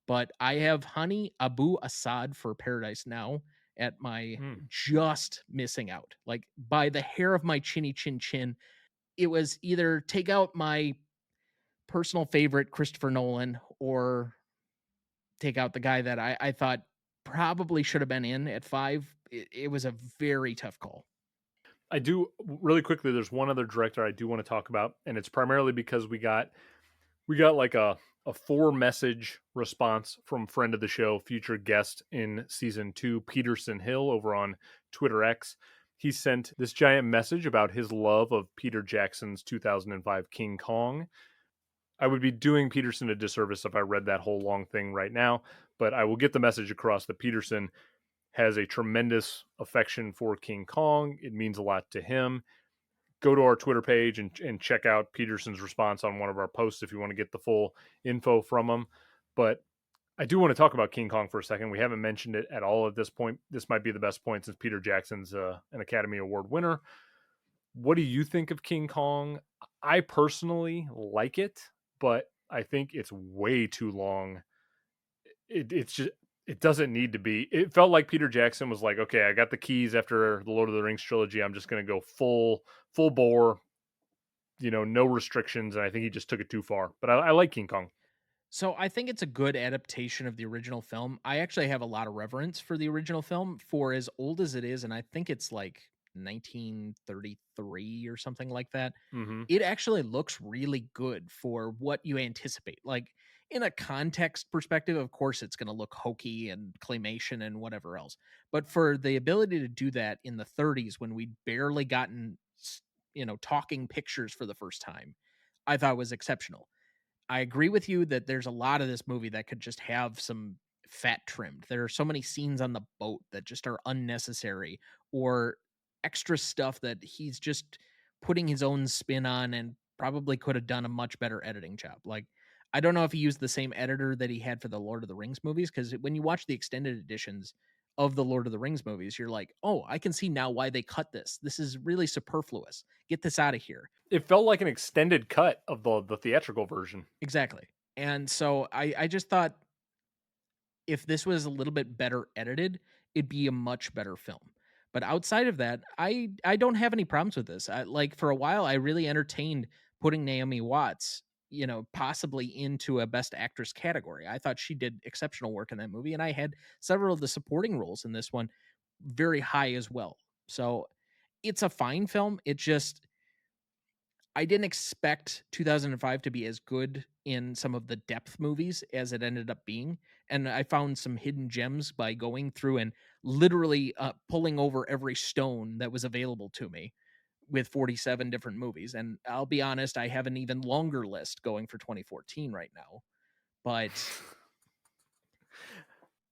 but I have Hani Abu Assad for Paradise Now at my Mm. just missing out, like, by the hair of my chinny chin chin. It was either take out my personal favorite, Christopher Nolan, or take out the guy that I thought probably should have been in at 5. It was a very tough call. I do really quickly. There's one other director I do want to talk about, and it's primarily because we got like a 4 message response from friend of the show, future guest in season 2, Peterson Hill over on Twitter X. He sent this giant message about his love of Peter Jackson's 2005 King Kong. I would be doing Peterson a disservice if I read that whole long thing right now, but I will get the message across that Peterson has a tremendous affection for King Kong. It means a lot to him. Go to our Twitter page and check out Peterson's response on one of our posts if you want to get the full info from him. But I do want to talk about King Kong for a second. We haven't mentioned it at all at this point. This might be the best point since Peter Jackson's an Academy Award winner. What do you think of King Kong? I personally like it, but I think it's way too long. It's just it doesn't need to be. It felt like Peter Jackson was like, okay, I got the keys after the Lord of the Rings trilogy. I'm just going to go full bore, no restrictions. And I think he just took it too far. But I like King Kong. So I think it's a good adaptation of the original film. I actually have a lot of reverence for the original film for as old as it is, and I think it's like 1933 or something like that. Hmm. It actually looks really good for what you anticipate. Like in a context perspective, of course, it's going to look hokey and claymation and whatever else. But for the ability to do that in the 30s when we'd barely gotten, talking pictures for the first time, I thought was exceptional. I agree with you that there's a lot of this movie that could just have some fat trimmed. There are so many scenes on the boat that just are unnecessary or extra stuff that he's just putting his own spin on and probably could have done a much better editing job. Like, I don't know if he used the same editor that he had for the Lord of the Rings movies, because when you watch the extended editions of the Lord of the Rings movies, you're like, oh, I can see now why they cut this. This is really superfluous. Get this out of here. It felt like an extended cut of the theatrical version. Exactly. And so I just thought if this was a little bit better edited, it'd be a much better film. But outside of that, I don't have any problems with this. Like for a while, I really entertained putting Naomi Watts, possibly into a Best Actress category. I thought she did exceptional work in that movie, and I had several of the supporting roles in this one very high as well. So it's a fine film. It just I didn't expect 2005 to be as good in some of the depth movies as it ended up being, and I found some hidden gems by going through and literally, pulling over every stone that was available to me with 47 different movies, and I'll be honest, I have an even longer list going for 2014 right now, but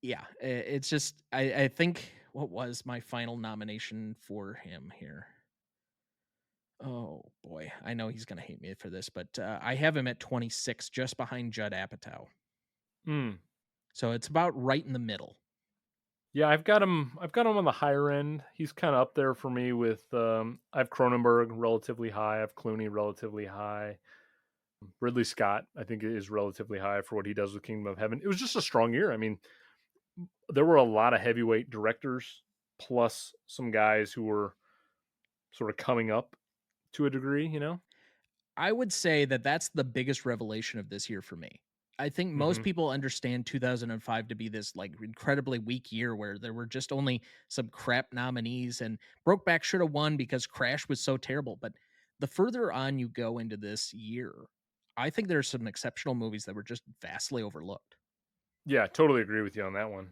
yeah, it's just I think what was my final nomination for him here? Oh boy, I know he's gonna hate me for this, but I have him at 26, just behind Judd Apatow. Mm. So it's about right in the middle. Yeah, I've got him. I've got him on the higher end. He's kind of up there for me with. I have Cronenberg relatively high. I have Clooney relatively high. Ridley Scott, I think, is relatively high for what he does with Kingdom of Heaven. It was just a strong year. I mean, there were a lot of heavyweight directors, plus some guys who were sort of coming up to a degree, you know? I would say that that's the biggest revelation of this year for me. I think most Hmm. people understand 2005 to be this like incredibly weak year where there were just only some crap nominees and Brokeback should have won because Crash was so terrible. But the further on you go into this year, I think there's some exceptional movies that were just vastly overlooked. Yeah, totally agree with you on that one.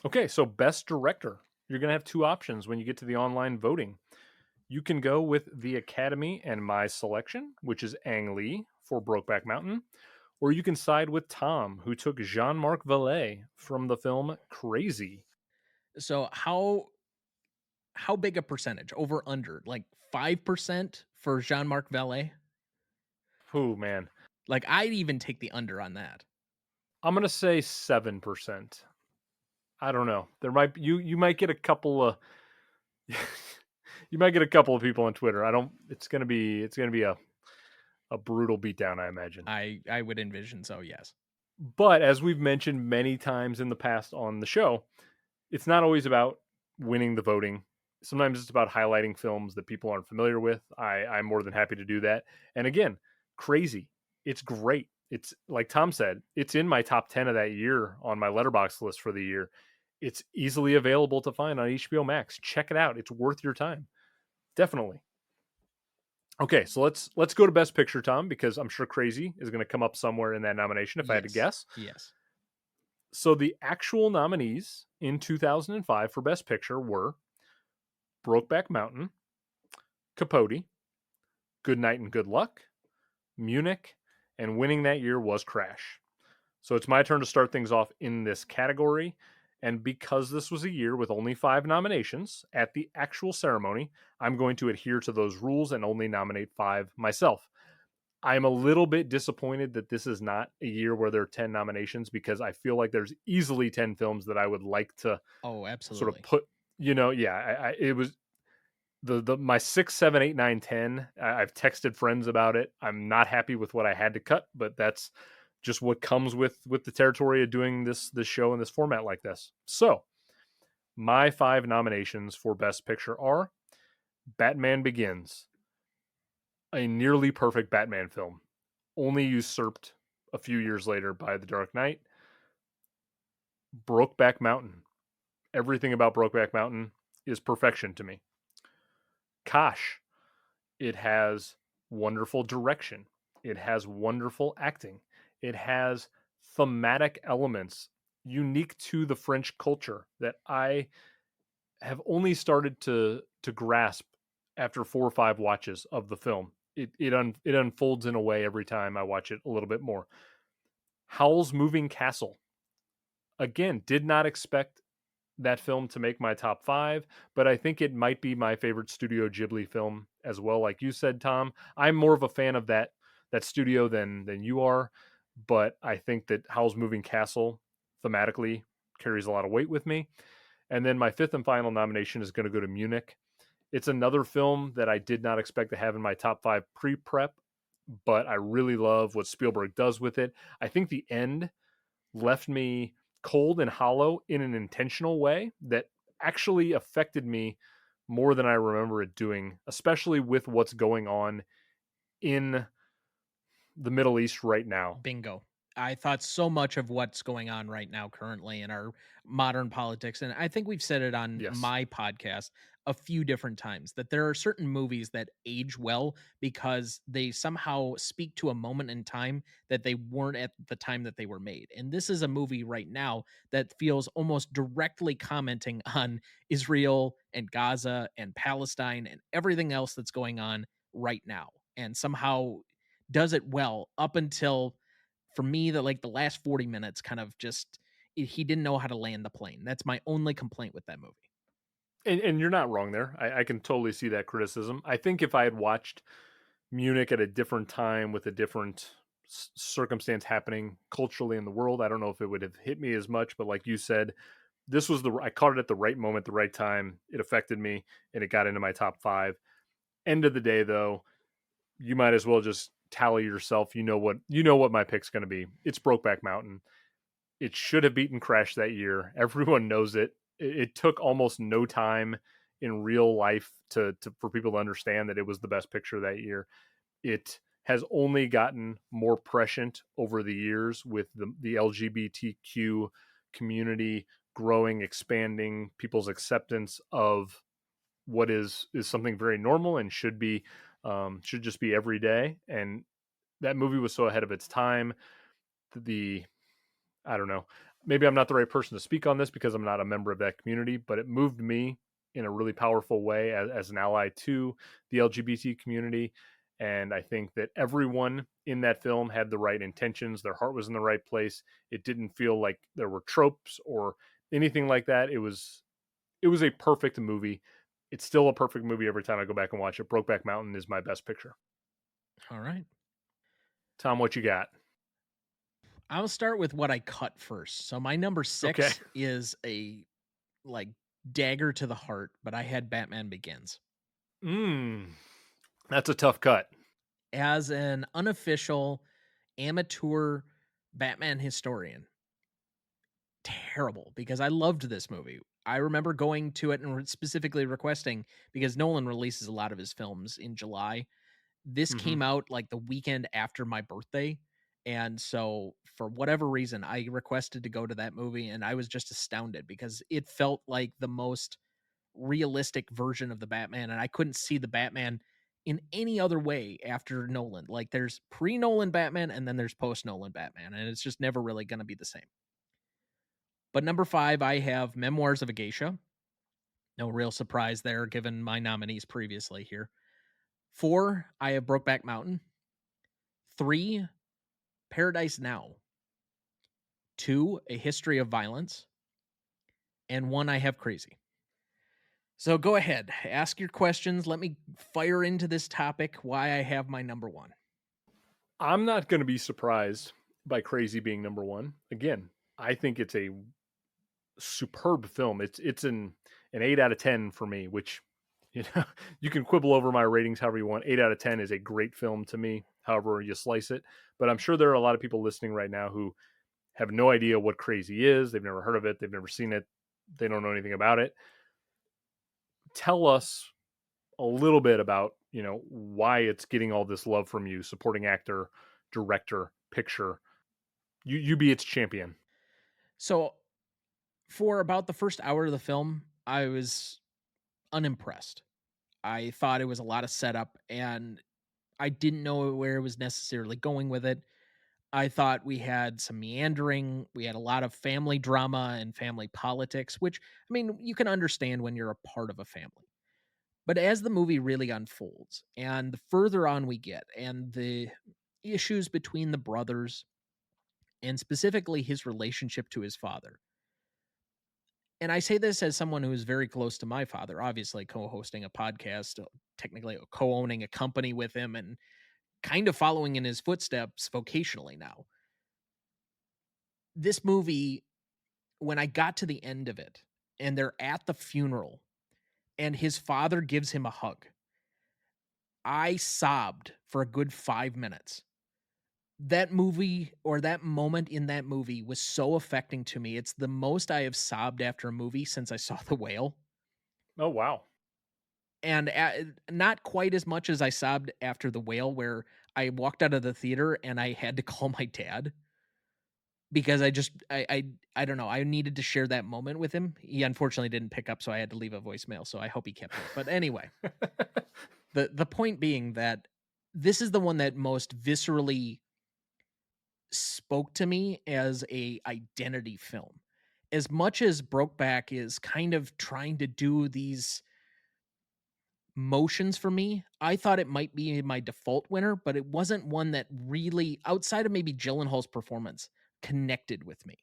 Okay, so best director. You're going to have two options when you get to the online voting. You can go with the Academy and my selection, which is Ang Lee for Brokeback Mountain, or you can side with Tom, who took Jean-Marc Vallée from the film Crazy. So how big a percentage? Over under? Like 5% for Jean-Marc Vallée? Oh man, Like I'd even take the under on that. I'm going to say 7%. I don't know. There might be, you might get a couple of you might get a couple of people on Twitter. I don't it's going to be a brutal beatdown, I imagine. I would envision so, yes. But as we've mentioned many times in the past on the show, it's not always about winning the voting. Sometimes it's about highlighting films that people aren't familiar with. I'm more than happy to do that. And again, Crazy. It's great. It's like Tom said, it's in my top 10 of that year on my letterbox list for the year. It's easily available to find on HBO Max. Check it out. It's worth your time. Definitely. Okay, so let's go to Best Picture, Tom, because I'm sure Crazy is going to come up somewhere in that nomination if I had to Yes. guess. Yes. So the actual nominees in 2005 for Best Picture were Brokeback Mountain, Capote, Good Night and Good Luck, Munich, and winning that year was Crash. So it's my turn to start things off in this category. And because this was a year with only 5 nominations at the actual ceremony, I'm going to adhere to those rules and only nominate 5 myself. I'm a little bit disappointed that this is not a year where there are 10 nominations because I feel like there's easily 10 films that I would like to Oh, sort of absolutely. put, yeah, it was the my 6, 7, 8, 9, 10. I've texted friends about it. I'm not happy with what I had to cut, but that's just what comes with the territory of doing this show in this format like this. So my 5 nominations for Best Picture are Batman Begins, a nearly perfect Batman film, only usurped a few years later by The Dark Knight. Brokeback Mountain. Everything about Brokeback Mountain is perfection to me. Kosh. It has wonderful direction. It has wonderful acting. It has thematic elements unique to the French culture that I have only started to grasp after 4 or 5 watches of the film. It unfolds in a way every time I watch it a little bit more. Howl's Moving Castle. Again, did not expect that film to make my top 5, but I think it might be my favorite Studio Ghibli film as well. Like you said, Tom, I'm more of a fan of that studio than you are, but I think that Howl's Moving Castle thematically carries a lot of weight with me. And then my 5th and final nomination is going to go to Munich. It's another film that I did not expect to have in my top 5 pre-prep, but I really love what Spielberg does with it. I think the end left me cold and hollow in an intentional way that actually affected me more than I remember it doing, especially with what's going on in the Middle East right now. Bingo. I thought so much of what's going on right now currently in our modern politics. And I think we've said it on Yes. my podcast a few different times that there are certain movies that age well because they somehow speak to a moment in time that they weren't at the time that they were made. And this is a movie right now that feels almost directly commenting on Israel and Gaza and Palestine and everything else that's going on right now. And somehow does it well up until for me that like the last 40 minutes kind of just he didn't know how to land the plane. That's my only complaint with that movie. And you're not wrong there. I can totally see that criticism. I think if I had watched Munich at a different time with a different circumstance happening culturally in the world, I don't know if it would have hit me as much. But like you said, this was I caught it at the right moment, the right time. It affected me, and it got into my top 5. End of the day, though, you might as well just tally yourself. You know what my pick's going to be. It's Brokeback Mountain. It should have beaten Crash that year. Everyone knows it. It took almost no time in real life to for people to understand that it was the best picture that year. It has only gotten more prescient over the years with the LGBTQ community growing, expanding, people's acceptance of what is something very normal and should just be every day. And that movie was so ahead of its time. The I don't know. Maybe I'm not the right person to speak on this because I'm not a member of that community, but it moved me in a really powerful way as an ally to the LGBT community. And I think that everyone in that film had the right intentions. Their heart was in the right place. It didn't feel like there were tropes or anything like that. It was a perfect movie. It's still a perfect movie every time I go back and watch it. Brokeback Mountain is my best picture. All right. Tom, what you got? I'll start with what I cut first. So my number Okay. 6 is a like dagger to the heart, but I had Batman Begins. Mm, that's a tough cut. As an unofficial amateur Batman historian, terrible because I loved this movie. I remember going to it and specifically requesting because Nolan releases a lot of his films in July. This Hmm. came out like the weekend after my birthday. And so, for whatever reason, I requested to go to that movie and I was just astounded because it felt like the most realistic version of the Batman. And I couldn't see the Batman in any other way after Nolan. Like, there's pre Nolan Batman and then there's post Nolan Batman. And it's just never really going to be the same. But number 5, I have Memoirs of a Geisha. No real surprise there, given my nominees previously here. 4, I have Brokeback Mountain. 3, Paradise Now. 2, A History of Violence. And 1, I have Crazy. So go ahead, ask your questions. Let me fire into this topic why I have my number 1. I'm not going to be surprised by Crazy being number one. Again, I think it's a superb film. It's an 8 out of 10 for me, which you know you can quibble over my ratings however you want. 8 out of 10 is a great film to me, however you slice it. But I'm sure there are a lot of people listening right now who have no idea what Crazy is. They've never heard of it. They've never seen it. They don't know anything about it. Tell us a little bit about why it's getting all this love from you, supporting actor, director, picture. You be its champion. So for about the first hour of the film, I was unimpressed. I thought it was a lot of setup and I didn't know where it was necessarily going with it. I thought we had some meandering. We had a lot of family drama and family politics, which, I mean, you can understand when you're a part of a family. But as the movie really unfolds and the further on we get and the issues between the brothers and specifically his relationship to his father. And I say this as someone who is very close to my father, obviously co-hosting a podcast, technically co-owning a company with him and kind of following in his footsteps vocationally now. This movie, when I got to the end of it and they're at the funeral and his father gives him a hug, I sobbed for a good 5 minutes. That movie or that moment in that movie was so affecting to me. It's the most I have sobbed after a movie since I saw The Whale. Oh wow. And not quite as much as I sobbed after The Whale, where I walked out of the theater and I had to call my dad because I don't know. I needed to share that moment with him. He unfortunately didn't pick up, so I had to leave a voicemail. So I hope he kept it. But anyway, the point being that this is the one that most viscerally spoke to me as a identity film. As much as Brokeback is kind of trying to do these motions for me, I thought it might be my default winner, but it wasn't one that really, outside of maybe Gyllenhaal's performance, connected with me.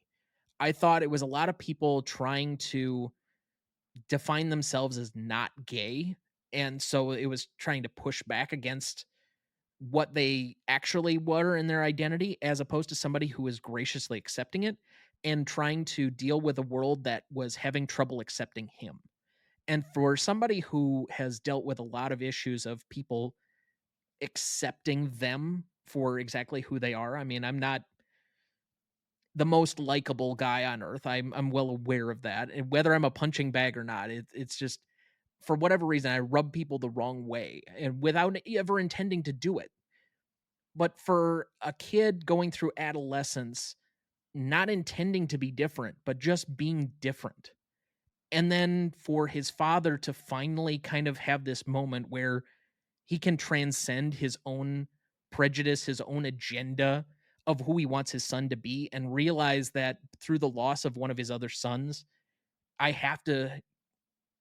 I thought it was a lot of people trying to define themselves as not gay. And so it was trying to push back against what they actually were in their identity, as opposed to somebody who was graciously accepting it and trying to deal with a world that was having trouble accepting him. And for somebody who has dealt with a lot of issues of people accepting them for exactly who they are, I mean, I'm not the most likable guy on earth. I'm well aware of that. And whether I'm a punching bag or not, it's just for whatever reason, I rub people the wrong way and without ever intending to do it. But for a kid going through adolescence, not intending to be different, but just being different. And then for his father to finally kind of have this moment where he can transcend his own prejudice, his own agenda of who he wants his son to be, and realize that through the loss of one of his other sons, I have to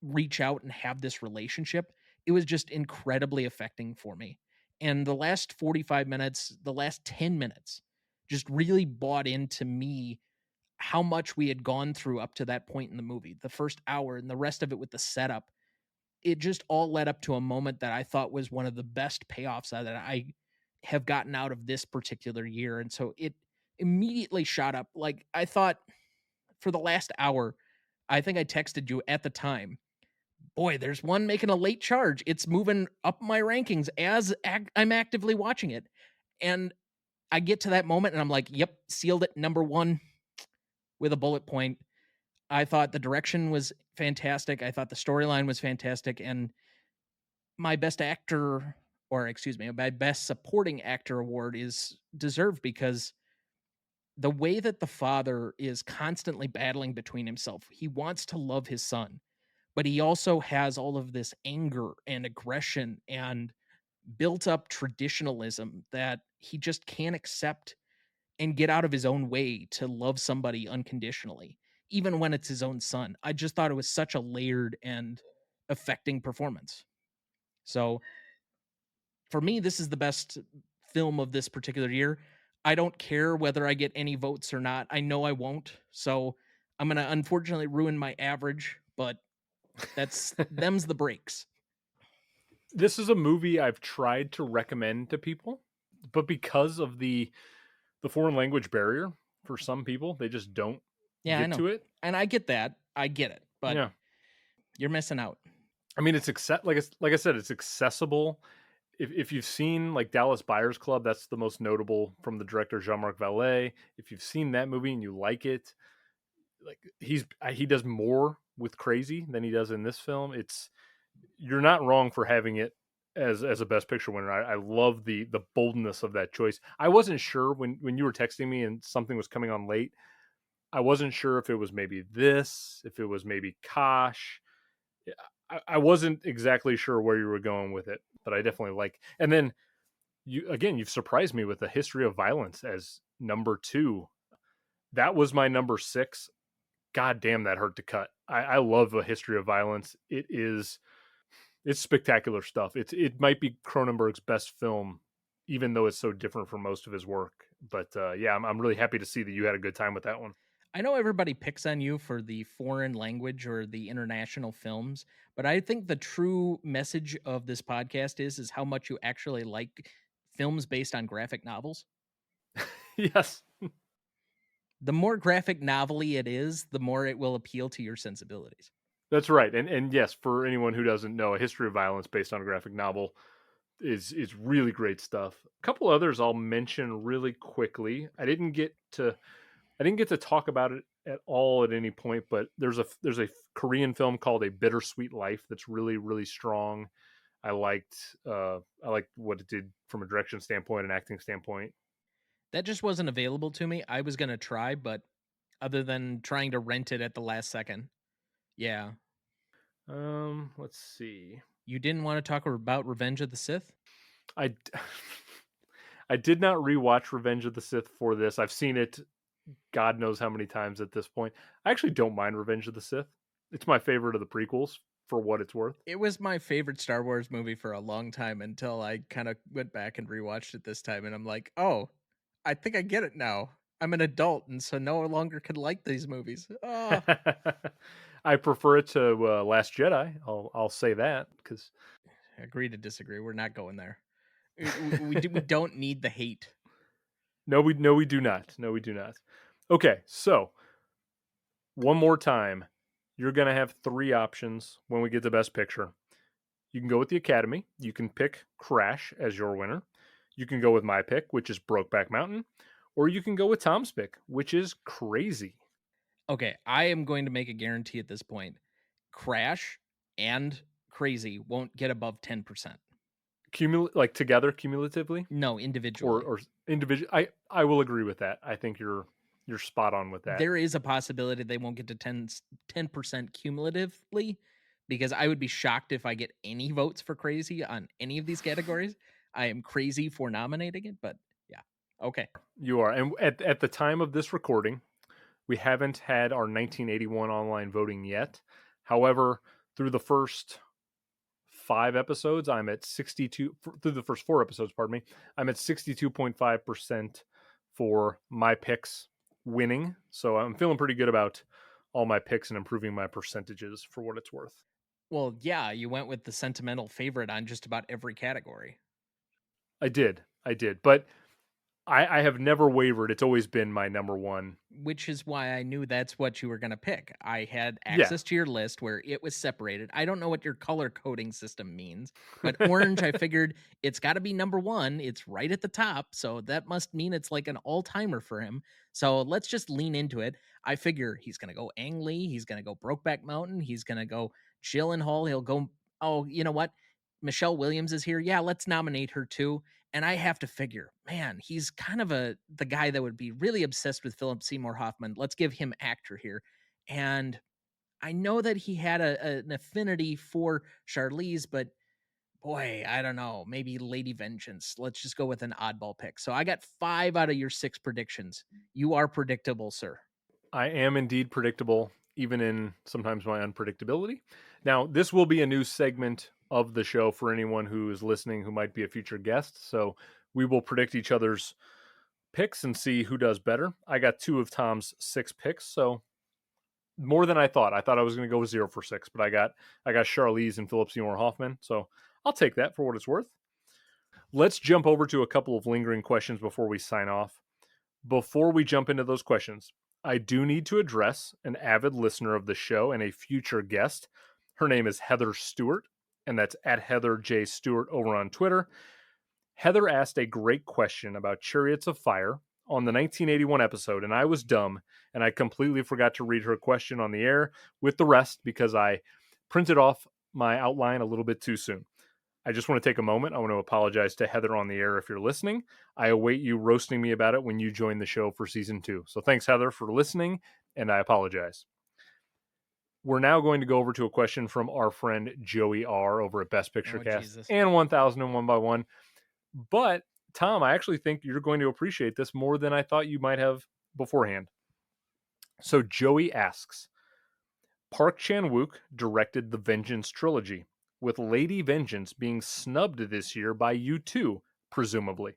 reach out and have this relationship. It was just incredibly affecting for me. And the last 45 minutes, the last 10 minutes, just really bought into me how much we had gone through up to that point in the movie. The first hour and the rest of it with the setup, it just all led up to a moment that I thought was one of the best payoffs that I have gotten out of this particular year. And so it immediately shot up. Like I thought for the last hour, I think I texted you at the time, boy, there's one making a late charge. It's moving up my rankings as I'm actively watching it. And I get to that moment and I'm like, yep, sealed it. Number one with a bullet point. I thought the direction was fantastic. I thought the storyline was fantastic. And my best actor, or excuse me, my best supporting actor award is deserved because the way that the father is constantly battling between himself, he wants to love his son, but he also has all of this anger and aggression and built up traditionalism that he just can't accept and get out of his own way to love somebody unconditionally, even when it's his own son. I just thought it was such a layered and affecting performance. So for me, this is the best film of this particular year. I don't care whether I get any votes or not. I know I won't. So I'm going to unfortunately ruin my average, but that's them's the breaks. This is a movie I've tried to recommend to people, but because of the foreign language barrier for some people, they just don't Yeah, I get know. to it. And I get that. I get it. But Yeah. you're missing out. I mean, it's like I said, it's accessible. If you've seen like Dallas Buyers Club, that's the most notable from the director Jean-Marc Vallée. If you've seen that movie and you like it, like he does more with Crazy than he does in this film. It's You're not wrong for having it as a best picture winner. I love the boldness of that choice. I wasn't sure when you were texting me and something was coming on late. I wasn't sure if it was maybe this, if it was maybe Kosh. Yeah, I wasn't exactly sure where you were going with it, but I definitely like. And then you've surprised me with the History of Violence as number 2. That was my number 6. God damn, that hurt to cut. I love A History of Violence. It's spectacular stuff. It might be Cronenberg's best film, even though it's so different from most of his work. But yeah, I'm really happy to see that you had a good time with that one. I know everybody picks on you for the foreign language or the international films, but I think the true message of this podcast is how much you actually like films based on graphic novels. Yes, The more graphic novelty it is, the more it will appeal to your sensibilities. that's right. And yes, for anyone who doesn't know, A History of Violence based on a graphic novel is really great stuff. A couple others I'll mention really quickly. I didn't get to talk about it at all at any point, but there's a Korean film called A Bittersweet Life that's really strong. I liked what it did from a direction standpoint and acting standpoint. That just wasn't available to me. I was going to try, but other than trying to rent it at the last second, yeah. Let's see. You didn't want to talk about Revenge of the Sith? I I did not rewatch Revenge of the Sith for this. I've seen it God knows how many times at this point. I actually don't mind Revenge of the Sith. It's my favorite of the prequels for what it's worth. It was my favorite Star Wars movie for a long time until I kind of went back and rewatched it this time, and I'm like, oh, I think I get it now. I'm an adult, and so no longer can like these movies. Oh, I prefer it to Last Jedi. I'll say that because agree to disagree. We're not going there. We don't need the hate. no, we do not. No, we do not. Okay, so one more time, you're gonna have 3 options when we get to Best Picture. You can go with the Academy. You can pick Crash as your winner. You can go with my pick, which is Brokeback Mountain, or you can go with Tom's pick, which is Crazy. Okay, I am going to make a guarantee at this point. Crash and crazy won't get above 10%. Like together cumulatively, No, individually. or individual. I will agree with that. I think you're spot on with that. There is a possibility they won't get to 10% cumulatively, because I would be shocked if I get any votes for crazy on any of these categories. I am crazy for nominating it, but yeah. Okay. You are, and at the time of this recording, we haven't had our 1981 online voting yet. However, through the first 5 episodes, I'm at 62. Through the first 4 episodes, pardon me, I'm at 62.5% for my picks winning. So I'm feeling pretty good about all my picks and improving my percentages for what it's worth. Well, yeah, you went with the sentimental favorite on just about every category. I did, but I have never wavered. It's always been my number one. Which is why I knew that's what you were going to pick. I had Yeah. access to your list where it was separated. I don't know what your color coding system means, but orange, I figured it's got to be number one. It's right at the top. So that must mean it's like an all timer for him. So let's just lean into it. I figure he's going to go Ang Lee. He's going to go Brokeback Mountain. He's going to go Gyllenhaal. He'll go, oh, you know what? Michelle Williams is here. Yeah, let's nominate her too. And I have to figure, man, he's kind of the guy that would be really obsessed with Philip Seymour Hoffman. Let's give him actor here. And I know that he had an affinity for Charlize, but boy, I don't know. Maybe Lady Vengeance. Let's just go with an oddball pick. So I got 5 out of your 6 predictions. You are predictable, sir. I am indeed predictable, even in sometimes my unpredictability. Now, this will be a new segment of the show for anyone who is listening who might be a future guest. So we will predict each other's picks and see who does better. I got 2 of Tom's 6 picks, so more than I thought. I thought I was going to go 0 for 6, but I got Charlize and Philip Seymour Hoffman, so I'll take that for what it's worth. Let's jump over to a couple of lingering questions before we sign off. Before we jump into those questions, I do need to address an avid listener of the show and a future guest. Her name is Heather Stewart, and that's at Heather J. Stewart over on Twitter. Heather asked a great question about Chariots of Fire on the 1981 episode, and I was dumb, and I completely forgot to read her question on the air with the rest because I printed off my outline a little bit too soon. I just want to take a moment. I want to apologize to Heather on the air if you're listening. I await you roasting me about it when you join the show for season 2. So thanks, Heather, for listening, and I apologize. We're now going to go over to a question from our friend Joey R. over at Best Picture Oh, Cast Jesus. and 1001 by 1. But, Tom, I actually think you're going to appreciate this more than I thought you might have beforehand. So Joey asks, Park Chan-wook directed the Vengeance trilogy, with Lady Vengeance being snubbed this year by U2, presumably.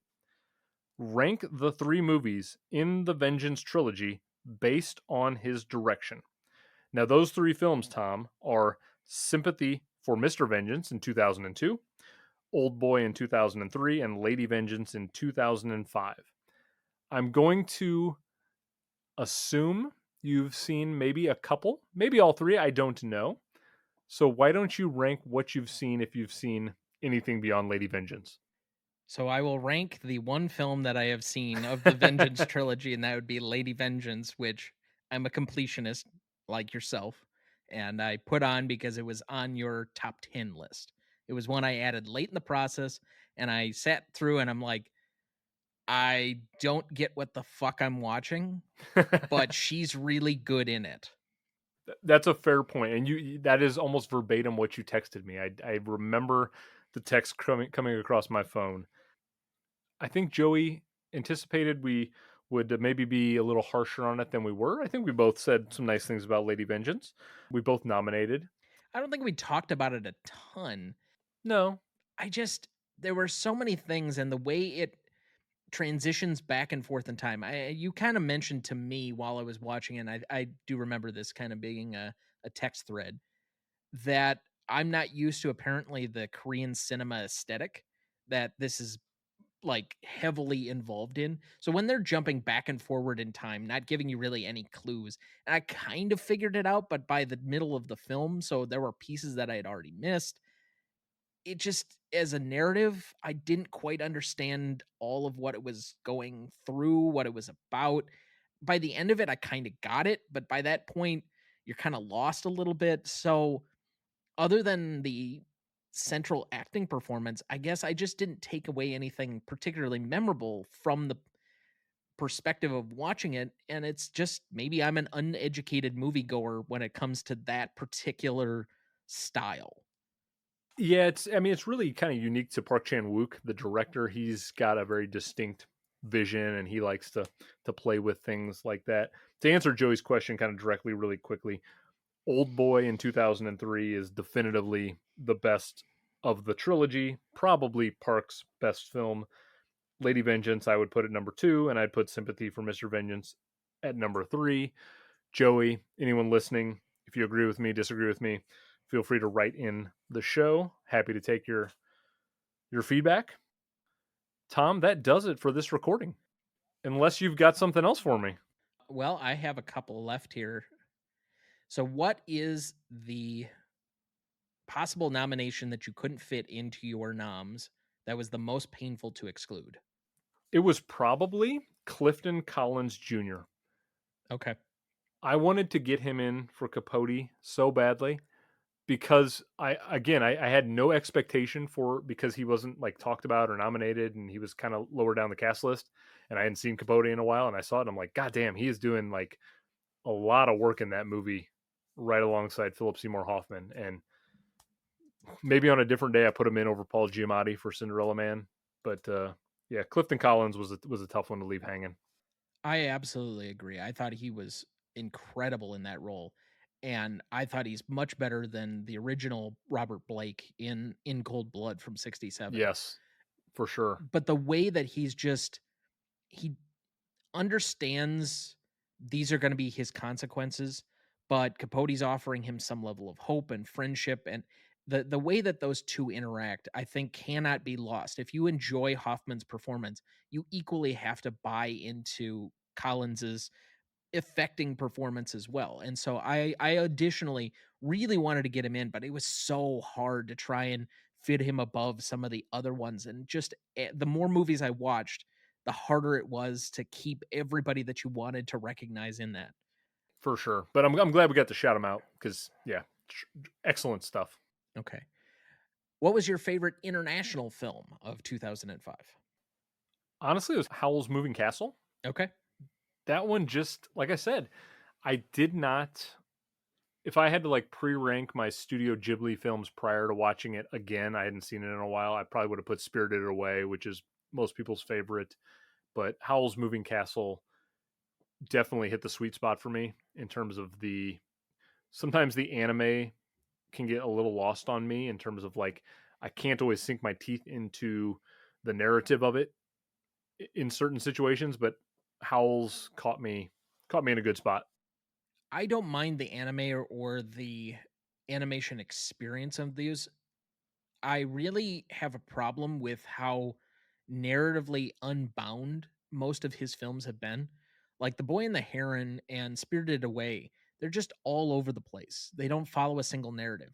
Rank the 3 movies in the Vengeance trilogy based on his direction. Now, those 3 films, Tom, are Sympathy for Mr. Vengeance in 2002, Old Boy in 2003, and Lady Vengeance in 2005. I'm going to assume you've seen maybe a couple, maybe all 3, I don't know. So why don't you rank what you've seen if you've seen anything beyond Lady Vengeance? So I will rank the one film that I have seen of the Vengeance trilogy, and that would be Lady Vengeance, which I'm a completionist like yourself, and I put on because it was on your top 10 list. It was one I added late in the process, and I sat through and I'm like, I don't get what the fuck I'm watching, but she's really good in it. That's a fair point, and that is almost verbatim what you texted me. I remember the text coming across my phone. I think Joey anticipated we would maybe be a little harsher on it than we were. I think we both said some nice things about Lady Vengeance. We both nominated. I don't think we talked about it a ton. No. I just, there were so many things, and the way it transitions back and forth in time. You kind of mentioned to me while I was watching, and I do remember this kind of being a text thread, that I'm not used to apparently the Korean cinema aesthetic that this is like heavily involved in. So when they're jumping back and forward in time, not giving you really any clues, and I kind of figured it out, but by the middle of the film, so there were pieces that I had already missed. It just, as a narrative, I didn't quite understand all of what it was going through, what it was about. By the end of it, I kind of got it, but by that point, you're kind of lost a little bit. So other than the central acting performance, I guess I just didn't take away anything particularly memorable from the perspective of watching it, and it's just maybe I'm an uneducated moviegoer when it comes to that particular style. Yeah, it's really kind of unique to Park Chan-wook, the director. He's got a very distinct vision and he likes to play with things like that. To answer Joey's question kind of directly really quickly, Old Boy in 2003 is definitively the best of the trilogy, probably Park's best film. Lady Vengeance I would put at number 2 and I'd put Sympathy for Mr. Vengeance at number 3. Joey, anyone listening, if you agree with me, disagree with me, feel free to write in the show. Happy to take your feedback. Tom, that does it for this recording. Unless you've got something else for me. Well, I have a couple left here. So, what is the possible nomination that you couldn't fit into your noms that was the most painful to exclude? It was probably Clifton Collins Jr. Okay. I wanted to get him in for Capote so badly because I had no expectation for because he wasn't like talked about or nominated and he was kind of lower down the cast list and I hadn't seen Capote in a while and I saw it and I'm like, God damn, he is doing like a lot of work in that movie right alongside Philip Seymour Hoffman. And maybe on a different day I put him in over Paul Giamatti for Cinderella Man. But yeah, Clifton Collins was a tough one to leave hanging. I absolutely agree. I thought he was incredible in that role. And I thought he's much better than the original Robert Blake in Cold Blood from 67. Yes, for sure. But the way that he understands these are going to be his consequences, but Capote's offering him some level of hope and friendship, and the way that those two interact, I think, cannot be lost. If you enjoy Hoffman's performance, you equally have to buy into Collins's affecting performance as well. And so I additionally really wanted to get him in, but it was so hard to try and fit him above some of the other ones. And just the more movies I watched, the harder it was to keep everybody that you wanted to recognize in that. For sure. But I'm glad we got to shout him out because, yeah, excellent stuff. Okay. What was your favorite international film of 2005? Honestly, it was Howl's Moving Castle. Okay. That one just, like I said, I did not. If I had to like pre-rank my Studio Ghibli films prior to watching it again, I hadn't seen it in a while. I probably would have put Spirited Away, which is most people's favorite. But Howl's Moving Castle definitely hit the sweet spot for me in terms of the. Sometimes the anime can get a little lost on me in terms of like I can't always sink my teeth into the narrative of it in certain situations, but Howl's caught me in a good spot. I don't mind the anime or the animation experience of these. I really have a problem with how narratively unbound most of his films have been. Like The Boy and the Heron and Spirited Away, they're just all over the place. They don't follow a single narrative.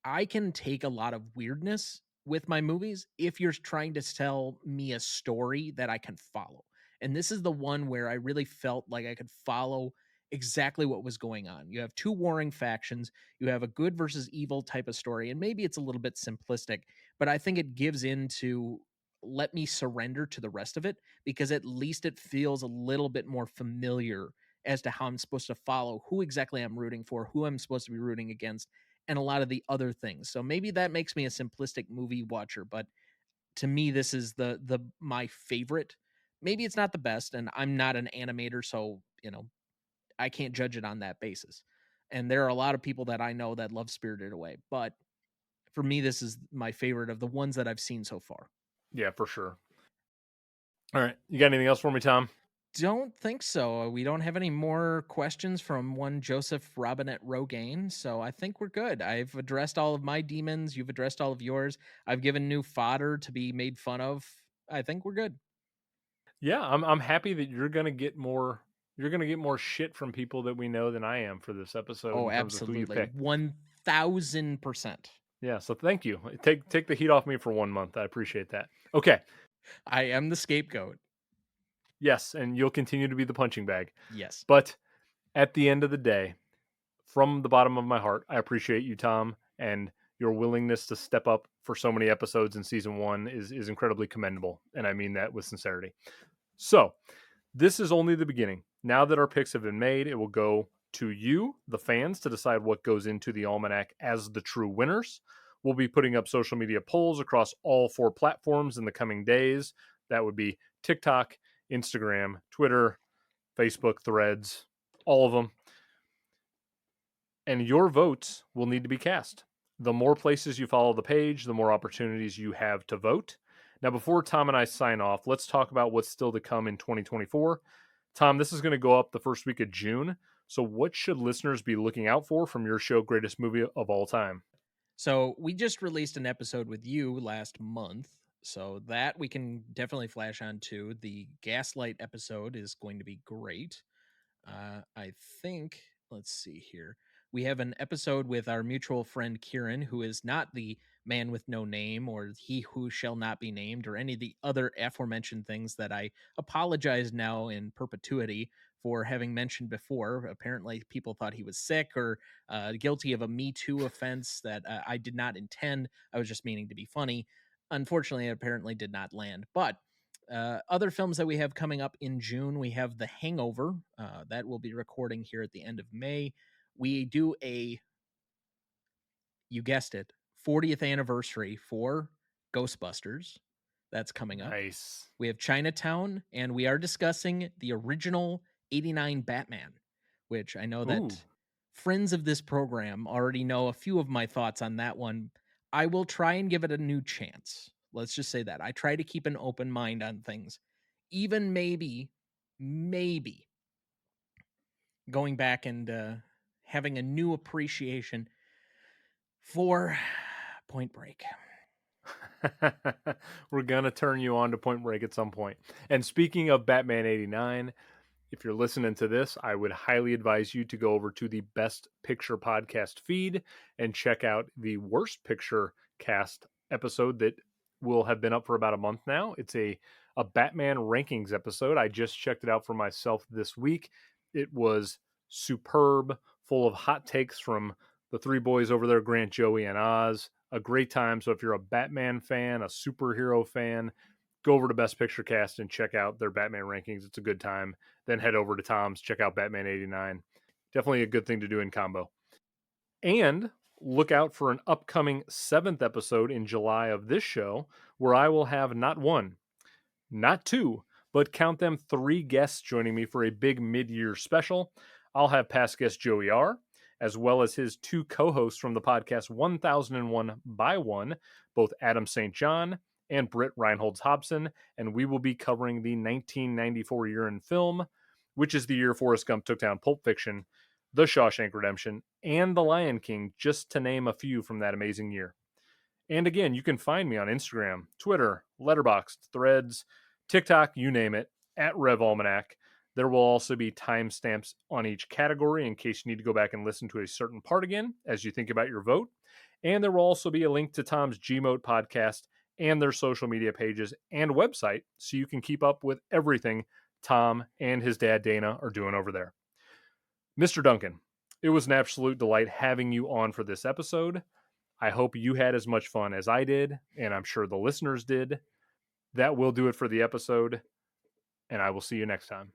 I can take a lot of weirdness with my movies if you're trying to tell me a story that I can follow. And this is the one where I really felt like I could follow exactly what was going on. You have two warring factions, you have a good versus evil type of story, and maybe it's a little bit simplistic, but I think it gives in to let me surrender to the rest of it because at least it feels a little bit more familiar as to how I'm supposed to follow who exactly I'm rooting for, who I'm supposed to be rooting against, and a lot of the other things. So maybe that makes me a simplistic movie watcher, but to me this is the my favorite. Maybe it's not the best and I'm not an animator, so, I can't judge it on that basis. And there are a lot of people that I know that love Spirited Away, but for me this is my favorite of the ones that I've seen so far. Yeah, for sure. All right. You got anything else for me, Tom? Don't think so. We don't have any more questions from one Joseph Robinette Rogaine, so I think we're good. I've addressed all of my demons. You've addressed all of yours. I've given new fodder to be made fun of. I think we're good. Yeah, I'm happy that you're gonna get more shit from people that we know than I am for this episode Oh, in terms of who you absolutely. picked. 1000%. Yeah, so thank you. Take the heat off me for 1 month. I appreciate that. Okay. I am the scapegoat. Yes, and you'll continue to be the punching bag. Yes. But at the end of the day, from the bottom of my heart, I appreciate you, Tom. and your willingness to step up for so many episodes in season 1 is incredibly commendable, and I mean that with sincerity. So, this is only the beginning. Now that our picks have been made, it will go to you, the fans, to decide what goes into the Almanac as the true winners. We'll be putting up social media polls across all 4 platforms in the coming days. That would be TikTok, Instagram, Twitter, Facebook, Threads, all of them. And your votes will need to be cast. The more places you follow the page, the more opportunities you have to vote. Now, before Tom and I sign off, let's talk about what's still to come in 2024. Tom, this is going to go up the first week of June. So, what should listeners be looking out for from your show, Greatest Movie of All Time? So we just released an episode with you last month. So that we can definitely flash on to. The Gaslight episode is going to be great. I think, let's see here. We have an episode with our mutual friend Kieran, who is not the man with no name or he who shall not be named or any of the other aforementioned things that I apologize now in perpetuity for having mentioned before. Apparently, people thought he was sick or guilty of a Me Too offense that I did not intend. I was just meaning to be funny. Unfortunately, it apparently did not land. But other films that we have coming up in June, we have The Hangover. That we'll be recording here at the end of May. We do you guessed it, 40th anniversary for Ghostbusters. That's coming up. Nice. We have Chinatown, and we are discussing the original 89 Batman, which I know that friends of this program already know a few of my thoughts on that one. I will try and give it a new chance. Let's just say that. I try to keep an open mind on things. Even maybe going back and having a new appreciation for Point Break. We're going to turn you on to Point Break at some point. And speaking of Batman 89, if you're listening to this, I would highly advise you to go over to the Best Picture podcast feed and check out the Worst Picture cast episode that will have been up for about a month now. It's a Batman rankings episode. I just checked it out for myself this week. It was superb, full of hot takes from the 3 boys over there, Grant, Joey, and Oz. A great time. So if you're a Batman fan, a superhero fan, go over to Best Picture Cast and check out their Batman rankings. It's a good time. Then head over to Tom's, check out Batman 89. Definitely a good thing to do in combo. And look out for an upcoming 7th episode in July of this show, where I will have not 1, not 2, but count them 3 guests joining me for a big mid-year special. I'll have past guest Joey R., as well as his 2 co-hosts from the podcast 1001 by 1, both Adam St. John and Britt Reinholds Hobson, and we will be covering the 1994 year in film, which is the year Forrest Gump took down Pulp Fiction, The Shawshank Redemption, and The Lion King, just to name a few from that amazing year. And again, you can find me on Instagram, Twitter, Letterboxd, Threads, TikTok, you name it, at Rev Almanac. There will also be timestamps on each category in case you need to go back and listen to a certain part again as you think about your vote. And there will also be a link to Tom's Gmote podcast and their social media pages and website so you can keep up with everything Tom and his dad Dana are doing over there. Mr. Duncan, it was an absolute delight having you on for this episode. I hope you had as much fun as I did, and I'm sure the listeners did. That will do it for the episode, and I will see you next time.